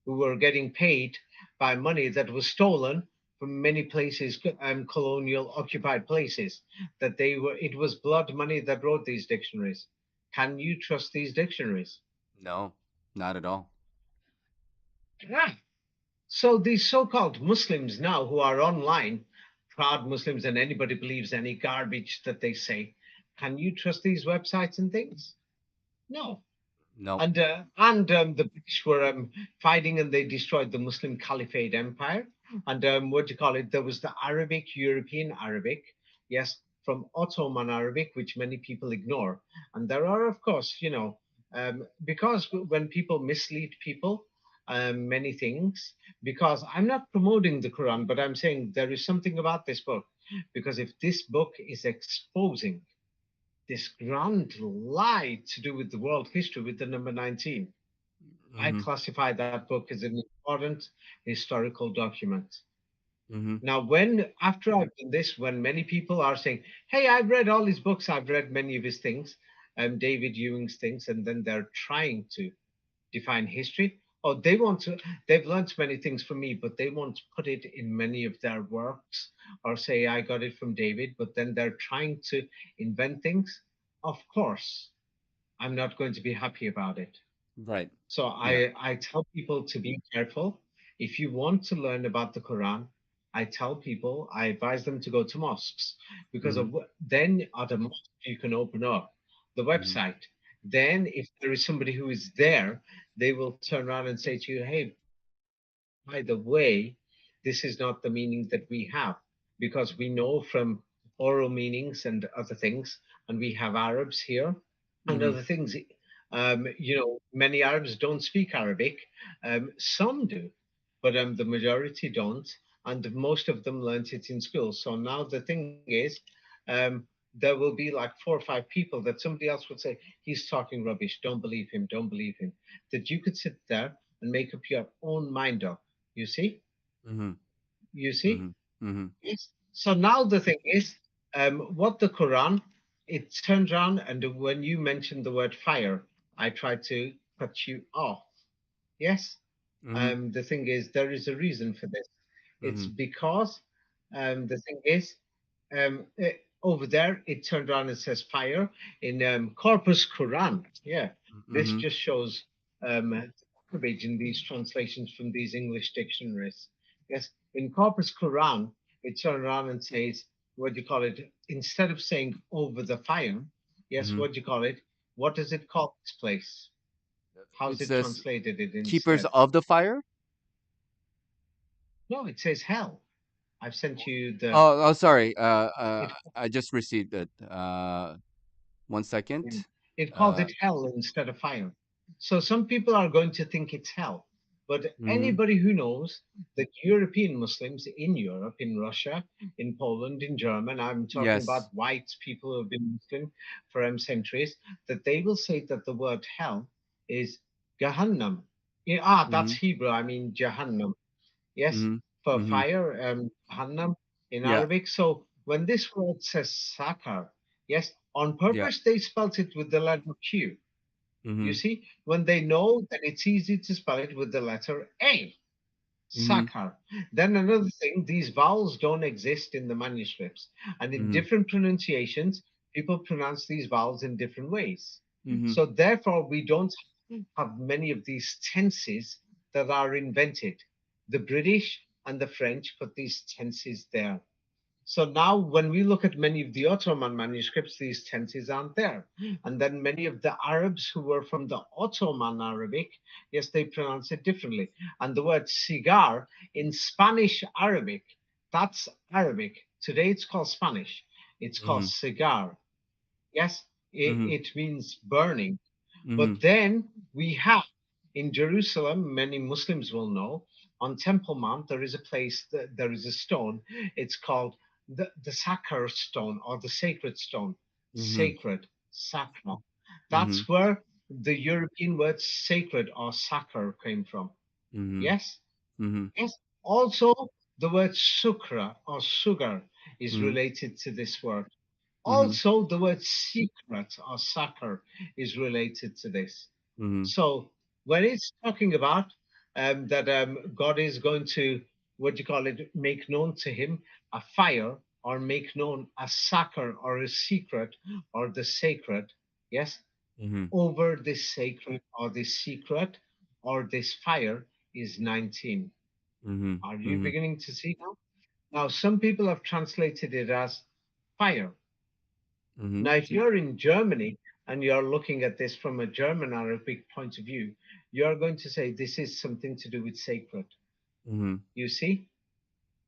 who were getting paid by money that was stolen from many places, colonial occupied places. That they were, it was blood money that wrote these dictionaries. Can you trust these dictionaries?
No, not at all.
Yeah. So these so-called Muslims now who are online, proud Muslims, and anybody believes any garbage that they say, can you trust these websites and things? No.
Nope.
And the British were fighting, and they destroyed the Muslim Caliphate Empire. And what do you call it? There was the Arabic, European Arabic, yes, from Ottoman Arabic, which many people ignore. And there are, of course, because when people mislead people, many things. Because I'm not promoting the Quran, but I'm saying there is something about this book. Because if this book is exposing this grand lie to do with the world history with the number 19. I
Mhm.
classify that book as an important historical document.
Mhm.
Now, after I've done this, when many people are saying, hey, I've read all his books, I've read many of his things, David Ewing's things, and then they're trying to define history. Oh, they've learned many things from me, but they won't put it in many of their works or say, I got it from David, but then they're trying to invent things. Of course, I'm not going to be happy about it.
Right.
So
Yeah.
I tell people to be careful. If you want to learn about the Quran, I advise them to go to mosques because
Mhm.
then at a mosque you can open up the
Mhm.
website. Then if there is somebody who is there, they will turn around and say to you, hey, by the way, this is not the meaning that we have, because we know from oral meanings and other things, and we have Arabs here and
Mhm.
other things. Many Arabs don't speak Arabic. Some do, but the majority don't, and most of them learnt it in school. So now the thing is, um, there will be like 4 or 5 people that somebody else would say, he's talking rubbish, don't believe him, don't believe him. That you could sit there and make up your own mind up. You see?
Mhm.
You see?
Mhm. Mhm.
Yes. So now the thing is, what the Quran, it turns around, and when you mentioned the word fire, I tried to cut you off. Yes.
Mhm.
The thing is, there is a reason for this. It's
Mhm.
because the thing is, over there, it turned around and says fire in Corpus Quran. Yeah, this
Mhm.
just shows garbage in these translations from these English dictionaries. Yes, in Corpus Quran, it turned around and says, what do you call it? Instead of saying over the fire, yes,
Mhm.
what do you call it? What does it call this place? How's
It
it
says
translated it
keepers
instead?
of the fire.
No, it says hell. I've sent you the.
Oh, oh, sorry.
It
I just received it. 1 second.
it calls
Uh.
it hell instead of fire. So some people are going to think it's hell, but
Mhm.
anybody who knows that European Muslims in Europe, in Russia, in Poland, in Germany, I'm talking
Yes.
about white people who have been Muslim for centuries, that they will say that the word hell is Jahannam. Yeah, that's
Mhm.
Hebrew. I mean Jahannam. Yes,
Mhm.
for
Mhm.
fire, Hannam in
Yeah.
Arabic. So when this word says sakar, yes, on
Yeah.
purpose they spelt it with the letter Q. You
Mhm.
see, when they know that it's easy to spell it with the letter A.
Mhm.
Sakar. Then another thing, these vowels don't exist in the manuscripts. And in
Mhm.
different pronunciations, people pronounce these vowels in different ways.
Mhm.
So therefore, we don't have many of these tenses that are invented. The British and the French put these tenses there. So now, when we look at many of the Ottoman manuscripts, these tenses aren't there. And then many of the Arabs who were from the Ottoman Arabic, yes, they pronounce it differently. And the word cigar in Spanish Arabic, that's Arabic. Today it's called Spanish. It's called
Mhm.
cigar. Yes,
Mhm.
it means burning.
Mhm.
But then we have in Jerusalem, many Muslims will know, on Temple Mount, there is a place, there is a stone. It's called the Sakar stone or the sacred stone.
Mhm.
Sacred, Sakra.
Mhm.
That's where the European word sacred or Sakar came from.
Mhm.
Yes?
Mhm.
Yes. Also, the word sukra or sugar is
Mhm.
related to this word.
Mhm.
Also, the word secret or sucker is related to this.
Mhm.
So when it's talking about that God is going to, what do you call it, make known to him a fire or make known a sucker or a secret or the sacred, yes,
Mhm.
over this sacred or this secret or this fire is 19.
Mhm.
Are you
Mhm.
beginning to see now? Now, some people have translated it as fire.
Mhm.
Now, if you're in Germany and you're looking at this from a German Arabic point of view, you're going to say this is something to do with sacred.
Mhm.
You see?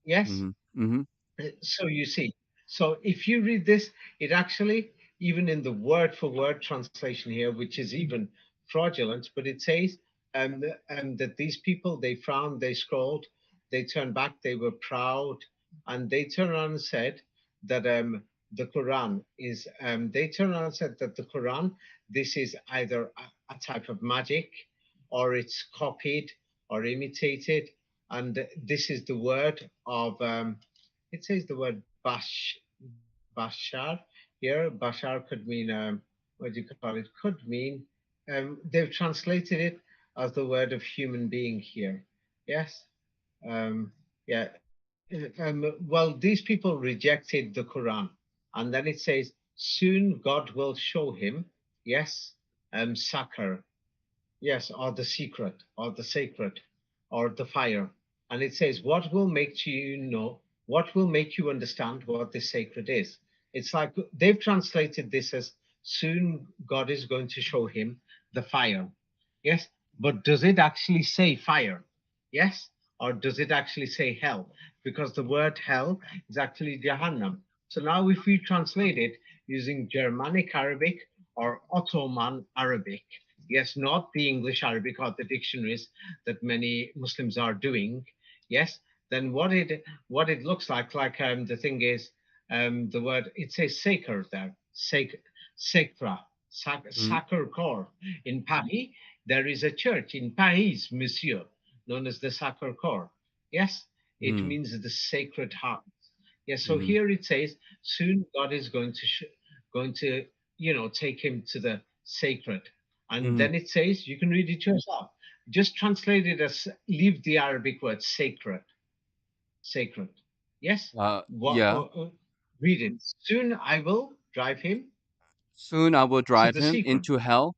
Yes?
Mhm. Mhm.
So you see, so if you read this, it actually, even in the word for word translation here, which is even fraudulent, but it says that these people, they frowned, they scrolled, they turned back, they were proud, and they turned around and said that the Quran is, they turned around and said that the Quran, this is either a type of magic or it's copied or imitated. And this is the word of it says the word Bashar here. Bashar could mean, what do you call it? Could mean, they've translated it as the word of human being here. Yes. Um, yeah. Well, these people rejected the Quran. And then it says, soon God will show him, yes, Sakar, yes, or the secret, or the sacred, or the fire. And it says, what will make you know, what will make you understand what this sacred is? It's like they've translated this as soon God is going to show him the fire. Yes, but does it actually say fire? Yes, or does it actually say hell? Because the word hell is actually Jahannam. So now, if we translate it using Germanic Arabic or Ottoman Arabic, yes, not the English Arabic or the dictionaries that many Muslims are doing, yes, then what it looks like the thing is the word it says saker there, sacra,
Mhm.
sacre corps. In Paris, there is a church in Paris, Monsieur, known as the Sacre Corps. Yes, it
Mhm.
means the Sacred Heart. Yes, so
Mhm.
here it says soon God is going to take him to the sacred, and
Mhm.
then it says you can read it yourself. Just translate it as leave the Arabic word sacred, sacred. Yes, what?
Yeah.
Read it. Soon I will drive him
Soon I will
to
drive
the
him
secret.
into hell.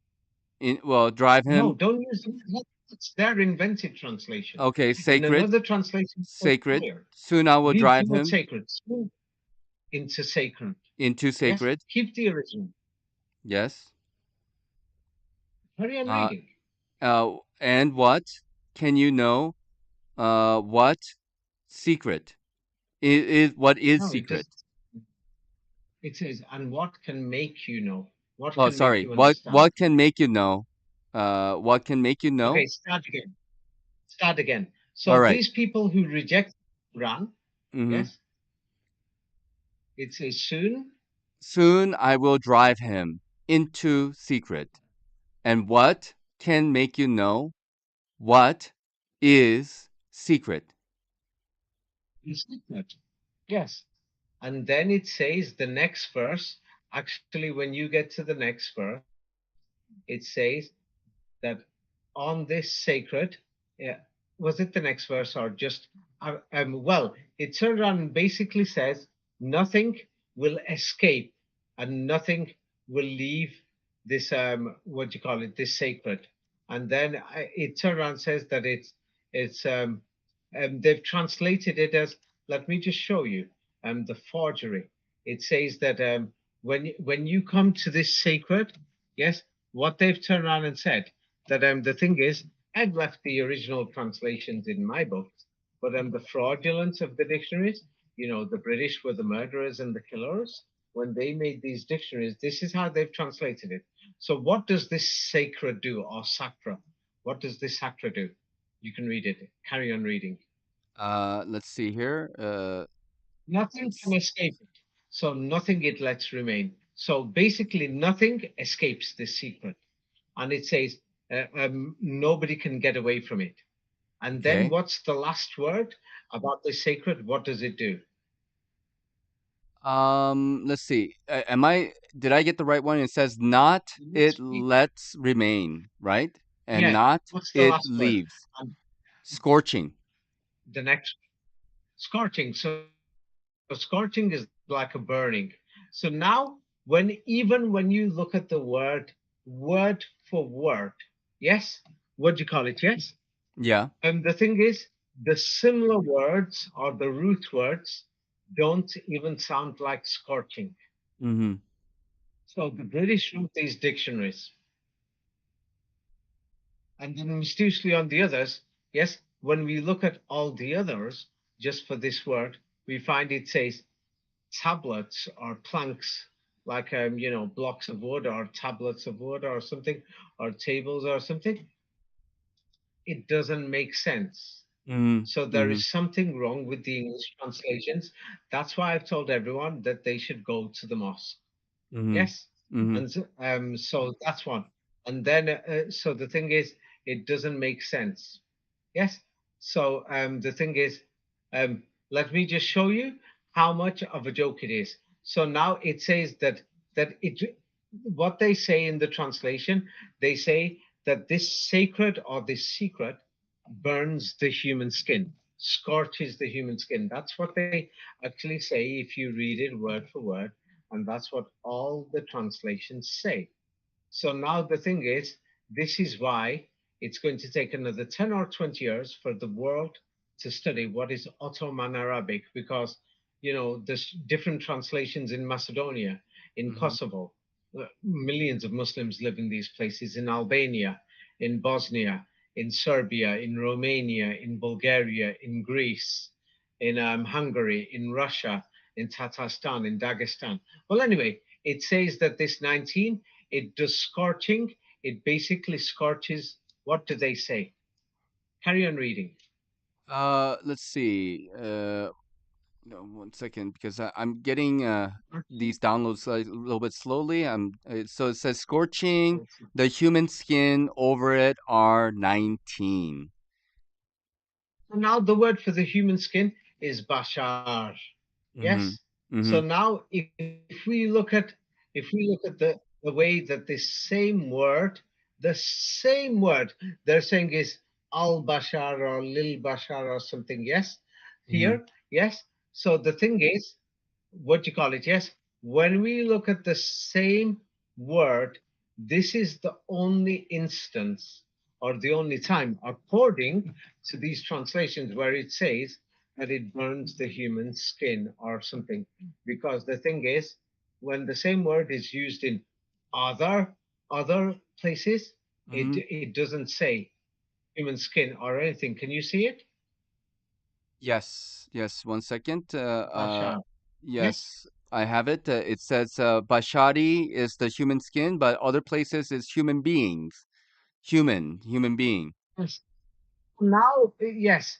Drive
No,
him.
don't use it's their invented translation.
Okay,
In
sacred,
another translation, it says
sacred.
fire.
Soon I will
Leave
drive
the word
him
sacred soon into sacred.
into
Yes,
sacred.
keep the original.
Yes.
Carry on
Uh,
reading.
and what can you know? What secret? What is
No, it
secret?
does. It says, and what can make you know? What
Oh,
can make
sorry.
you
What
understand?
can make you know? What can make you know?
Okay, start again. Start again.
All
So
right.
these people who reject Quran,
Mm-hmm.
yes, it says soon.
Soon I will drive him into secret. And what can make you know what is secret?
Is secret. Yes. And then it says the next verse. Actually, when you get to the next verse, it says that on this sacred, yeah. was it the next verse or just well, it turned around and basically says nothing will escape and nothing will leave this what do you call it, this sacred. And then it turned around and says that it's they've translated it as, let me just show you the forgery. It says that when you come to this sacred, yes, what they've turned around and said that the thing is, I've left the original translations in my books, but the fraudulence of the dictionaries, you know, the British were the murderers and the killers. When they made these dictionaries, this is how they've translated it. So, what does this sacred do, or sacra? What does this sacra do? You can read it. Carry on reading.
Let's see here.
Nothing can
It's
escape it. So, nothing it lets remain. So, basically, nothing escapes this secret. And it says nobody can get away from it. And then
okay.
what's the last word about the sacred? What does it do?
Let's see. Am I did I get the right one? It says not it
Let's read.
lets remain, right? And
Yeah.
not
What's the
it
last word?
leaves.
And
Scorching.
the next, scorching. So scorching is like a burning. So now, even when you look at the word for word, yes, what do you call it? Yes.
Yeah.
And the thing is, the similar words or the root words don't even sound like scorching.
Mm-hmm.
So the British wrote these dictionaries. And then mysteriously on the others, yes, when we look at all the others, just for this word, we find it says tablets or planks, like you know, blocks of wood or tablets of wood or something, or tables or something. It doesn't make sense.
Mm-hmm.
So there
Mm-hmm.
is something wrong with the English translations. That's why I've told everyone that they should go to the mosque.
Mm-hmm.
Yes,
Mm-hmm.
and so that's one. And then so the thing is, it doesn't make sense. Yes. So the thing is, um, let me just show you how much of a joke it is. So now it says that it what they say in the translation, they say that this sacred or this secret burns the human skin, scorches the human skin. That's what they actually say if you read it word for word, and that's what all the translations say. So now the thing is, this is why it's going to take another 10 or 20 years for the world to study what is Ottoman Arabic, because, you know, there's different translations in Macedonia, in
Mm-hmm.
Kosovo. Millions of Muslims live in these places, in Albania, in Bosnia, in Serbia, in Romania, in Bulgaria, in Greece, in Hungary, in Russia, in Tatarstan, in Dagestan. Well, anyway, it says that this 19, it does scorching. It basically scorches. What do they say? Carry on reading.
Let's see. No, one second, because I'm getting these downloads a little bit slowly. So it says scorching the human skin over it are 19.
Now the word for the human skin is bashar.
Mm-hmm.
Yes.
Mm-hmm.
So now if we look at the way that the same word they're saying is al bashar or lil bashar or something. Yes.
Mm-hmm.
Here. Yes. So the thing is, what do you call it? Yes. When we look at the same word, this is the only instance or the only time, according to these translations, where it says that it burns the human skin or something. Because the thing is, when the same word is used in other other places,
Mm-hmm.
it doesn't say human skin or anything. Can you see it?
Yes, yes. One second.
Bashar. Yes.
Yes, I have it. It says Bashari is the human skin, but other places is human beings. Human being.
Yes. Now, yes.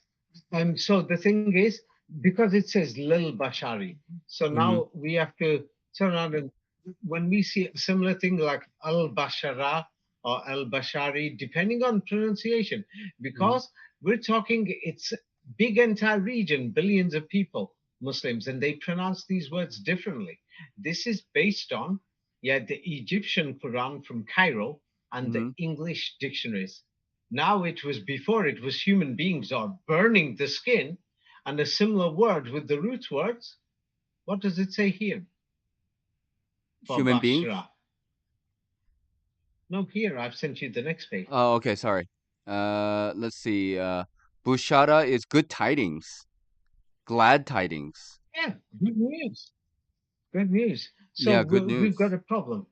So the thing is, because it says Lil Bashari, so
Mm-hmm.
now we have to turn around and when we see a similar thing like Al Bashara or Al Bashari, depending on pronunciation,
Mm-hmm.
because we're talking, it's big entire region, billions of people, Muslims, and they pronounce these words differently. This is based on, yeah, the Egyptian Quran from Cairo and the
Mm-hmm.
English dictionaries. Now it was before it was human beings are burning the skin, and a similar word with the root words. What does it say here for
Human beings?
Bashra? No, here I've sent you the next page.
Oh, okay, sorry. Let's see. Bushara is good tidings, glad tidings.
Yeah, good news. Good news. So
Yeah, good
we've got
news.
a problem.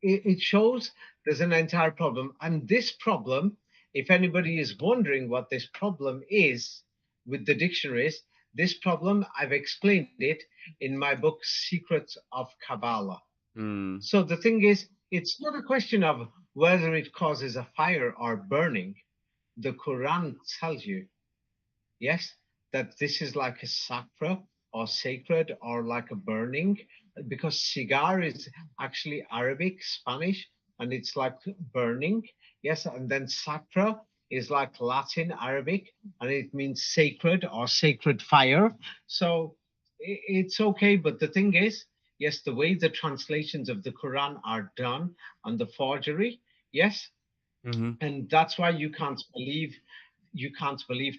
It shows there's an entire problem. And this problem, if anybody is wondering what this problem is with the dictionaries, this problem, I've explained it in my book, Secrets of Kabbalah.
Mm,
So the thing is, it's not a question of whether it causes a fire or burning. The Quran tells you, yes, that this is like a sakra or sacred or like a burning, because cigar is actually Arabic, Spanish, and it's like burning. Yes, and then sakra is like Latin, Arabic, and it means sacred or sacred fire. So it's okay, but the thing is, yes, the way the translations of the Quran are done and the forgery, yes,
mm-hmm.
and that's why you can't believe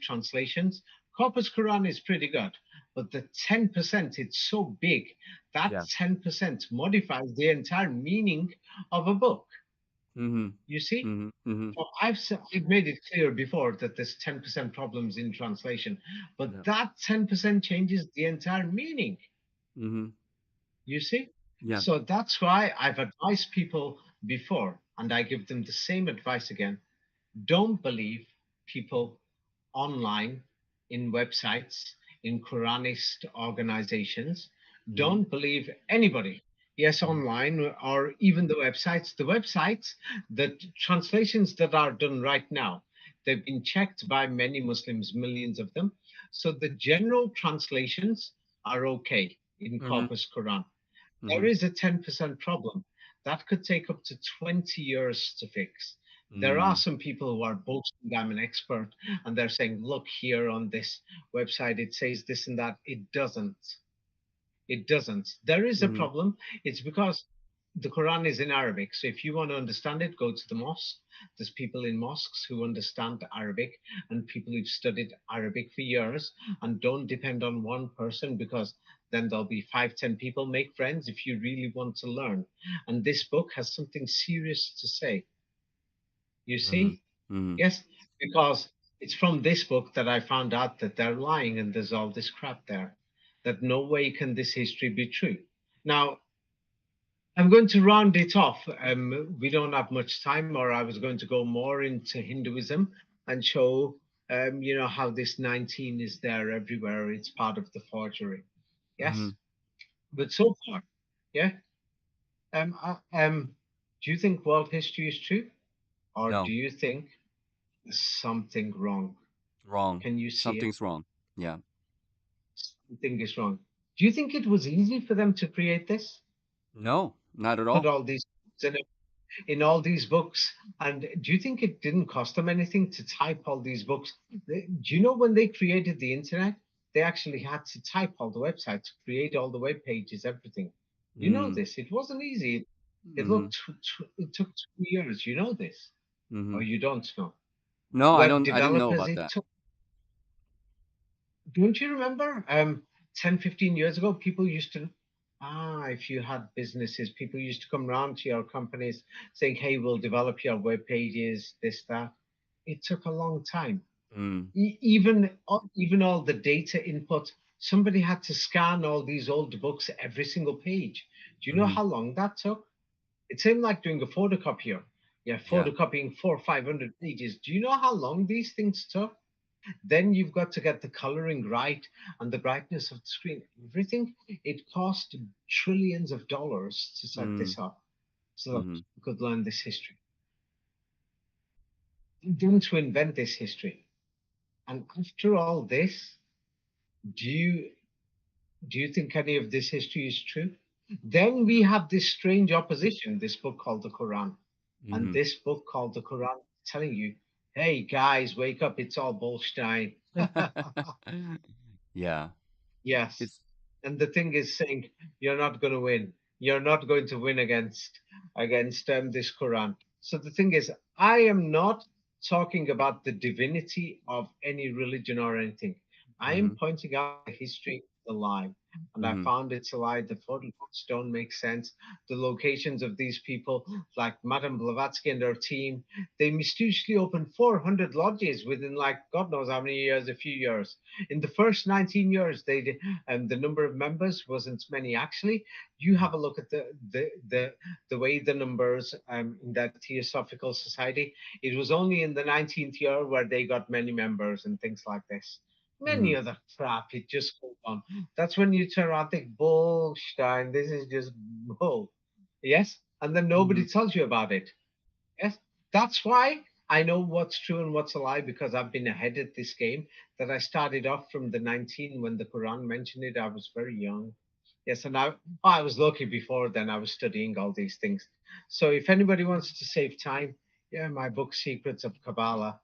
translations. Corpus Quran is pretty good, but the 10%, it's so big that
Yeah.
10% modifies the entire meaning of a book.
Mm-hmm.
You see?
Mm-hmm. Mm-hmm.
So I've made it clear before that there's 10% problems in translation, but
Yeah.
that 10% changes the entire meaning.
Mm-hmm.
You see?
Yeah.
So that's why I've advised people before, and I give them the same advice again. Don't believe people online, in websites, in Quranist organizations.
Mm-hmm.
Don't believe anybody. Yes,
Mm-hmm.
online or even the websites. The websites, the translations that are done right now, they've been checked by many Muslims, millions of them. So the general translations are okay in
Mm-hmm.
Corpus Quran. There
Mm-hmm.
is a 10% problem that could take up to 20 years to fix. There are
Mm-hmm.
some people who are boasting I'm an expert and they're saying, look here on this website, it says this and that. It doesn't. It doesn't. There is a
Mm-hmm.
problem. It's because the Quran is in Arabic. So if you want to understand it, go to the mosque. There's people in mosques who understand Arabic and people who've studied Arabic for years, and don't depend on one person, because then there'll be 5, 10 people. Make friends if you really want to learn. And this book has something serious to say. You
Mm-hmm.
see?
Mm-hmm.
Yes, because it's from this book that I found out that they're lying and there's all this crap there, that no way can this history be true. Now, I'm going to round it off. We don't have much time, or I was going to go more into Hinduism and show, how this 19 is there everywhere. It's part of the forgery.
Mm-hmm.
Yes, but so far, yeah. Do you think world history is true, or
No,
do you think there's something wrong?
wrong.
Can you see it?
Something's wrong. Yeah.
Something is wrong. Do you think it was easy for them to create this?
No, not at
Put
all.
all these in all these books. And do you think it didn't cost them anything to type all these books? Do you know when they created the internet, they actually had to type all the websites, create all the web pages, everything. You know
Mm.
this. It wasn't easy.
Mm-hmm.
It took 2 years. You know this,
Mm-hmm.
or you don't know.
No,
Web
I didn't know
developers,
about
it
that.
took. Don't you remember? 10, 15 years ago, people used to, if you had businesses, people used to come around to your companies saying, hey, we'll develop your web pages, this, that. It took a long time.
Mm.
Even all the data input, somebody had to scan all these old books, every single page. Do you know
Mm-hmm.
how long that took? It seemed like doing a photocopier. Yeah,
Yeah.
photocopying 400, 500 pages. Do you know how long these things took? Then you've got to get the coloring right and the brightness of the screen. Everything. It cost trillions of dollars to set
Mm.
this up so that
Mm-hmm.
we could learn this history. Then to invent this history. And after all this, do you do you think any of this history is true? Then we have this strange opposition, this book called the Quran. And
Mm-hmm.
this book called the Quran telling you, hey guys, wake up, it's all bullshit.
Yeah.
Yes.
It's
And the thing is saying you're not going to win. You're not going to win against this Quran. So the thing is, I am not. talking about the divinity of any religion or anything. I am
Mhm.
pointing out the history of the lie. And I
Mhm.
found it's a lie. The photographs don't make sense. The locations of these people, like Madame Blavatsky and her team, they mysteriously opened 400 lodges within, like, God knows how many years, a few years. In the first 19 years, they did, and the number of members wasn't many. Actually, you have a look at the way the numbers in that Theosophical Society. It was only in the 19th year where they got many members and things like this. Many
Mhm.
other crap. It just goes on. That's when you turn around and think, bullstein, this is just bull. Yes? And then nobody
Mhm.
tells you about it. Yes? That's why I know what's true and what's a lie because I've been ahead at this game. That I started off from the 19 when the Quran mentioned it. I was very young. Yes, and I was lucky before then. I was studying all these things. So if anybody wants to save time, yeah, my book, Secrets of Kabbalah,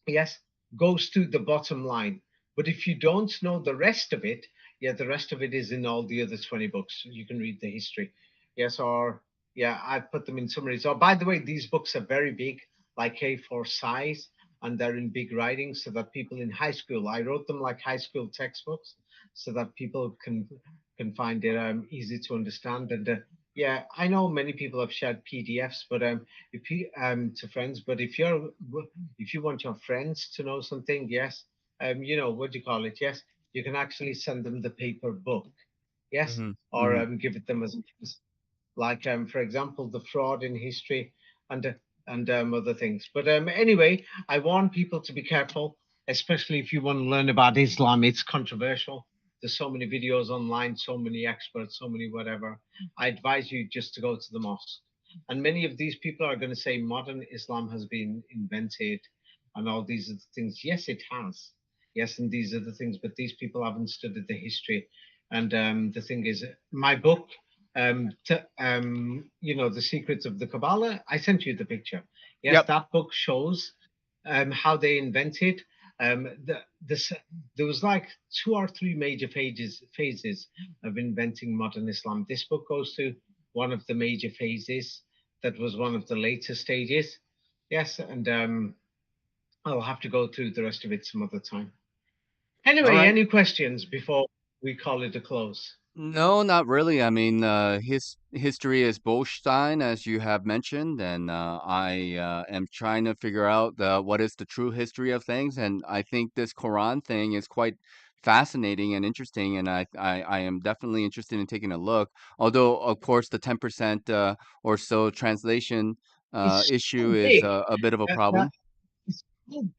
yes, goes to the bottom line. But if you don't know the rest of it, yeah, the rest of it is in all the other 20 books. You can read the history. Yes, or yeah, I put them in summaries. Oh, by the way, these books are very big, like A4 size, and they're in big writing so that people in high school, I wrote them like high school textbooks so that people can find it easy to understand. And yeah, I know many people have shared PDFs, but if you to friends, but if you want your friends to know something, yes, what do you call it? Yes, you can actually send them the paper book, yes,
Mhm.
or
Mhm.
give it them as like for example the fraud in history and other things. But anyway, I warn people to be careful, especially if you want to learn about Islam. It's controversial. There's so many videos online, so many experts, so many whatever. I advise you just to go to the mosque. And many of these people are going to say modern Islam has been invented and all these other things. Yes, it has. Yes, and these are the things, but these people haven't studied the history. And the thing is, my book, The Secrets of the Kabbalah, I sent you the picture. Yes,
Yep.
that book shows how they invented. This there was like two or three major phases of inventing modern Islam. This book goes to one of the major phases. That was one of the later stages. Yes, and I'll have to go through the rest of it some other time.
All
Anyway,
right.
any questions before we call it a close?
No, not really. I mean, his history is Bolstein, as you have mentioned, and I am trying to figure out what is the true history of things. And I think this Quran thing is quite fascinating and interesting, and I am definitely interested in taking a look. Although, of course, the 10% or so translation
It's
issue
so
is
big.
a bit of a
That
problem.
it's so big.